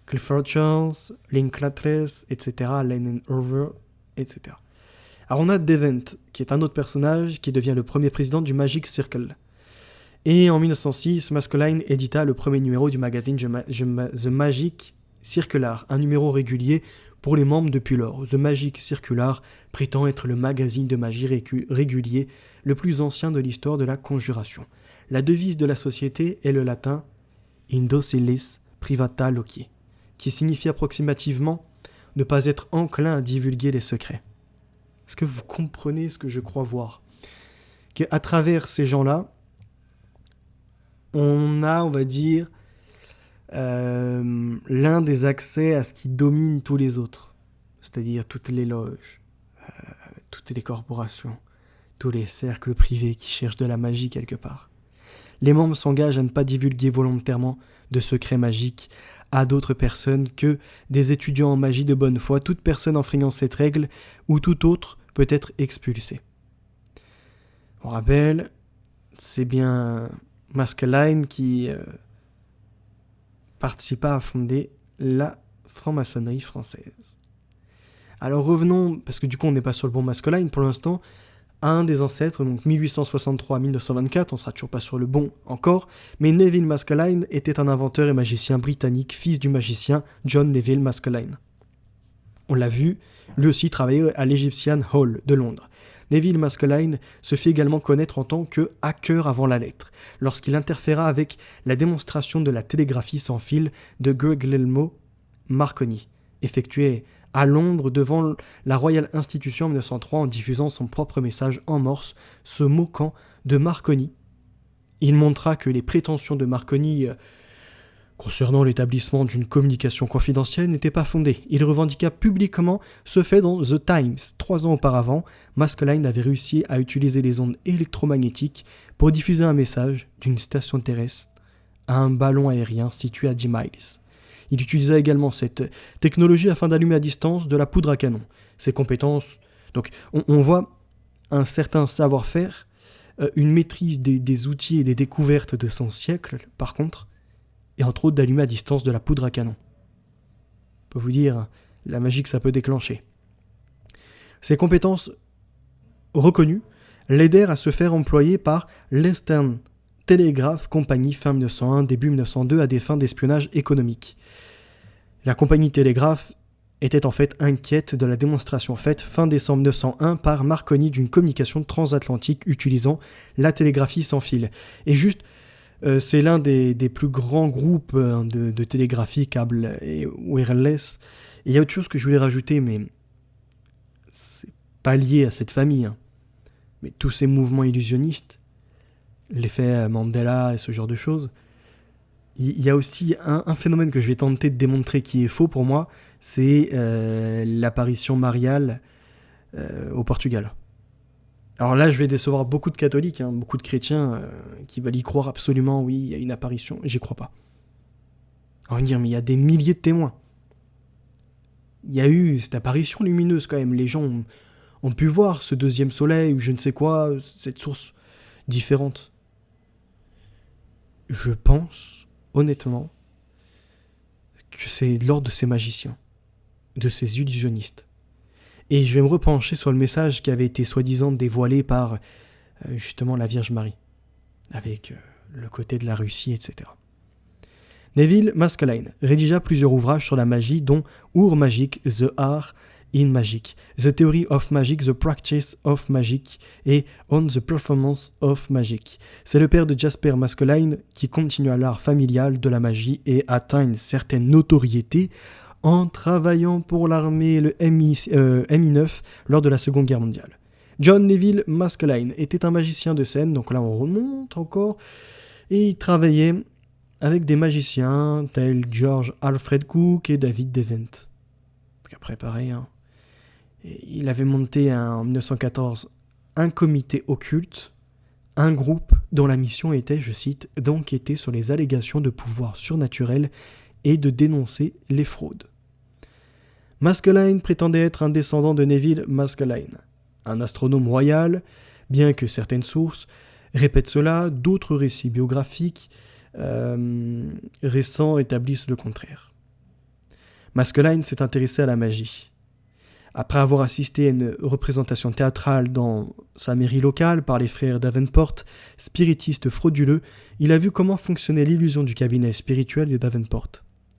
Clifford Chance, Linklater, etc., Lennon Over, etc. Alors on a Devant, qui est un autre personnage qui devient le premier président du Magic Circle. Et en 1906, Maskelyne édita le premier numéro du magazine The Magic Circular, un numéro régulier pour les membres depuis lors. The Magic Circular prétend être le magazine de magie régulier le plus ancien de l'histoire de la conjuration. La devise de la société est le latin Indocilis Privata Loci, qui signifie approximativement ne pas être enclin à divulguer les secrets. Est-ce que vous comprenez ce que je crois voir ? Qu'à travers ces gens-là, on a, on va dire, l'un des accès à ce qui domine tous les autres, c'est-à-dire toutes les loges, toutes les corporations, tous les cercles privés qui cherchent de la magie quelque part. Les membres s'engagent à ne pas divulguer volontairement de secrets magiques à d'autres personnes que des étudiants en magie de bonne foi. Toute personne enfreignant cette règle ou toute autre peut être expulsé. On rappelle, c'est bien Maskelyne qui participa à fonder la franc-maçonnerie française. Alors revenons, parce que du coup on n'est pas sur le bon Maskelyne pour l'instant, à un des ancêtres, donc 1863-1924, on sera toujours pas sur le bon encore, mais Neville Maskelyne était un inventeur et magicien britannique, fils du magicien John Neville Maskelyne. On l'a vu, lui aussi travaillait à l'Egyptian Hall de Londres. Neville Maskelyne se fit également connaître en tant que hacker avant la lettre, lorsqu'il interféra avec la démonstration de la télégraphie sans fil de Guglielmo Marconi, effectuée à Londres devant la Royal Institution en 1903 en diffusant son propre message en morse, se moquant de Marconi. Il montra que les prétentions de Marconi concernant l'établissement d'une communication confidentielle n'étaient pas fondées. Il revendiqua publiquement ce fait dans The Times. 3 ans auparavant, Maskelyne avait réussi à utiliser les ondes électromagnétiques pour diffuser un message d'une station terrestre à un ballon aérien situé à 10 miles. Il utilisa également cette technologie afin d'allumer à distance de la poudre à canon. Ses compétences, donc on voit un certain savoir-faire, une maîtrise des outils et des découvertes de son siècle, par contre, et entre autres d'allumer à distance de la poudre à canon. Je peux vous dire la magie que ça peut déclencher. Ses compétences reconnues l'aidèrent à se faire employer par l'Eastern Telegraph Company fin 1901, début 1902 à des fins d'espionnage économique. La compagnie Télégraphe était en fait inquiète de la démonstration faite fin décembre 1901 par Marconi d'une communication transatlantique utilisant la télégraphie sans fil. Et juste, c'est l'un des plus grands groupes de télégraphie câble et wireless. Et il y a autre chose que je voulais rajouter, mais c'est pas lié à cette famille. Mais tous ces mouvements illusionnistes, l'effet Mandela et ce genre de choses, il y a aussi un phénomène que je vais tenter de démontrer qui est faux pour moi, c'est l'apparition mariale au Portugal. Alors là, je vais décevoir beaucoup de catholiques, beaucoup de chrétiens qui veulent y croire absolument, oui, il y a une apparition. J'y crois pas. On va me dire, mais il y a des milliers de témoins. Il y a eu cette apparition lumineuse quand même. Les gens ont pu voir ce deuxième soleil ou je ne sais quoi, cette source différente. Je pense, honnêtement, que c'est de l'ordre de ces magiciens, de ces illusionnistes. Et je vais me repencher sur le message qui avait été soi-disant dévoilé par justement la Vierge Marie, avec le côté de la Russie, etc. Neville Maskelyne rédigea plusieurs ouvrages sur la magie, dont Ur Magic, The Art in Magic, The Theory of Magic, The Practice of Magic et On the Performance of Magic. C'est le père de Jasper Maskelyne qui continua l'art familial de la magie et atteint une certaine notoriété en travaillant pour l'armée le MI9 lors de la Seconde Guerre mondiale. John Neville Maskelyne était un magicien de scène, donc là on remonte encore, et il travaillait avec des magiciens tels George Alfred Cook et David Devent. Donc après pareil, il avait monté en 1914 un comité occulte, un groupe dont la mission était, je cite, d'enquêter sur les allégations de pouvoir surnaturel et de dénoncer les fraudes. Maskelyne prétendait être un descendant de Neville Maskelyne, un astronome royal, bien que certaines sources répètent cela, d'autres récits biographiques récents établissent le contraire. Maskelyne s'est intéressé à la magie. Après avoir assisté à une représentation théâtrale dans sa mairie locale par les frères Davenport, spiritistes frauduleux, il a vu comment fonctionnait l'illusion du cabinet spirituel des Davenport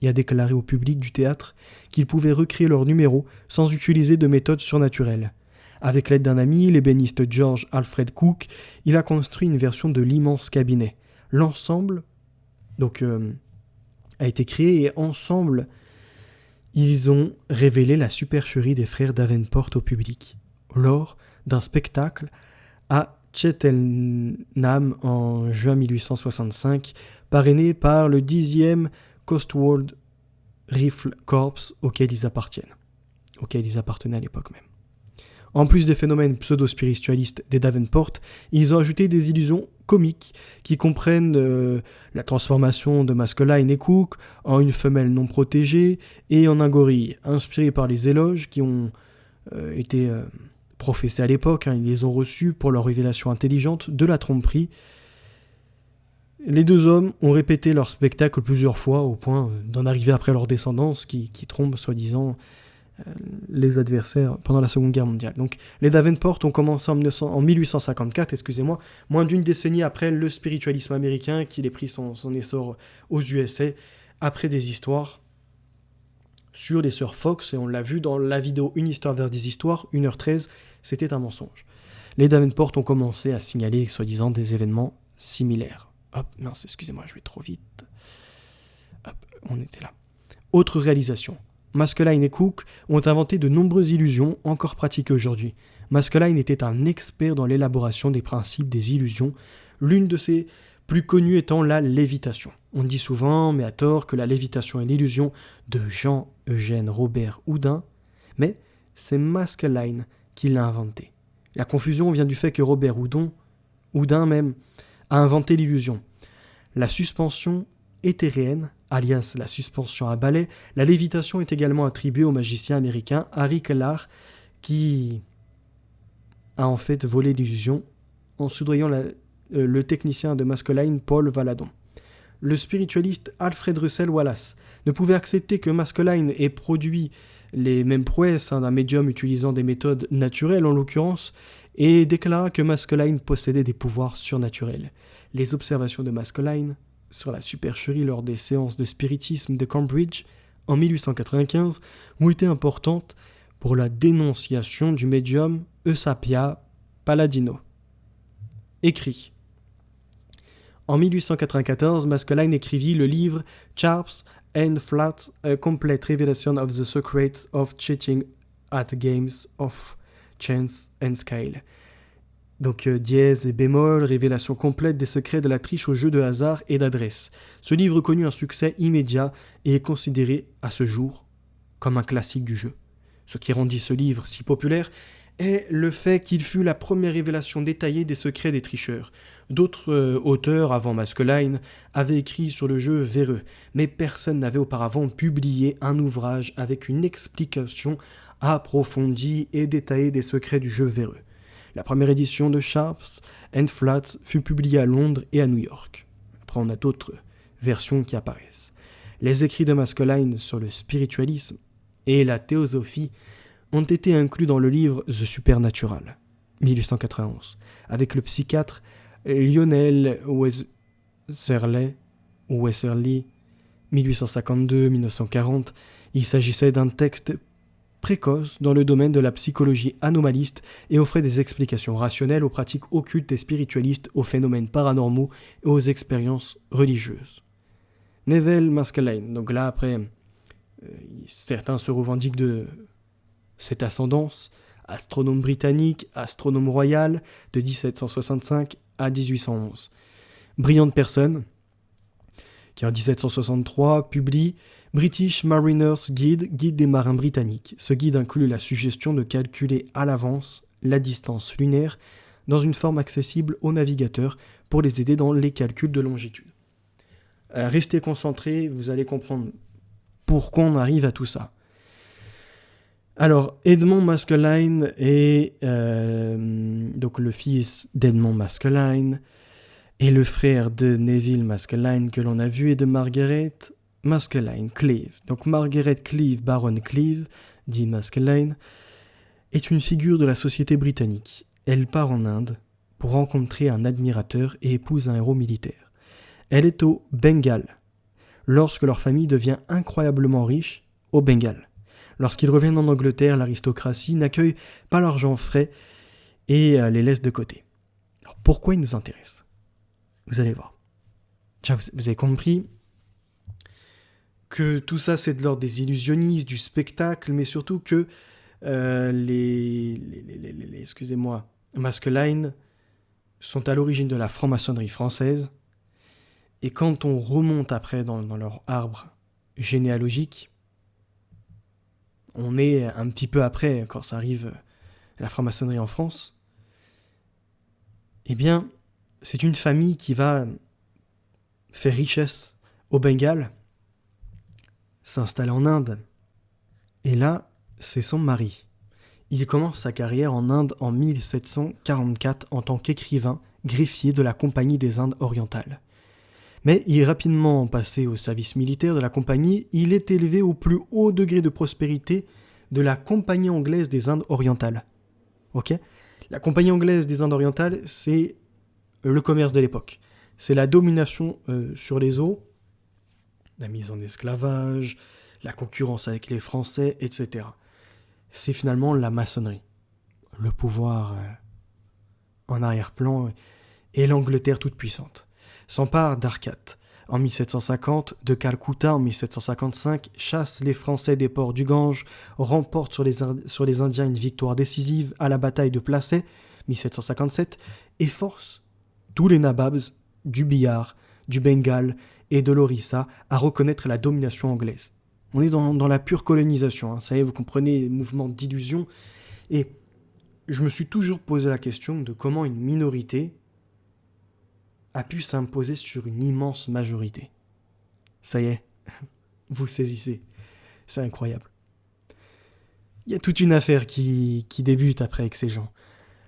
et a déclaré au public du théâtre qu'ils pouvaient recréer leurs numéros sans utiliser de méthodes surnaturelles. Avec l'aide d'un ami, l'ébéniste George Alfred Cook, il a construit une version de l'immense cabinet. L'ensemble a été créé et ensemble, ils ont révélé la supercherie des frères Davenport au public lors d'un spectacle à Cheltenham en juin 1865, parrainé par le 10e Cotswold Rifle Corps auquel ils appartenaient à l'époque même. En plus des phénomènes pseudo-spiritualistes des Davenport, ils ont ajouté des illusions comiques qui comprennent la transformation de Maskelyne et Cook en une femelle non protégée et en un gorille, inspiré par les éloges qui ont été professé à l'époque, ils les ont reçus pour leur révélation intelligente de la tromperie. Les deux hommes ont répété leur spectacle plusieurs fois au point d'en arriver après leur descendance qui trompent soi-disant les adversaires pendant la Seconde Guerre mondiale. Donc les Davenport ont commencé en 1854, moins d'une décennie après le spiritualisme américain qui a pris son essor aux USA, après des histoires sur les sœurs Fox, et on l'a vu dans la vidéo Une histoire vers des histoires, 1h13, c'était un mensonge. Les Davenport ont commencé à signaler soi-disant des événements similaires. Hop, mince, excusez-moi, je vais trop vite. Hop, on était là. Autre réalisation. Maskelyne et Cook ont inventé de nombreuses illusions encore pratiquées aujourd'hui. Maskelyne était un expert dans l'élaboration des principes des illusions, l'une de ses plus connues étant la lévitation. On dit souvent, mais à tort, que la lévitation est l'illusion de Jean-Eugène Robert Houdin, mais c'est Maskelyne qui l'a inventée. La confusion vient du fait que Robert Houdin même, a inventé l'illusion. La suspension éthéréenne, alias la suspension à balai, la lévitation est également attribuée au magicien américain Harry Kellar, qui a en fait volé l'illusion en soudoyant le technicien de Maskelyne Paul Valadon. Le spiritualiste Alfred Russel Wallace ne pouvait accepter que Maskelyne ait produit les mêmes prouesses d'un médium utilisant des méthodes naturelles en l'occurrence, et déclara que Maskelyne possédait des pouvoirs surnaturels. Les observations de Maskelyne sur la supercherie lors des séances de spiritisme de Cambridge en 1895 ont été importantes pour la dénonciation du médium Eusapia Palladino. Écrit. En 1894, Maskelyne écrivit le livre Sharps and Flats, A Complete Revelation of the Secrets of Cheating at Games of Chance and Scale. Donc dièse et bémol, révélation complète des secrets de la triche au jeu de hasard et d'adresse. Ce livre connut un succès immédiat et est considéré à ce jour comme un classique du jeu. Ce qui rendit ce livre si populaire est le fait qu'il fut la première révélation détaillée des secrets des tricheurs. D'autres auteurs avant Maskelyne avaient écrit sur le jeu véreux, mais personne n'avait auparavant publié un ouvrage avec une explication approfondie et détaillée des secrets du jeu véreux. La première édition de Sharps and Flats fut publiée à Londres et à New York. Après, on a d'autres versions qui apparaissent. Les écrits de Maskelyne sur le spiritualisme et la théosophie ont été inclus dans le livre The Supernatural, 1891, avec le psychiatre Lionel Westerly, 1852-1940. Il s'agissait d'un texte précoce dans le domaine de la psychologie anomaliste et offrait des explications rationnelles aux pratiques occultes des spiritualistes, aux phénomènes paranormaux et aux expériences religieuses. Neville Maskelyne, donc là après, certains se revendiquent de cette ascendance, astronome britannique, astronome royal, de 1765 à 1811. Brillante personne, qui en 1763 publie British Mariner's Guide, guide des marins britanniques. Ce guide inclut la suggestion de calculer à l'avance la distance lunaire dans une forme accessible aux navigateurs pour les aider dans les calculs de longitude. Restez concentrés, vous allez comprendre pourquoi on arrive à tout ça. Alors, Edmond Maskelyne est donc le fils d'Edmond Maskelyne et le frère de Neville Maskelyne que l'on a vu et de Margaret Maskelyne Cleave. Donc Margaret Cleave, baronne Cleave, dit Maskelyne, est une figure de la société britannique. Elle part en Inde pour rencontrer un admirateur et épouse un héros militaire. Elle est au Bengale, lorsque leur famille devient incroyablement riche au Bengale. Lorsqu'ils reviennent en Angleterre, l'aristocratie n'accueille pas l'argent frais et les laisse de côté. Alors pourquoi ils nous intéressent ? Vous allez voir. Tiens, vous avez compris que tout ça c'est de l'ordre des illusionnistes, du spectacle, mais surtout que Maskelyne sont à l'origine de la franc-maçonnerie française, et quand on remonte après dans leur arbre généalogique, on est un petit peu après, quand ça arrive la franc-maçonnerie en France, eh bien, c'est une famille qui va faire richesse au Bengale, s'installer en Inde. Et là, c'est son mari. Il commence sa carrière en Inde en 1744 en tant qu'écrivain greffier de la Compagnie des Indes orientales. Mais il est rapidement passé au service militaire de la compagnie, il est élevé au plus haut degré de prospérité de la Compagnie anglaise des Indes orientales. Ok ? La Compagnie anglaise des Indes orientales, c'est le commerce de l'époque. C'est la domination sur les eaux, la mise en esclavage, la concurrence avec les Français, etc. C'est finalement la maçonnerie. Le pouvoir en arrière-plan et l'Angleterre toute puissante. S'empare d'Arcat en 1750, de Calcutta en 1755, chasse les Français des ports du Gange, remporte sur les Indiens une victoire décisive à la bataille de Plassey, 1757, et force tous les nababs du Bihar, du Bengale et de l'Orissa à reconnaître la domination anglaise. On est dans la pure colonisation, hein. Ça y est, vous comprenez les mouvements d'illusion. Et je me suis toujours posé la question de comment une minorité a pu s'imposer sur une immense majorité. Ça y est, vous saisissez. C'est incroyable. Il y a toute une affaire qui débute après avec ces gens.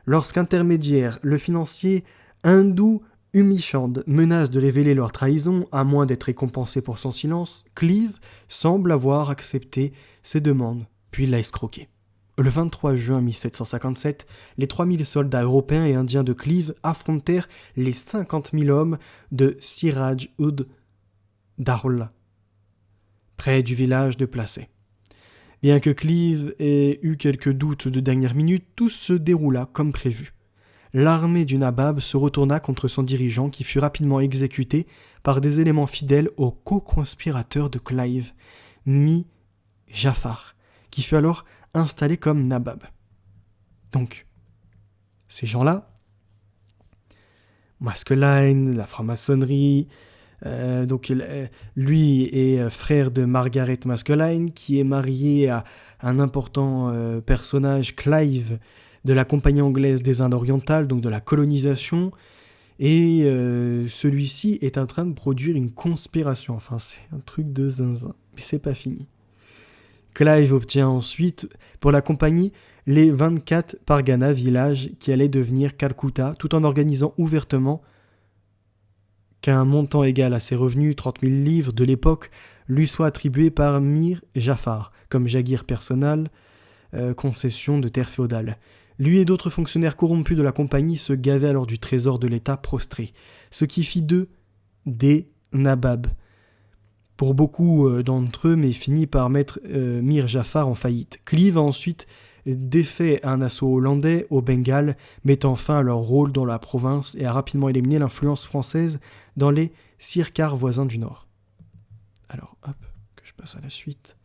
Lorsqu'intermédiaire, le financier hindou Humichand menace de révéler leur trahison, à moins d'être récompensé pour son silence, Cleave semble avoir accepté ses demandes, puis l'a escroqué. Le 23 juin 1757, les 3000 soldats européens et indiens de Cleave affrontèrent les 50 000 hommes de Siraj-ud-Dawla, près du village de Plassey. Bien que Cleave ait eu quelques doutes de dernière minute, tout se déroula comme prévu. L'armée du Nabab se retourna contre son dirigeant qui fut rapidement exécuté par des éléments fidèles au co-conspirateur de Clive, Mi-Jafar, qui fut alors installé comme Nabab. Donc, ces gens-là, Maskelyne, la franc-maçonnerie, lui est frère de Margaret Maskelyne, qui est mariée à un important personnage, Clive, de la Compagnie anglaise des Indes orientales, donc de la colonisation, et celui-ci est en train de produire une conspiration. Enfin, c'est un truc de zinzin, mais c'est pas fini. Clive obtient ensuite, pour la compagnie, les 24 Pargana, villages qui allaient devenir Calcutta, tout en organisant ouvertement qu'un montant égal à ses revenus, 30 000 livres de l'époque, lui soit attribué par Mir Jafar, comme jagir personnel, concession de terre féodale. Lui et d'autres fonctionnaires corrompus de la compagnie se gavaient alors du trésor de l'État prostré, ce qui fit d'eux des nababs. Pour beaucoup d'entre eux, mais finit par mettre Mir Jafar en faillite. Cleave a ensuite défait un assaut hollandais au Bengale, mettant fin à leur rôle dans la province et a rapidement éliminé l'influence française dans les Sircars voisins du Nord. Alors, hop, que je passe à la suite.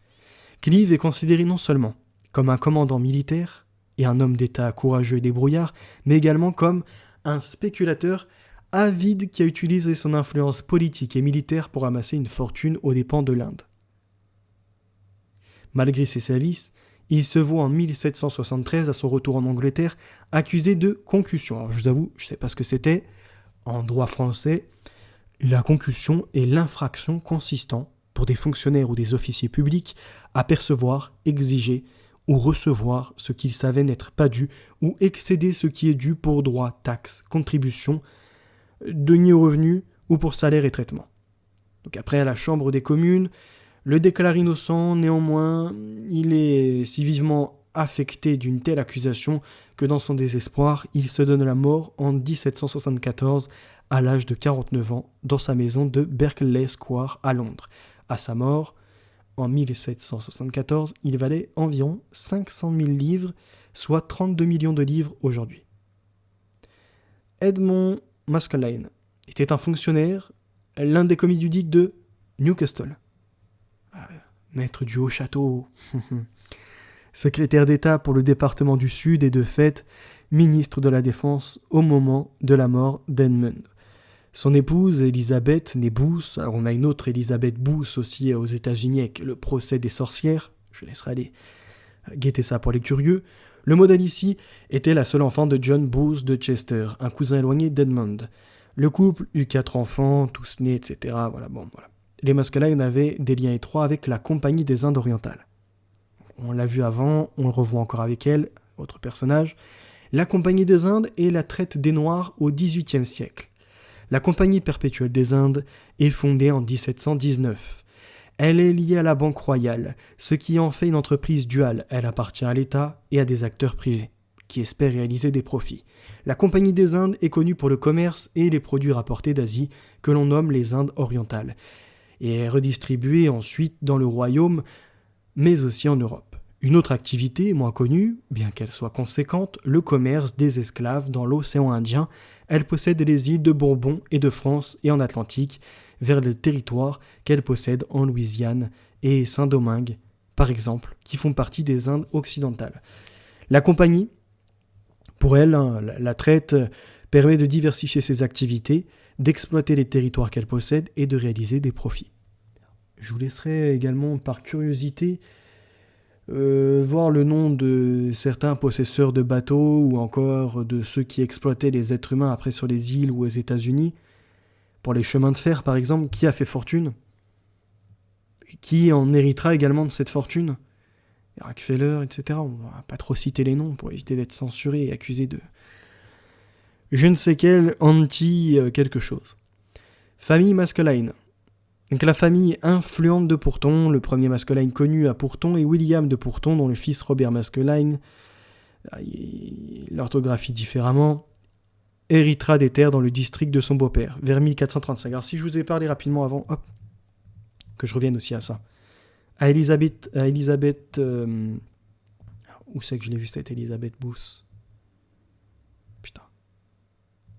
Cleave est considéré non seulement comme un commandant militaire et un homme d'État courageux et débrouillard, mais également comme un spéculateur avide qui a utilisé son influence politique et militaire pour amasser une fortune aux dépens de l'Inde. Malgré ses services, il se voit en 1773, à son retour en Angleterre, accusé de concussion. Alors je vous avoue, je ne sais pas ce que c'était. En droit français, la concussion est l'infraction consistant, pour des fonctionnaires ou des officiers publics, à percevoir, exiger ou recevoir ce qu'ils savaient n'être pas dû, ou excéder ce qui est dû pour droits, taxes, contributions, deniers aux revenus ou pour salaire et traitement. Donc après, à la Chambre des communes, le déclare innocent, néanmoins, il est si vivement affecté d'une telle accusation que dans son désespoir, il se donne la mort en 1774 à l'âge de 49 ans dans sa maison de Berkeley Square à Londres. À sa mort, en 1774, il valait environ 500 000 livres, soit 32 millions de livres aujourd'hui. Edmond Maskelyne était un fonctionnaire, l'un des commis du duc de Newcastle. Maître du haut château, secrétaire d'État pour le département du Sud et de fait, ministre de la Défense au moment de la mort d'Edmund. Son épouse, Elizabeth, née Booth, alors on a une autre Elizabeth Booth aussi aux États-Unis avec le procès des sorcières, je laisserai aller guetter ça pour les curieux. Le modèle ici était la seule enfant de John Booth de Chester, un cousin éloigné d'Edmund. Le couple eut 4 enfants, tous nés, etc. Voilà. Les Maskelyne avaient des liens étroits avec la Compagnie des Indes orientales. On l'a vu avant, on le revoit encore avec elle, autre personnage, la Compagnie des Indes et la traite des Noirs au XVIIIe siècle. La Compagnie perpétuelle des Indes est fondée en 1719. Elle est liée à la Banque royale, ce qui en fait une entreprise duale. Elle appartient à l'État et à des acteurs privés, qui espèrent réaliser des profits. La Compagnie des Indes est connue pour le commerce et les produits rapportés d'Asie, que l'on nomme les Indes orientales, et est redistribuée ensuite dans le royaume, mais aussi en Europe. Une autre activité, moins connue, bien qu'elle soit conséquente, le commerce des esclaves dans l'océan Indien. Elle possède les îles de Bourbon et de France et en Atlantique, vers le territoire qu'elle possède en Louisiane et Saint-Domingue, par exemple, qui font partie des Indes occidentales. La compagnie, pour elle, la traite permet de diversifier ses activités, d'exploiter les territoires qu'elle possède et de réaliser des profits. Je vous laisserai également, par curiosité, voir le nom de certains possesseurs de bateaux ou encore de ceux qui exploitaient les êtres humains après sur les îles ou aux États-Unis. Pour les chemins de fer, par exemple, qui a fait fortune? Qui en héritera également de cette fortune? Rockefeller, etc. On va pas trop citer les noms pour éviter d'être censuré et accusé de je ne sais quel anti-quelque chose. Famille Maskelyne. Donc la famille influente de Pourton, le premier Maskelyne connu à Pourton, et William de Pourton, dont le fils Robert Maskelyne, l'orthographie différemment, héritera des terres dans le district de son beau-père, vers 1435. Alors si je vous ai parlé rapidement avant, que je revienne aussi à ça. À Elisabeth où c'est que je l'ai vu cette Elisabeth Booth? Putain.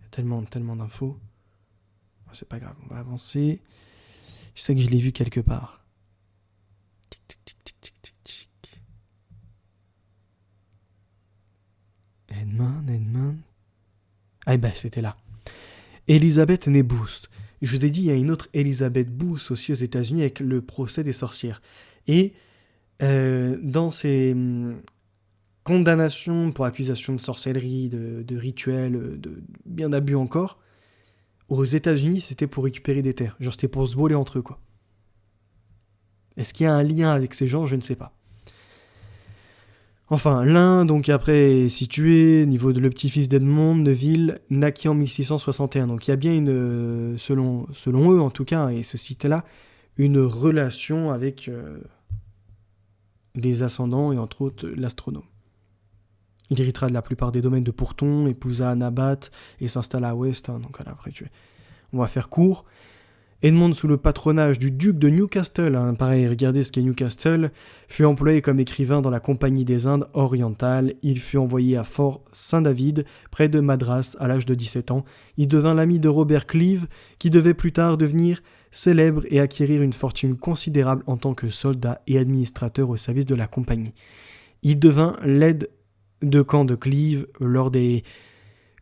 Il y a tellement d'infos. C'est pas grave, on va avancer. Je sais que je l'ai vu quelque part. Tic, tic, tic, tic, tic, tic, tic. Edmund. Ah ben c'était là. Elizabeth née Booth. Je vous ai dit, il y a une autre Elizabeth Booth aussi aux États-Unis avec le procès des sorcières. Et dans ces condamnations pour accusation de sorcellerie, de rituels, de bien d'abus encore, aux États-Unis, c'était pour récupérer des terres. Genre, c'était pour se voler entre eux, quoi. Est-ce qu'il y a un lien avec ces gens? Je ne sais pas. Enfin, l'un, donc après, est situé au niveau de le petit-fils d'Edmond Neville, naquit en 1661. Donc il y a bien selon eux en tout cas, et ce site-là, une relation avec les ascendants et entre autres l'astronome. Il héritera de la plupart des domaines de Pourton, épousa Nabat et s'installa à Ouest. Donc voilà, après, on va faire court. Edmond, sous le patronage du duc de Newcastle, pareil, regardez ce qu'est Newcastle, fut employé comme écrivain dans la Compagnie des Indes orientales. Il fut envoyé à Fort Saint-David, près de Madras, à l'âge de 17 ans. Il devint l'ami de Robert Clive, qui devait plus tard devenir célèbre et acquérir une fortune considérable en tant que soldat et administrateur au service de la Compagnie. Il devint l'aide de camp de Clive lors des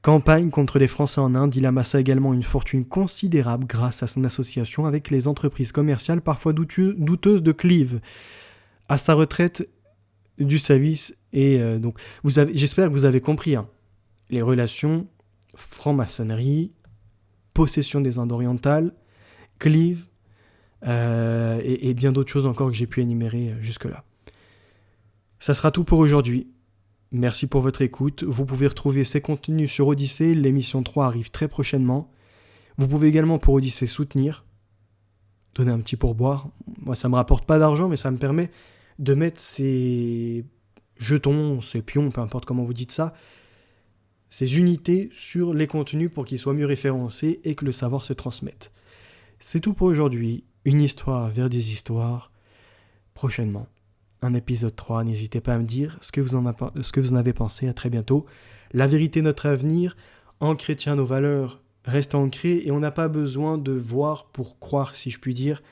campagne contre les Français en Inde. Il amassa également une fortune considérable grâce à son association avec les entreprises commerciales parfois douteuses de Clive. À sa retraite du service, et donc j'espère que vous avez compris les relations franc-maçonnerie, possession des Indes orientales, Clive, et bien d'autres choses encore que j'ai pu énumérer jusque-là. Ça sera tout pour aujourd'hui. Merci pour votre écoute. Vous pouvez retrouver ces contenus sur Odyssée. L'émission 3 arrive très prochainement. Vous pouvez également pour Odyssée soutenir, donner un petit pourboire. Moi, ça ne me rapporte pas d'argent, mais ça me permet de mettre ces jetons, ces pions, peu importe comment vous dites ça, ces unités sur les contenus pour qu'ils soient mieux référencés et que le savoir se transmette. C'est tout pour aujourd'hui. Une histoire vers des histoires. Prochainement. Un épisode 3, n'hésitez pas à me dire ce que vous en avez pensé. À très bientôt. La vérité, notre avenir. En chrétien, nos valeurs restent ancrées et on n'a pas besoin de voir pour croire, si je puis dire.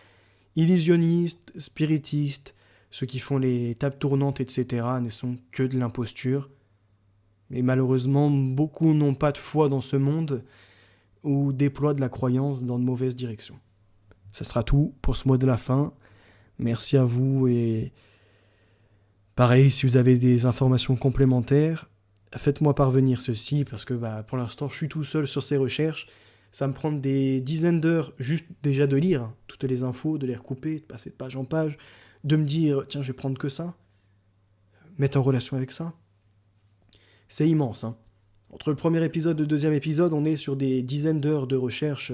Illusionnistes, spiritistes, ceux qui font les tables tournantes, etc. ne sont que de l'imposture. Mais malheureusement, beaucoup n'ont pas de foi dans ce monde ou déploient de la croyance dans de mauvaises directions. Ce sera tout pour ce mot de la fin. Merci à vous et pareil, si vous avez des informations complémentaires, faites-moi parvenir ceci, parce que pour l'instant, je suis tout seul sur ces recherches. Ça me prend des dizaines d'heures juste déjà de lire toutes les infos, de les recouper, de passer de page en page, de me dire, tiens, je vais prendre que ça, mettre en relation avec ça. C'est immense, hein. Entre le premier épisode et le deuxième épisode, on est sur des dizaines d'heures de recherche,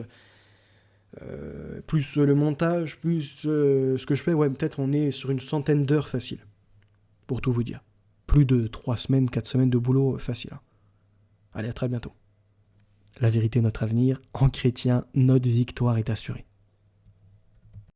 plus le montage, plus ce que je fais, ouais, peut-être on est sur une centaine d'heures facile, pour tout vous dire. Plus de 3 semaines, 4 semaines de boulot facile. Allez, à très bientôt. La vérité, notre avenir, en chrétien, notre victoire est assurée.